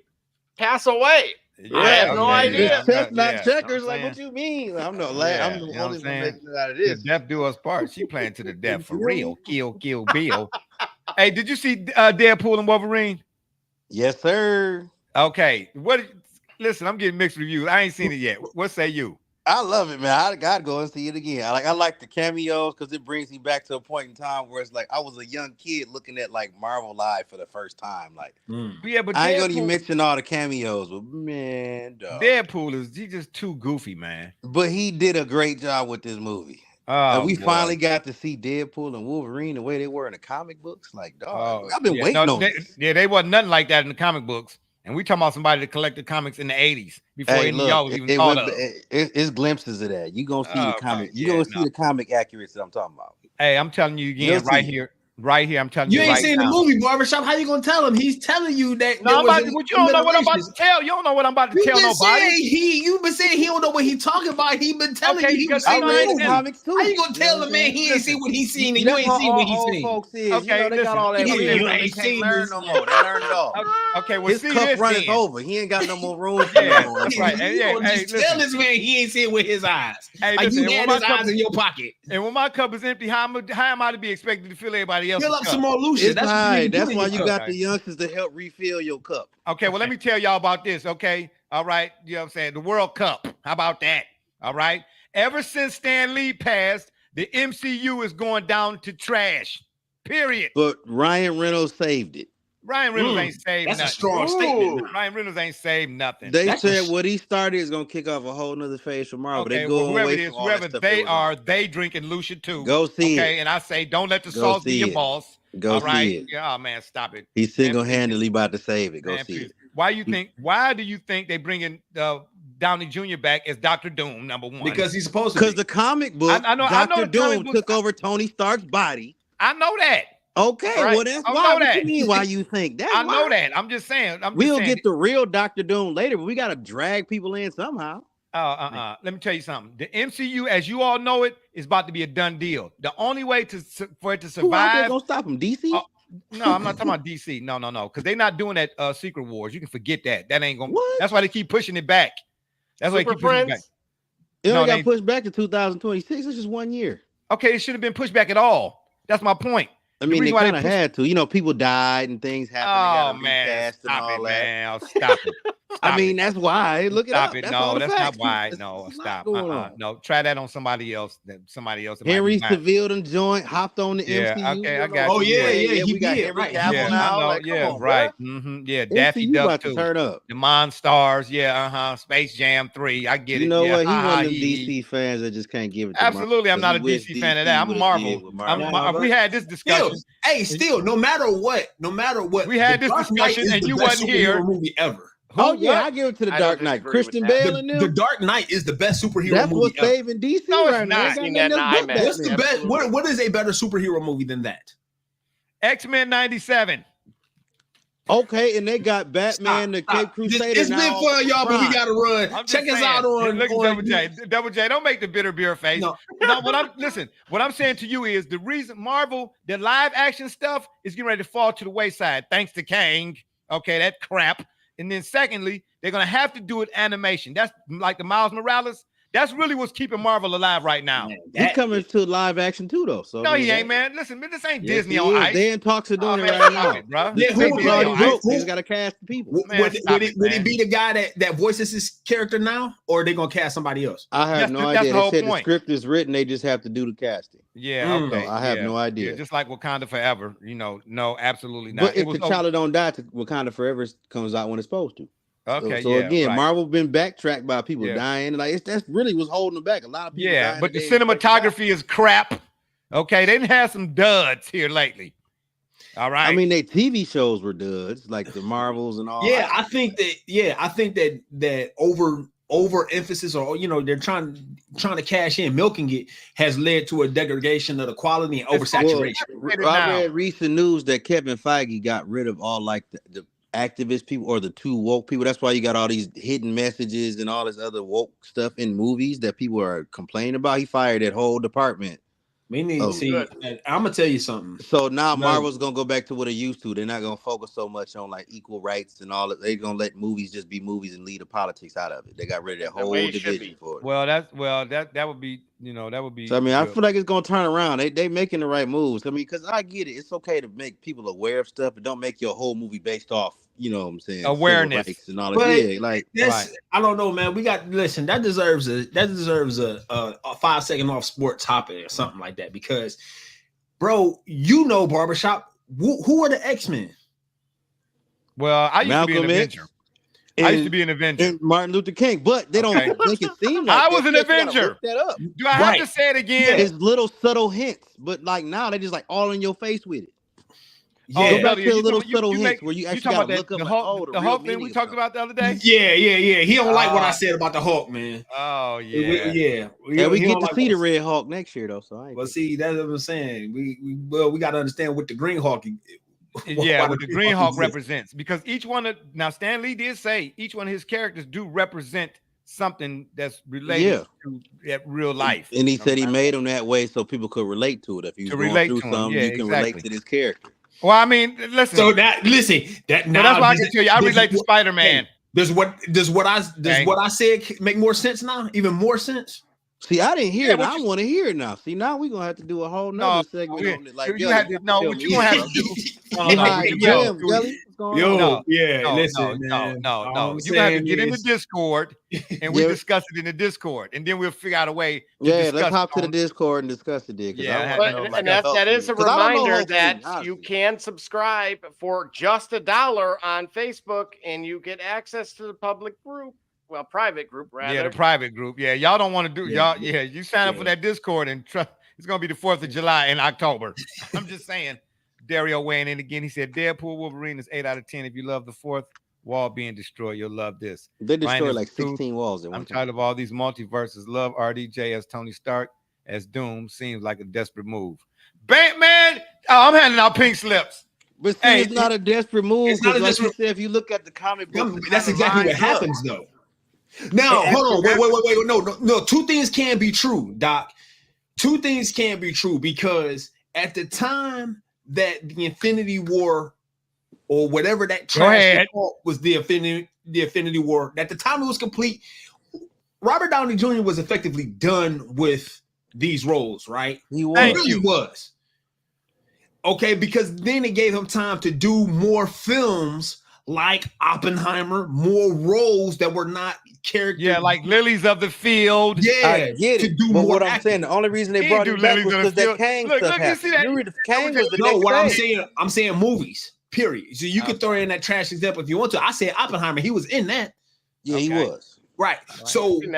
pass away? Yeah, I have no idea. It's chess, not checkers. Like, what you mean? I'm the only one making it out of this. The death do us part. She playing to the death for real. Kill Bill. Hey, did you see Deadpool and Wolverine? Yes, sir. Okay. Listen, I'm getting mixed reviews. I ain't seen it yet. What say you? I love it, man. I gotta go and see it again. I like the cameos because it brings me back to a point in time where it's like I was a young kid looking at like Marvel Live for the first time. Like, yeah, but I ain't gonna even mention all the cameos, but man, dog. Deadpool he's just too goofy, man. But he did a great job with this movie. Oh, and we finally got to see Deadpool and Wolverine the way they were in the comic books. Like, dog, I've been waiting on this. Yeah, they wasn't nothing like that in the comic books. And we talking about somebody that collected comics in the 80s before Hey, any look, y'all was even thought of. it's glimpses of that. You gonna see the comic. You gonna see the comic accuracy that I'm talking about. Hey, I'm telling you again, right here. I'm telling you, You ain't right seen now. the movie Barbershop. How you gonna tell him? He's telling you that. No, you don't know what I'm about to tell. You don't know what I'm about to tell nobody. You've been saying he don't know what he's talking about. He been telling you he was I seeing read the the comics too. How you gonna tell the man he ain't seen what he's seen and you That's ain't how seen what all he's old seen? folks is. Okay, You know, they got all that listen, wisdom. you They ain't can't seen learn this. no more. They learned it all. Okay, well, his see cup this run then. is over. He ain't got no more room. That's right. You gonna just tell this man he ain't seeing with his eyes. Hey, like listen, you had his eyes in your pocket. And when my cup is empty, how am I to be expected to fill everybody else's Fill up cup? some more Lucia. It's high. That's why you got the youngsters to help refill your cup. Okay, well, let me tell y'all about this, okay? All right, you know what I'm saying? The World Cup. How about that? All right? Ever since Stan Lee passed, the MCU is going down to trash, period. But Ryan Reynolds saved it. Ryan Reynolds ain't saved nothing. That's a strong statement. Ryan Reynolds ain't saved nothing. They said what he started is going to kick off a whole nother phase for Marvel. Okay, they go whoever away it is, from all that whoever stuff they are, on. they drinking Lucia too. Go see okay? it. And I say, don't let the Go sauce be see your it. boss. Go all see right? it. Yeah, oh, man, stop it. He's single-handedly about to save it. Go see it. Why do you think they bringing Downey Jr. back as Dr. Doom, number one? Because he's supposed to. Because the comic book, Dr. Doom book, took over Tony Stark's body. I know that. Okay, right? well, that's why. What you mean why you think? That's I why. know that. I'm just saying. We'll get the real Dr. Doom later, but we got to drag people in somehow. Let me tell you something. The MCU, as you all know it, is about to be a done deal. The only way for it to survive. Who out there gonna stop him? DC? No, I'm not talking about DC. No, because they're not doing that Secret Wars. You can forget that. That ain't gonna. What? That's why they keep pushing it back. That's why they keep pushing it back. It only got pushed back to 2026. It's just 1 year. Okay, it should have been pushed back at all. That's my point. I mean, they kind of had to. You know, people died and things happened. Oh, man. Stop it, man. Stop it. I mean, that's why. Look it up. Stop it. That's No, that's facts. not why. No, stop. No, try that on somebody else. Somebody else. Henry Cavill and joint hopped on the MCU. Okay, I got you. Oh, yeah, we he got did. Henry Right. Cavill now. Like, on, right. Yeah, Daffy MCU Duck about too. to turn up. The Monstars. Yeah, Space Jam 3. I get it. You know what? He's one of them he. DC fans that just can't give it to Absolutely, I'm not a Marvel. DC fan of that. I'm Marvel. We had this discussion. Still, no matter what, we had this discussion and you wasn't here. Movie ever. Oh yeah, I give it to the Dark Knight. Christian Bale and them. The Dark Knight is the best superhero That's movie what's ever. saving DC right now. What's the best? What is a better superhero movie than that? X-Men 97. Okay, and they got Batman, the Cape Crusader. It's been fun, y'all, but we gotta run. Check us out on. Look, Double J. Double J, don't make the bitter beer face. No, what I'm saying to you is the reason Marvel, the live action stuff is getting ready to fall to the wayside thanks to Kang. Okay, that crap. And then secondly, they're gonna have to do it animation. That's like the Miles Morales. That's really what's keeping Marvel alive right now. He's coming to live action too, though. So no, he ain't, man. Listen, this ain't Disney on ice. They in talks of doing it right now, bro. Yeah, who's got to cast the people? Would it be the guy that voices his character now, or are they gonna cast somebody else? I have no idea. They said the script is written. They just have to do the casting. Yeah, okay. So I have no idea. Yeah, just like Wakanda Forever. No, absolutely not. But if T'Challa don't die, Wakanda Forever comes out when it's supposed to. Okay, so again, Marvel been backtracked by people dying. Like that's really what's holding them back. A lot of people. Yeah, but the cinematography is crap. Okay, they didn't have some duds here lately. All right. I mean, their TV shows were duds, like the Marvels and all. Yeah, I think that over emphasis, or they're trying to cash in, milking it, has led to a degradation of the quality and oversaturation. I read recent news that Kevin Feige got rid of all like the activist people or the too woke people. That's why you got all these hidden messages and all this other woke stuff in movies that people are complaining about. He fired that whole department. I'm gonna tell you something. So now Marvel's gonna go back to what it used to. They're not gonna focus so much on like equal rights and all that. They're gonna let movies just be movies and leave the politics out of it. They got rid of that whole division for it. Well, that would be that would be. So I mean, I feel like it's gonna turn around. They making the right moves. I mean, because I get it. It's okay to make people aware of stuff, but don't make your whole movie based off. You know what I'm saying? Awareness and all that. Yeah, I don't know, man. That deserves a 5-second off sport topic or something like that, because, bro, Barbershop. Who are the X-Men? Well, I used to be an Avenger. I used to be an Avenger. And Martin Luther King, but they don't make it seem like I was an Avenger. Do I have to say it again? It's little subtle hints, but like now they just like all in your face with it. Yeah. Go back Elliot, to the you little talking- you- subtle you hints make- where you you actually talking got about to look up the like, Hulk, oh, the Hulk thing we talked about the other day? Yeah. He don't like what I Ah. said about the Hulk, man. Oh We yeah. And we he get don't to like see what the I Red Hulk next year though. So I ain't Well, see, that's what I'm saying. We got to understand what the Green Hawk. Yeah, why what the Green Green Hawk exists. represents, because each one of now Stan Lee did say each one of his characters do represent something that's related to real life. And he said he made them that way so people could relate to it. If you're going relate through to 'em, something, yeah, you can exactly. relate to this character. Well, I mean, listen. So that Well, that's why I can tell you, I relate to Spider-Man. Does what I said make more sense now? Even more sense? See, I didn't hear it. what I want to hear it now. See, now we're gonna have to do a whole nother segment on it. Like, you had to know what you're gonna have to do. All right, Jim, Gully, what's going on? No, I'm you have to saying get in the is- Discord and we Yeah. discuss it in the Discord, and then we'll figure out a way to Yeah, discuss let's hop it to the on- Discord and discuss it there. Yeah, And that is a reminder that you can subscribe for just $1 on Facebook, and you get access to the public group. Well, private group rather. Yeah, the private group. Yeah, y'all don't want to do Yeah. y'all. Yeah, you sign up for that Discord and it's gonna be the 4th of July in October. I'm just saying. Dario weighing in again. He said, "Deadpool Wolverine is 8 out of 10. If you love the 4th wall being destroyed, you'll love this." They destroyed Ryan is like the truth. 16 walls at one I'm time. tired of all these multiverses. Love RDJ as Tony Stark as Doom seems like a desperate move. Batman. Oh, I'm handing out pink slips. But see, it's not a desperate move. It's not a Because like desperate- you said, if you look at the comic book, That's exactly what happens, though. Now, hold on. Wait. No. Two things can be true, Doc. Two things can be true, because at the time that the Infinity War or whatever that trash was the Infinity War, at the time it was complete, Robert Downey Jr. was effectively done with these roles, right? He was. He really was. Okay, because then it gave him time to do more films like Oppenheimer, more roles that were not characters. Yeah, like Lilies of the Field. Yeah, I get to it. do But more what I'm acting. saying, the only reason they He brought didn't him do back Lilies was of the because that Field. Kang Look, stuff you see happened. that? You read Kang was the No, next what phase. I'm saying movies. Period. So you can throw in that trash example if you want to. I said Oppenheimer. He was in that. Yeah, he was. Right. So it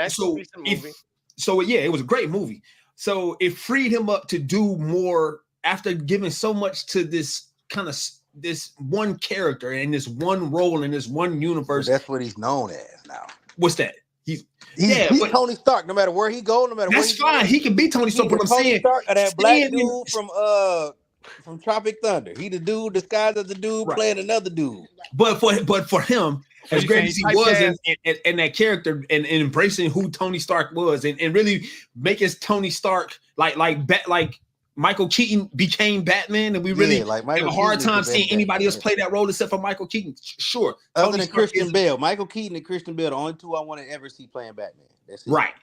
was a great movie. So it freed him up to do more after giving so much to this kind of this one character and this one role in this one universe. But that's what he's known as now. What's that? He's but Tony Stark. No matter where he go, no matter where that's fine. He can be Tony Stark. But I'm Tony saying Stark or that black staying in- dude from Tropic Thunder. He the dude disguised as the dude playing another dude. But for him, So as you great saying as he type was cast- in that character and embracing who Tony Stark was and really making Tony Stark like Michael Keaton became Batman, and we really like have Michael a hard Keaton time is the seeing best anybody else Batman. play that role except for Michael Keaton. Sure. Other Tony than Stark Christian is- Bale. Michael Keaton and Christian Bale, the only two I want to ever see playing Batman. That's it. Right.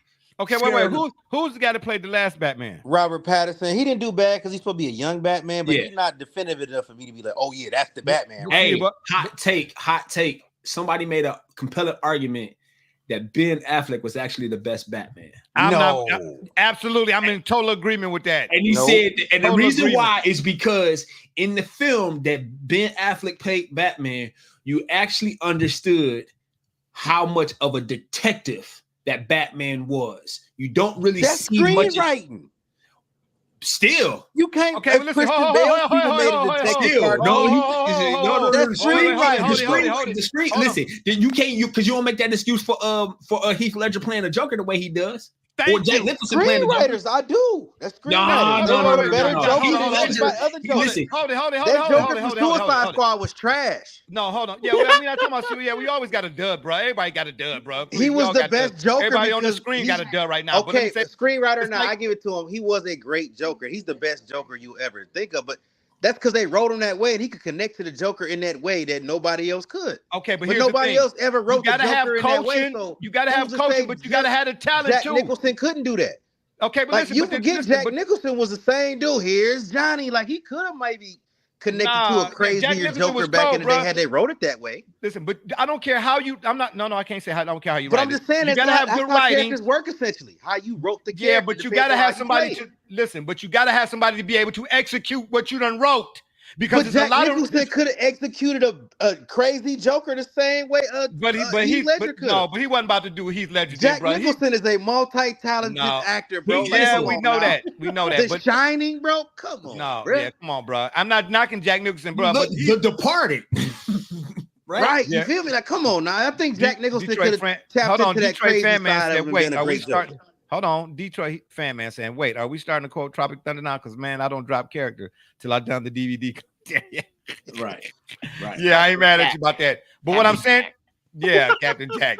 Okay, wait. Who's the guy that played the last Batman? Robert Pattinson. He didn't do bad because he's supposed to be a young Batman, but Yeah. he's not definitive enough for me to be like, oh yeah, that's the Batman. Hey, hot take. Somebody made a compelling argument that Ben Affleck was actually the best Batman. Absolutely. I'm in total agreement with that. And he said, and the Total reason agreement. why is because in the film that Ben Affleck played Batman, you actually understood how much of a detective that Batman was. You don't really That's see much. screenwriting. Still, You can't. Okay, but listen, Christian hold Bale on, even made a detective still, cartoon. no. That's screenwriting. The screen. Listen, you can't because you don't make that excuse for Heath Ledger playing the Joker the way he does. Or Jack Nicholson playing the Joker. Screenwriters, I do. That's screenwriters. No. They wrote a better Joker than Ledger- everybody other Jokers. Listen, Hold it. That Joker from Suicide Squad was trash. No, hold on. Yeah, well, I mean, I'm talking about yeah, we always got a dub, bro. Everybody got a dub, bro. He was the best Joker. Everybody on the because screen got a dub right now. Okay, but screenwriter. Now I give it to him. He was a great Joker. He's the best Joker you ever think of. But that's because they wrote him that way, and he could connect to the Joker in that way that nobody else could. Okay, but But here's nobody the thing. else ever wrote the gotta have Joker in that way. coaching. So You got to have who's to say coaching, but you got to have the talent Jack too. Nicholson couldn't do that. Okay, but Like listen, you but then- forget listen, Jack but- Nicholson was the same dude. Here's Johnny. Like he could have maybe connected Nah, to a Jack crazier Nicholson Joker was back cold, in the day bruh. had they wrote it that way. Listen, but I don't care how you. I'm not. No, I can't say how. I don't care how you. But write I'm just it. saying you that's gotta have good how writing. characters work essentially. How you wrote the Yeah, character. but you depends gotta on have how somebody you play to listen. But you gotta have somebody to be able to execute what you done wrote. because But Jack Nicholson could have executed a crazy Joker the same way. But he wasn't about to do what Heath Ledger Jack did, bro. Nicholson is a multi-talented actor, bro. Like, Yeah, come we on know now. that. We know that. The Shining, bro. Come on, bro. Yeah, come on, bro. I'm not knocking Jack Nicholson, bro. Look, But The Departed. Right? Yeah. You feel me? Like, come on now. I think Jack Nicholson could have tapped Hold on, into that Detroit crazy fan man side said, of him. wait, Been a are we great starting? Joker. Hold on, Detroit fan man saying, wait, are we starting to quote Tropic Thunder now? Because man, I don't drop character till I done the DVD. Right. Yeah, I ain't mad at you about that. But what I'm saying, Captain Jack.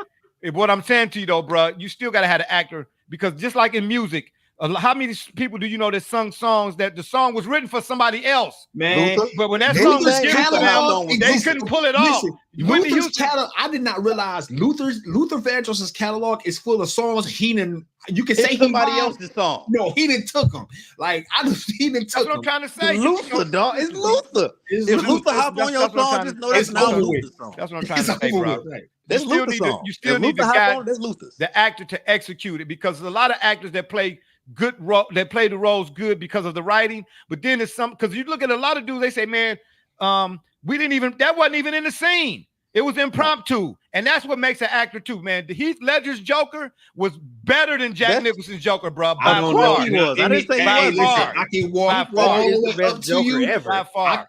What I'm saying to you though, bro, you still gotta have an actor, because just like in music, how many people do you know that sung songs that the song was written for somebody else? Man, but when that song was given to them, they Listen, couldn't pull it off. Listen, Luther's catalog. I did not realize Luther Vandross's catalog is full of songs he didn't. You can say somebody else's song. No, he didn't took them. Like he didn't took them. That's what I'm trying to say. Luther, dog. It's Luther. If Luther hop on your song, just know that's not Luther's song. That's what I'm trying to say, bro. That's Luther's song. You still need the actor to execute it, because there's a lot of actors that play good role, that play the roles good because of the writing, but then it's some, because you look at a lot of dudes, they say, man, that wasn't even in the scene. It was impromptu, and that's what makes an actor too, man. Heath Ledger's Joker was better than Jack Nicholson's Joker, bro. I don't know he was. I didn't say he was. I can walk all the way up to you. Ever.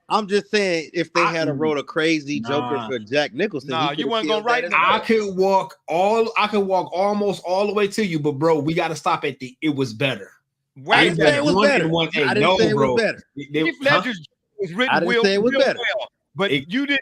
I'm just saying, if they had wrote a crazy Joker for Jack Nicholson, you weren't gonna write. I could walk almost all the way to you, but bro, we got to stop at the. It was better. I didn't say it was better. I didn't say it was better. Heath Ledger's was written real well, but you didn't.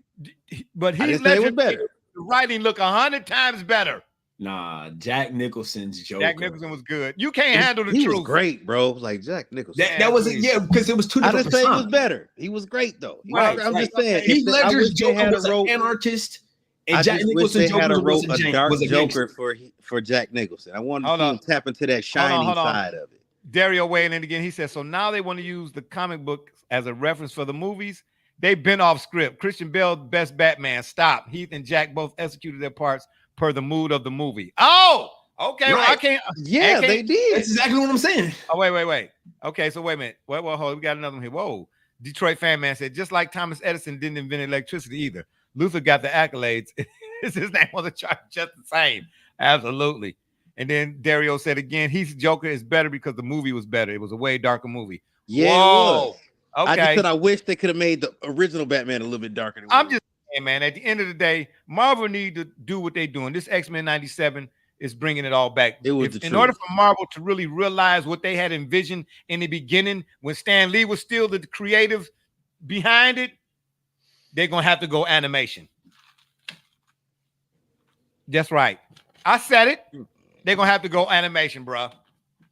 But Heath Ledger made the writing look 100 times better. Nah, Jack Nicholson's Joker. Jack Nicholson was good. You can't handle the truth. He was great, bro. Like Jack Nicholson. That was because it was two different. I didn't say it was better. He was great though. I'm just saying. Heath Ledger's Joker was an anarchist, and Jack Nicholson's Joker was a dark Joker for Jack Nicholson. I wanted to tap into that shining side of it. Dario weighing in again. He says, so now they want to use the comic book as a reference for the movies. They've been off script. Christian Bale, best Batman. Stop. Heath and Jack both executed their parts per the mood of the movie. Oh, okay. Right. Well, I can't. Yeah, they did. That's exactly what I'm saying. Oh, wait. Okay, so wait a minute. Well, hold on. We got another one here. Whoa. Detroit fan man said, just like Thomas Edison didn't invent electricity either. Luther got the accolades. His name on the chart just the same. Absolutely. And then Dario said again, Heath's Joker is better because the movie was better. It was a way darker movie. Yeah, Whoa. It was. Okay. I just said I wish they could have made the original Batman a little bit darker. I'm just saying, man, at the end of the day, Marvel need to do what they're doing. This X-Men 97 is bringing it all back. In order for Marvel to really realize what they had envisioned in the beginning, when Stan Lee was still the creative behind it, they're going to have to go animation. That's right. I said it. They're going to have to go animation, bro.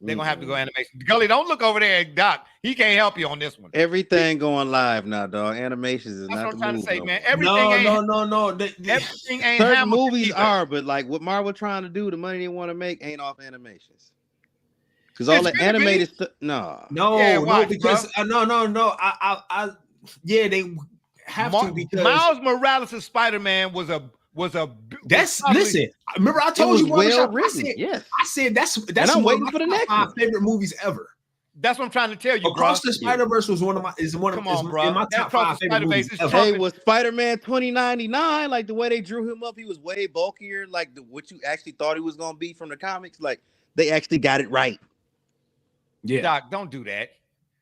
They're going to have to go animation. Gully, don't look over there at Doc. He can't help you on this one. Everything going live now, dog. Animations is That's not what I'm the trying move, to say, though. man. Everything No. Everything ain't certain movies are, but like what Marvel trying to do, the money they want to make ain't off animations. Because all the animated stuff, no, because no. They have to, because Miles Morales' Spider-Man was listen. Remember, I told you well written. I said that's I'm waiting for the next my favorite movies ever. That's what I'm trying to tell you. Across the Spider-Verse was one of my in my top 5 favorite movies ever. Hey, was Spider-Man 2099 like the way they drew him up? He was way bulkier, like what you actually thought he was gonna be from the comics. Like they actually got it right. Yeah, Doc, don't do that.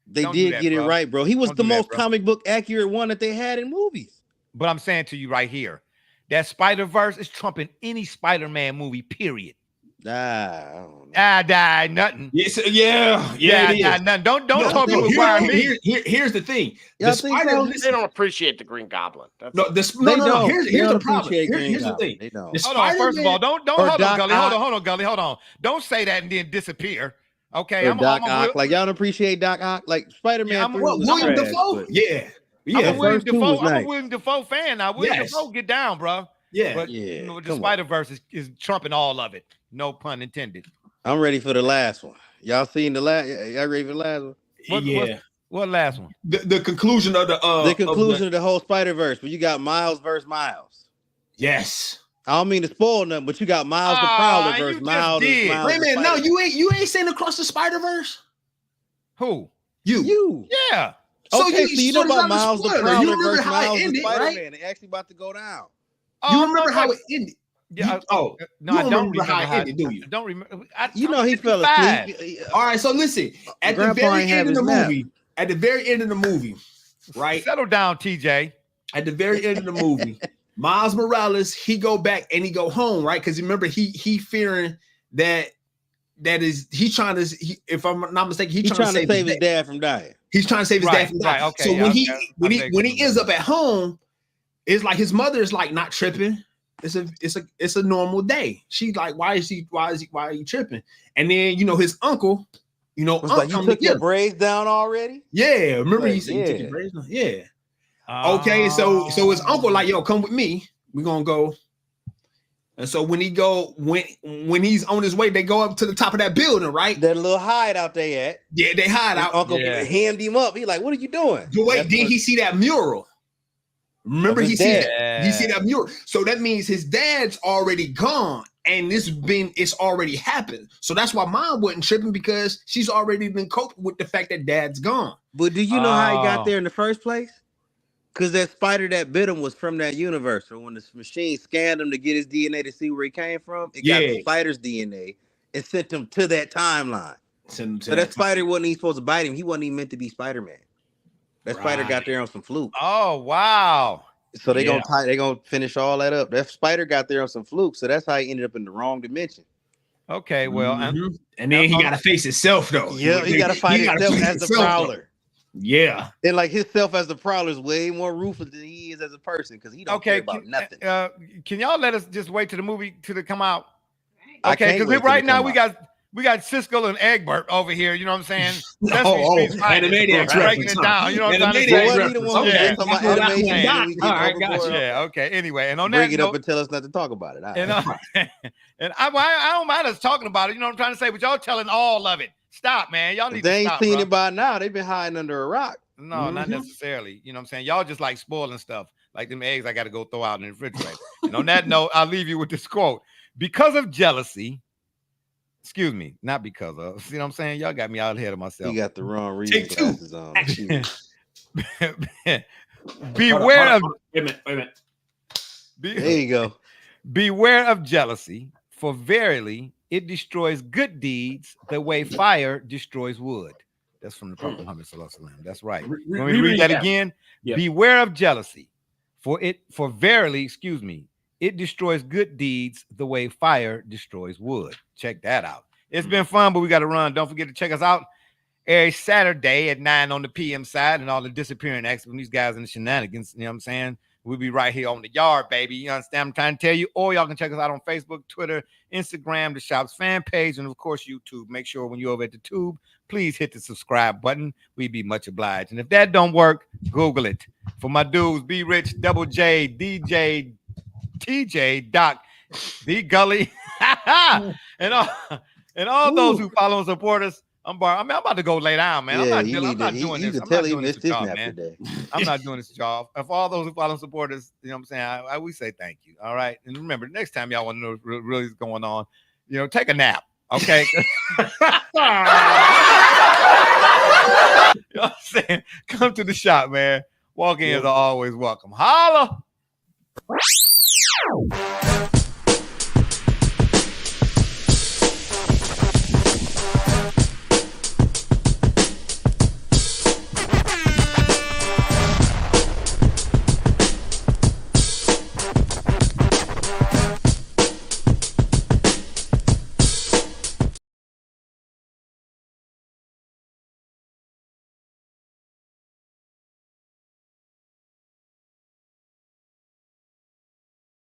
They did get it right, bro. He was the most comic book accurate one that they had in movies. But I'm saying to you right here, that Spider-Verse is trumping any Spider-Man movie, period. Nothing. Yes, yeah. Nothing. Don't talk to me. Here's the thing. They don't appreciate the Green Goblin. Here's the problem. Here's the thing. Hold on. First of all, don't hold on, Gully. Hold on, Gully. Hold on. Don't say that and then disappear. Okay, I'm Doc Ock. Like y'all don't appreciate Doc Ock. Like Spider-Man. William Dafoe. I'm a William Dafoe fan now. William Dafoe, get down, bro. Yeah, but the Spider-Verse is trumping all of it. No pun intended. I'm ready for the last one. Y'all seen the last? Y'all ready for the last one? What last one? The conclusion of the whole Spider-Verse. But you got Miles versus Miles. Yes. I don't mean to spoil nothing, but you got Miles the Prowler versus Miles. Wait a minute, no, you ain't saying Across the Spider-Verse? Who? You. Yeah. Okay, so you know about it's not a Miles the spoiler. Prowler You remember versus how it Miles the ended, Spider-Man. right? They actually about to go down. You remember how it ended? Yeah. No, I don't remember how it ended, do you? I don't remember. You know he fell asleep. All right, so listen. At the Grandpa very ain't have end of the his nap. movie, at the very end of the movie, right? Settle down, TJ. At the very end of the movie, Miles Morales, he go back and he go home, right? Because remember, he fearing that he's trying to, if I'm not mistaken, he's trying to save his dad from dying. He's trying to save his dad from dying. Okay, so when he ends up at home, it's like his mother is like not tripping. It's a normal day. She's like, why are you tripping? And then his uncle, was like, you took your braids down already? Yeah, remember like, he said you took your braids down? Yeah. Okay, so his uncle like, yo, come with me. We're gonna go. And so when he's on his way, they go up to the top of that building, right? That little hideout they at. Yeah, they hide out. Uncle hemmed him up. He like, what are you doing? But wait, then he see that mural. Remember, he see that mural. So that means his dad's already gone, and it's already happened. So that's why mom wasn't tripping, because she's already been coping with the fact that dad's gone. But do you know how he got there in the first place? Because that spider that bit him was from that universe. So when the machine scanned him to get his DNA to see where he came from, it got the spider's DNA and sent him to that timeline. So that spider wasn't even supposed to bite him. He wasn't even meant to be Spider-Man. That spider got there on some fluke. Oh, wow. So they gonna finish all that up. That spider got there on some fluke. So that's how he ended up in the wrong dimension. Okay, well, and then he got to face himself though. Yeah, he got to fight himself as the Prowler. Yeah, and like himself as the Prowler is way more ruthless than he is as a person, because he don't care about nothing. Can y'all let us just wait till the movie to come out? Okay, because right now we got Cisco and Egbert over here. You know what I'm saying? Animaniacs breaking it down. You know what I'm saying? All right, gotcha. Yeah. Okay. Anyway, and on bring that it up and tell us not to talk about it. And I don't mind us talking about it. You know what I'm trying to say? But y'all telling all of it. Stop, man. Y'all need they to ain't seen it by now. They've been hiding under a rock. No, not necessarily. You know what I'm saying? Y'all just like spoiling stuff. Like them eggs I got to go throw out in the refrigerator. And on that note, I'll leave you with this quote. Because of jealousy, excuse me, not because of, see what I'm saying? Y'all got me out ahead of myself. You got the wrong reading glasses on. Beware of... Wait a minute. There you go. Beware of jealousy, for verily it destroys good deeds the way fire destroys wood. That's from the Prophet Muhammad Sallallahu Alaihi Wasallam. That's right. Let me read that again. Yeah. Beware of jealousy, for verily, excuse me, it destroys good deeds the way fire destroys wood. Check that out. It's been fun, but we got to run. Don't forget to check us out every Saturday at 9 on the PM side, and all the disappearing acts from these guys in the shenanigans. You know what I'm saying? We'll be right here on the yard, baby. You understand? I'm trying to tell you. Or y'all can check us out on Facebook, Twitter, Instagram, the shop's fan page, and of course, YouTube. Make sure when you're over at the tube, please hit the subscribe button. We'd be much obliged. And if that don't work, Google it. For my dudes, Be Rich, Double J, DJ, TJ, Doc, D Gully, and all those who follow and support us. I'm about to go lay down, man. Yeah, I'm not doing this. I'm not doing this job, man. I'm not doing this job. If all those who follow and support us, you know what I'm saying, we say thank you. All right. And remember, next time y'all want to know what really is going on, take a nap. Okay. You know what I'm saying? Come to the shop, man. Walk-ins are always welcome. Holla.